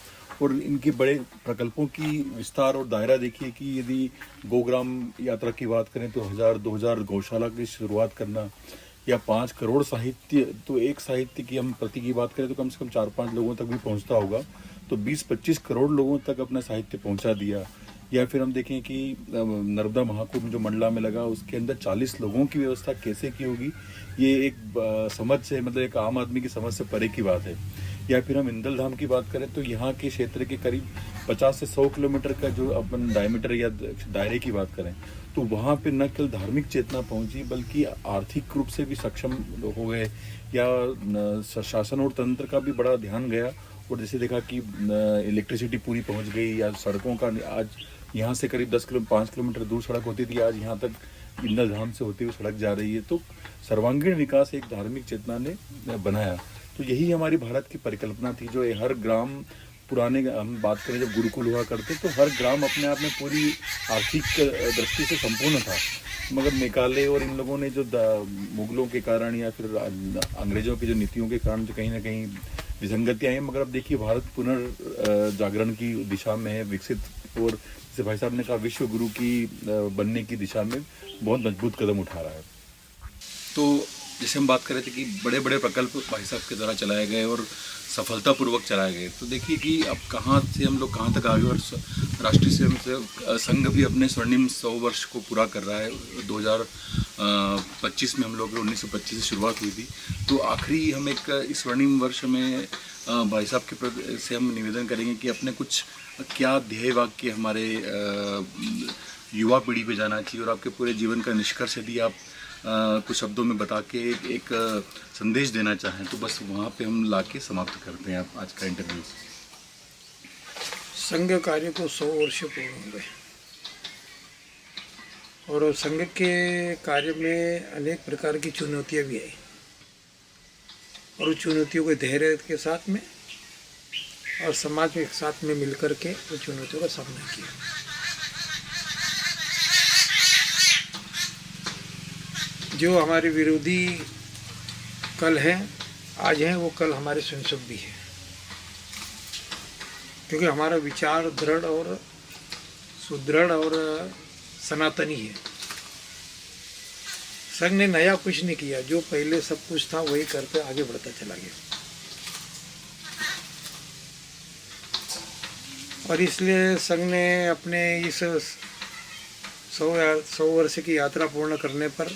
और इनके बड़े प्रकल्पों की विस्तार और दायरा देखिए कि यदि गोग्राम यात्रा की बात करें तो 1000-2000 गौशाला की शुरुआत करना, या 5 करोड़ साहित्य, तो एक साहित्य की हम प्रति की बात करें तो कम से कम 4-5 लोगों तक भी पहुंचता होगा, तो 20-25 करोड़ लोगों तक अपना साहित्य पहुंचा दिया। या फिर हम देखें कि नर्मदा महाकुंभ जो मंडला में लगा उसके अंदर 40 लोगों की व्यवस्था कैसे की होगी, ये एक समझ से, मतलब एक आम आदमी की समझ से परे की बात है। या फिर हम इंदल धाम की बात करें तो यहाँ के क्षेत्र के करीब 50 से 100 किलोमीटर का जो अपन डायमीटर या दायरे की बात करें तो वहाँ पे न केवल धार्मिक चेतना पहुंची बल्कि आर्थिक रूप से भी सक्षम हो गए, या शासन और तंत्र का भी बड़ा ध्यान गया। और जैसे देखा कि इलेक्ट्रिसिटी पूरी पहुंच गई, या सड़कों का आज यहाँ से करीब 5 किलोमीटर दूर सड़क होती थी, आज यहाँ तक इंदल धाम से होती हुई सड़क जा रही है। तो सर्वांगीण विकास एक धार्मिक चेतना ने बनाया। तो यही हमारी भारत की परिकल्पना थी, जो हर ग्राम, पुराने हम बात करें जब गुरुकुल हुआ करते तो हर ग्राम अपने आप में पूरी आर्थिक दृष्टि से संपूर्ण था। मगर मेकाले और इन लोगों ने जो मुगलों के कारण या फिर अंग्रेजों की जो नीतियों के कारण जो कहीं ना कहीं विसंगतियाँ हैं, मगर अब देखिए भारत पुनर्जागरण की दिशा में है, विकसित, और जैसे भाई साहब ने कहा विश्व गुरु की बनने की दिशा में बहुत मजबूत कदम उठा रहा है। तो जैसे हम बात कर रहे थे कि बड़े बड़े प्रकल्प भाई साहब के द्वारा चलाए गए और सफलतापूर्वक चलाए गए, तो देखिए कि अब कहाँ से हम लोग कहाँ तक आगे, और राष्ट्रीय स्वयंसेवक संघ भी अपने स्वर्णिम 100 वर्ष को पूरा कर रहा है। 2025 में हम लोग 1925 से शुरुआत हुई थी, तो आखिरी हम एक इस स्वर्णिम वर्ष में भाई साहब के से हम निवेदन करेंगे कि अपने कुछ क्या ध्येय वाक्य हमारे युवा पीढ़ी पे जाना चाहिए, और आपके पूरे जीवन का निष्कर्ष यदि आप कुछ शब्दों में बता के एक संदेश देना चाहें तो बस वहाँ पे हम लाके समाप्त करते हैं आप आज का इंटरव्यू। संघ कार्य को 100 वर्ष पूर्ण हो गए और संघ के कार्य में अनेक प्रकार की चुनौतियां भी आई, और उन चुनौतियों को धैर्य के साथ में और समाज में एक साथ में मिलकर के उन चुनौतियों का सामना किया। जो हमारे विरोधी कल हैं, आज हैं, वो कल हमारे संसद भी है, क्योंकि हमारा विचार दृढ़ और सुदृढ़ और सनातनी है। संघ ने नया कुछ नहीं किया, जो पहले सब कुछ था वही करते आगे बढ़ता चला गया। और इसलिए संघ ने अपने इस 100 वर्ष की यात्रा पूर्ण करने पर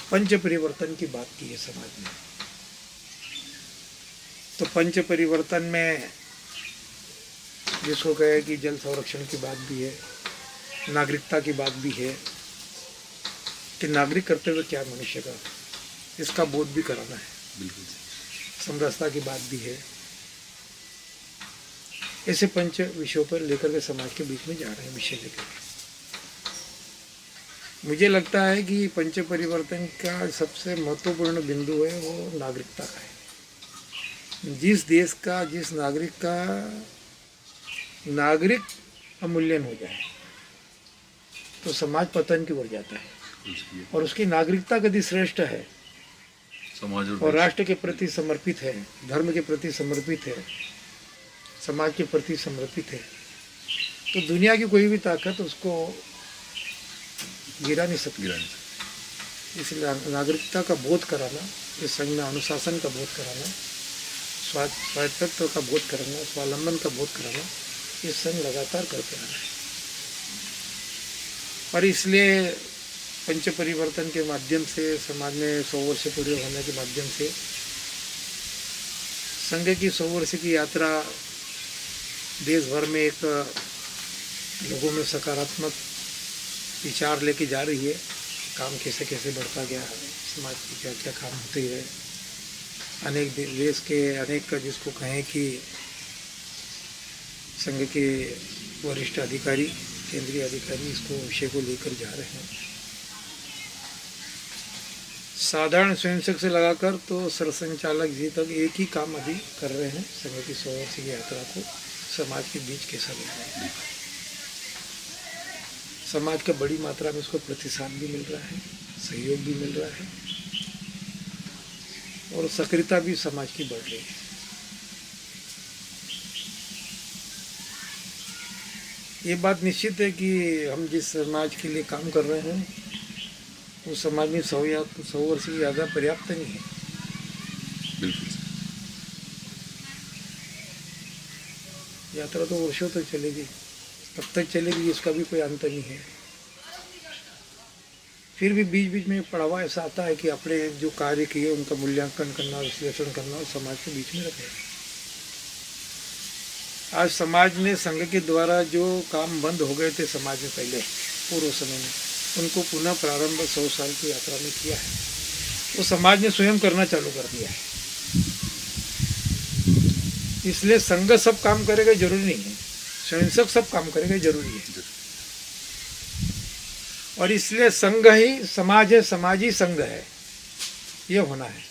पंच परिवर्तन की बात की है समाज में। तो पंच परिवर्तन में जिसको कहे कि जल संरक्षण की बात भी है, नागरिकता की बात भी है कि नागरिक करते हुए क्या मनुष्य का, इसका बोध भी कराना है। बिल्कुल। समरसता की बात भी है। ऐसे पंच विषयों पर लेकर के समाज के बीच में जा रहे हैं विषय लेकर। मुझे लगता है कि पंच परिवर्तन का सबसे महत्वपूर्ण बिंदु है वो नागरिकता का है। जिस देश का, जिस नागरिक का नागरिक अमूल्यन हो जाए तो समाज पतन की ओर जाता है, और उसकी नागरिकता कभी श्रेष्ठ है समाज और राष्ट्र के प्रति समर्पित है, धर्म के प्रति समर्पित है, समाज के प्रति समर्पित है, तो दुनिया की कोई भी ताकत उसको गिरा नहीं सकती। इसलिए नागरिकता का बोध कराना, इस संघ में अनुशासन का बोध कराना, स्वायत्तत्व का बोध कराना, स्वावलंबन का बोध कराना, ये संघ लगातार करते आ रहा है। और इसलिए पंच परिवर्तन के माध्यम से समाज में 100 वर्ष पूरे होने के माध्यम से संघ की 100 वर्ष की यात्रा देश भर में एक लोगों में सकारात्मक विचार लेके जा रही है। काम कैसे कैसे बढ़ता गया, समाज की क्या क्या काम होते गए, अनेक देश के अनेक जिसको कहें कि संघ के वरिष्ठ अधिकारी, केंद्रीय अधिकारी इसको विषय को लेकर जा रहे हैं। साधारण स्वयंसेवक से लगाकर तो सरसंचालक जी तक एक ही काम अभी कर रहे हैं, संघ की 100 वर्ष की यात्रा को समाज के बीच कैसा ले जाए। समाज का बड़ी मात्रा में उसको प्रतिसाद भी मिल रहा है, सहयोग भी मिल रहा है और सक्रियता भी समाज की बढ़ रही है। ये बात निश्चित है कि हम जिस समाज के लिए काम कर रहे हैं उस समाज में 100 वर्ष की ज़्यादा पर्याप्त नहीं है। बिल्कुल। यात्रा तो वर्षों तक चलेगी, कब तक चलेगी इसका भी कोई अंत नहीं है। फिर भी बीच बीच में पड़ावा ऐसा आता है कि अपने जो कार्य किए उनका मूल्यांकन करना, विश्लेषण करना और समाज के बीच में रखे। आज समाज ने संघ के द्वारा जो काम बंद हो गए थे समाज में पहले पूर्व समय में, उनको पुनः प्रारंभ 100 साल की यात्रा में किया है। वो समाज ने स्वयं करना चालू कर दिया है। इसलिए संघ सब काम करेगा जरूरी नहीं है, स्वयंसेवक सब काम करेगा जरूरी है। और इसलिए संघ ही समाज है, समाज ही संघ है, ये होना है।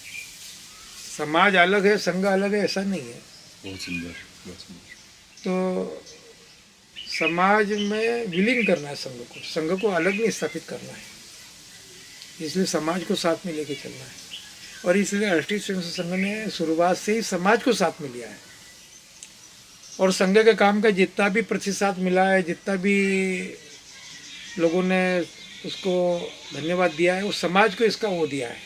समाज अलग है, संघ अलग है, ऐसा नहीं है। बहुत सुंदर, बहुत सुंदर। तो समाज में विलीन करना है संघ को, संघ को अलग नहीं स्थापित करना है। इसलिए समाज को साथ में लेके चलना है। और इसलिए राष्ट्रीय स्वयंसेवक संघ ने शुरुआत से ही समाज को साथ में लिया है। और संघ के काम का जितना भी प्रतिसाद मिला है, जितना भी लोगों ने उसको धन्यवाद दिया है, उस समाज को इसका वो दिया है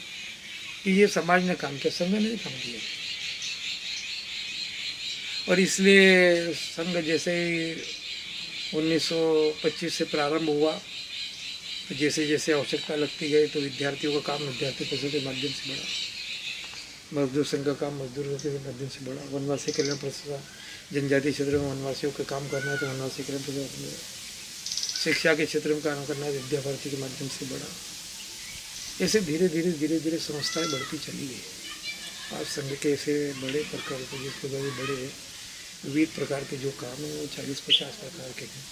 कि ये समाज ने काम किया, संघ ने काम किया। और इसलिए संघ जैसे ही 1925 से प्रारंभ हुआ, तो जैसे जैसे आवश्यकता लगती गई तो विद्यार्थियों का काम विद्यार्थी परिषद के माध्यम से बढ़ा, मजदूर संघ का काम मजदूरों के माध्यम से बढ़ा, वनवासी कल्याण परिषद जनजातीय क्षेत्र में वनवासियों का काम करना है तो वनवासी कल्याण परिषद, शिक्षा के क्षेत्र में काम करना है विद्या भारती के माध्यम से बढ़ा। ऐसे धीरे धीरे संस्थाएं बढ़ती चली गई। आज संघ के ऐसे बड़े प्रकार के, जिसके बड़े विविध प्रकार के जो काम हैं वो 40-50 प्रकार के हैं।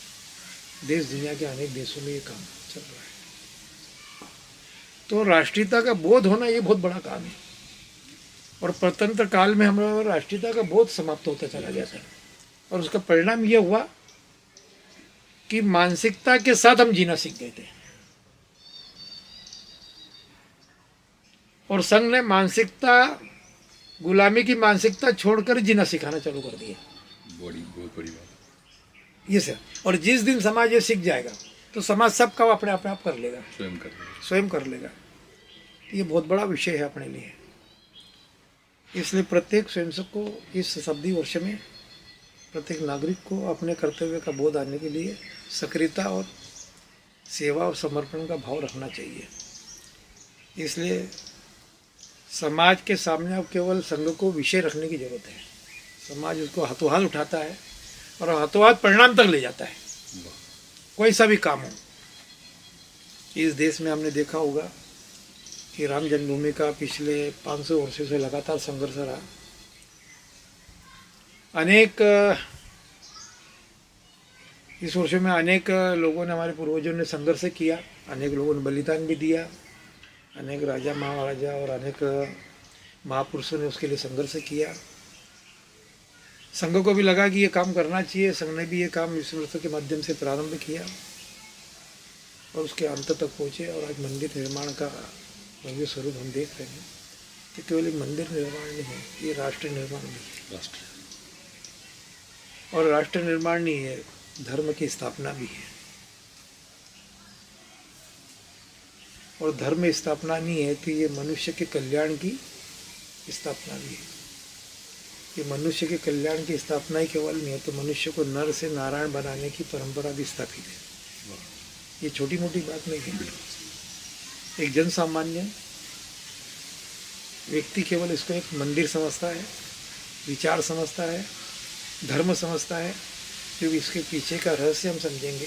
देश दुनिया के अनेक देशों में ये काम चल रहा है। तो राष्ट्रीयता का बोध होना ये बहुत बड़ा काम है। और प्रतंत्र काल में हमारा राष्ट्रीयता का बोध समाप्त होता चला गया था। और उसका परिणाम ये हुआ कि मानसिकता के साथ हम जीना सीख गए थे। और संघ ने मानसिकता, गुलामी की मानसिकता छोड़कर जीना सिखाना चालू कर दिया। बहुत बड़ी बात। ये सर। और जिस दिन समाज ये सीख जाएगा तो समाज सब काम अपने आप कर लेगा, स्वयं कर लेगा। ये बहुत बड़ा विषय है अपने लिए। इसलिए प्रत्येक स्वयंसेवक को इस शताब्दी वर्ष में, प्रत्येक नागरिक को अपने कर्तव्य का बोध आने के लिए सक्रियता और सेवा और समर्पण का भाव रखना चाहिए। इसलिए समाज के सामने अब केवल संघ को विषय रखने की जरूरत है। समाज उसको हाथों हाथ उठाता है और हाथों हाथ परिणाम तक ले जाता है, कोई सा भी काम हो। इस देश में हमने देखा होगा कि राम जन्मभूमि का पिछले 500 वर्षों से लगातार संघर्ष रहा। इस वर्षों में अनेक लोगों ने, हमारे पूर्वजों ने संघर्ष किया, अनेक लोगों ने बलिदान भी दिया, अनेक राजा महाराजा और अनेक महापुरुषों ने उसके लिए संघर्ष किया। संघ को भी लगा कि ये काम करना चाहिए। संघ ने भी ये काम विश्व के माध्यम से प्रारंभ किया और उसके अंत तक पहुँचे। और आज मंदिर निर्माण का भव्य स्वरूप हम देख रहे हैं। ये केवल एक मंदिर निर्माण नहीं है, ये राष्ट्र निर्माण भी है। और राष्ट्र निर्माण नहीं है, धर्म की स्थापना भी है। और धर्म स्थापना नहीं है तो ये मनुष्य के कल्याण की स्थापना भी है। ये मनुष्य के कल्याण की स्थापना ही केवल नहीं है, तो मनुष्य को नर से नारायण बनाने की परंपरा भी स्थापित है। ये छोटी मोटी बात नहीं है। एक जन सामान्य व्यक्ति केवल इसको एक मंदिर समझता है, विचार समझता है, धर्म समझता है। जब इसके पीछे का रहस्य हम समझेंगे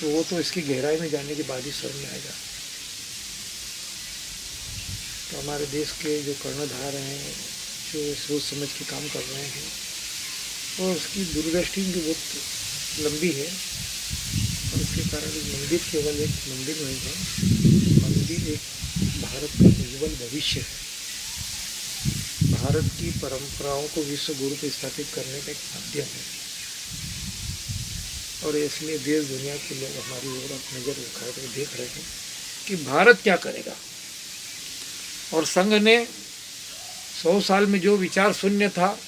तो वो तो इसकी गहराई में जाने के बाद ही समझ में आएगा। तो हमारे देश के जो कर्णधार हैं, जो सोच समझ के काम कर रहे हैं, और उसकी दूरदृष्टि उनकी बहुत लंबी है। और इसके कारण मंदिर केवल एक मंदिर नहीं है, मंदिर एक भारत का उज्ज्वल भविष्य है। भारत की परंपराओं को विश्व गुरु पे स्थापित करने का एक माध्यम है। और इसलिए देश दुनिया के लोग हमारी ओर नजर उठा कर देख रहे हैं कि भारत क्या करेगा। और संघ ने 100 साल में जो विचार शून्य था,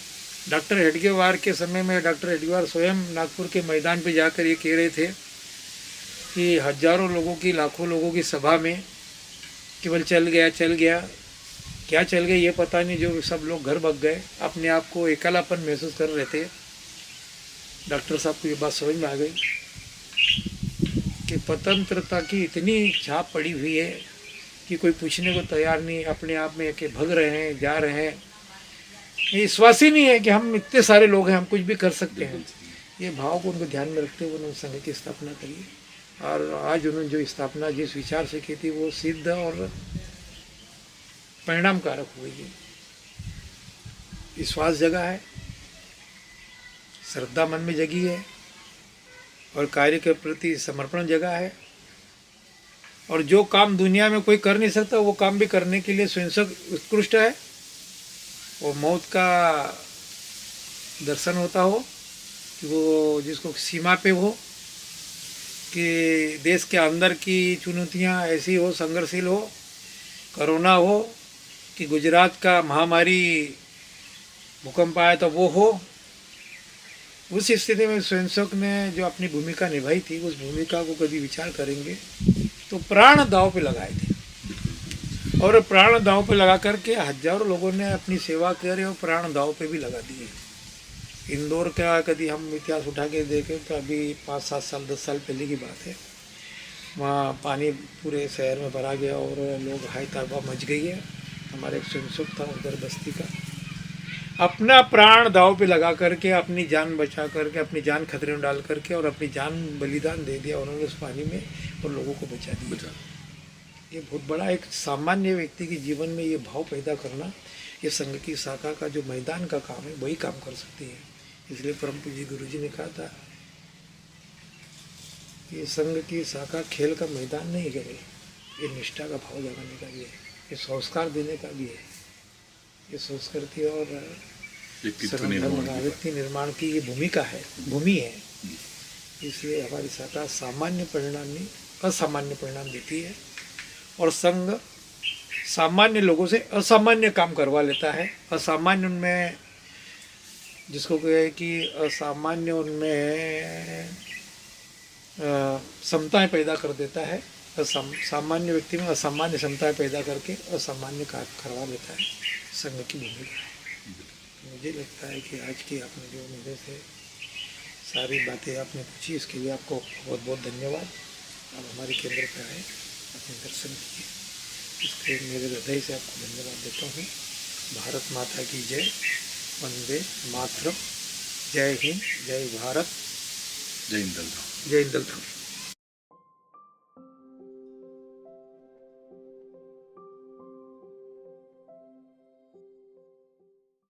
डॉक्टर हेडगेवार के समय में डॉक्टर हेडगेवार स्वयं नागपुर के मैदान पे जाकर ये कह रहे थे कि हजारों लोगों की, लाखों लोगों की सभा में केवल चल गया, क्या चल गया ये पता नहीं, जो सब लोग घर भाग गए, अपने आप को अकेलापन महसूस कर रहे थे। डॉक्टर साहब को ये बात समझ में आ गई कि स्वतंत्रता की इतनी छाप पड़ी हुई है कि कोई पूछने को तैयार नहीं, अपने आप में कि भग रहे हैं, जा रहे हैं, ये विश्वास ही नहीं है कि हम इतने सारे लोग हैं, हम कुछ भी कर सकते हैं। ये भाव को उनको ध्यान में रखते हुए उन्होंने संघ की स्थापना करी। और आज उन्होंने जो स्थापना जिस विचार से की थी वो सिद्ध और परिणामकारक हुई है। विश्वास जगा है, श्रद्धा मन में जगी है, और कार्य के प्रति समर्पण जगा है। और जो काम दुनिया में कोई कर नहीं सकता वो काम भी करने के लिए स्वयं उत्कृष्ट है। वो मौत का दर्शन होता हो कि वो जिसको सीमा पे हो, कि देश के अंदर की चुनौतियां ऐसी हो, संघर्षशील हो, कोरोना हो, कि गुजरात का महामारी भूकंप आया तो वो हो। उस स्थिति में स्वयंसेवक ने जो अपनी भूमिका निभाई थी, उस भूमिका को कभी विचार करेंगे तो प्राण दांव पे लगाए थे। और प्राण दांव पे लगा करके हजारों लोगों ने अपनी सेवा करी और प्राण दांव पे भी लगा दिए। इंदौर का कभी हम इतिहास उठा के देखें तो अभी 5-7 साल 10 साल पहले की बात है, वहाँ पानी पूरे शहर में भरा गया और लोग हाय तबाह मच गई है। हमारे एक स्वयंसेवक था उधर बस्ती का, अपना प्राण दांव पे लगा करके, अपनी जान बचा करके, अपनी जान खतरे में डाल करके और अपनी जान बलिदान दे दिया उन्होंने उस पानी में, और लोगों को बचा दिया। ये बहुत बड़ा एक सामान्य व्यक्ति के जीवन में ये भाव पैदा करना, ये संघ की शाखा का जो मैदान का काम है वही काम कर सकती है। इसलिए परम पूज्य गुरु जी ने कहा था ये संघ की शाखा खेल का मैदान नहीं करे, ये निष्ठा का भाव जगाने का भी है, ये संस्कार देने का भी है, ये संस्कृति और व्यक्ति निर्माण की ये भूमि है। इसलिए हमारी शाखा सामान्य परिणाम नहीं असामान्य परिणाम देती है। और संघ सामान्य लोगों से असामान्य काम करवा लेता है। असामान्य उनमें जिसको कहे कि असामान्य उनमें क्षमताएं पैदा कर देता है। सामान्य व्यक्ति में असामान्य क्षमताएं पैदा करके असामान्य कार्य करवा लेता है। संघ की भूमिका है। मुझे लगता है कि आज की आपने जो मेरे से सारी बातें आपने पूछी, इसके लिए आपको बहुत बहुत धन्यवाद। आप हमारे केंद्र पर आए, अपने दर्शन किए, इसके मेरे हृदय से आपको धन्यवाद देता हूँ। भारत माता की जय, वंदे मातरम, जय हिंद, जय भारत, जय हिंद। जय हिंद।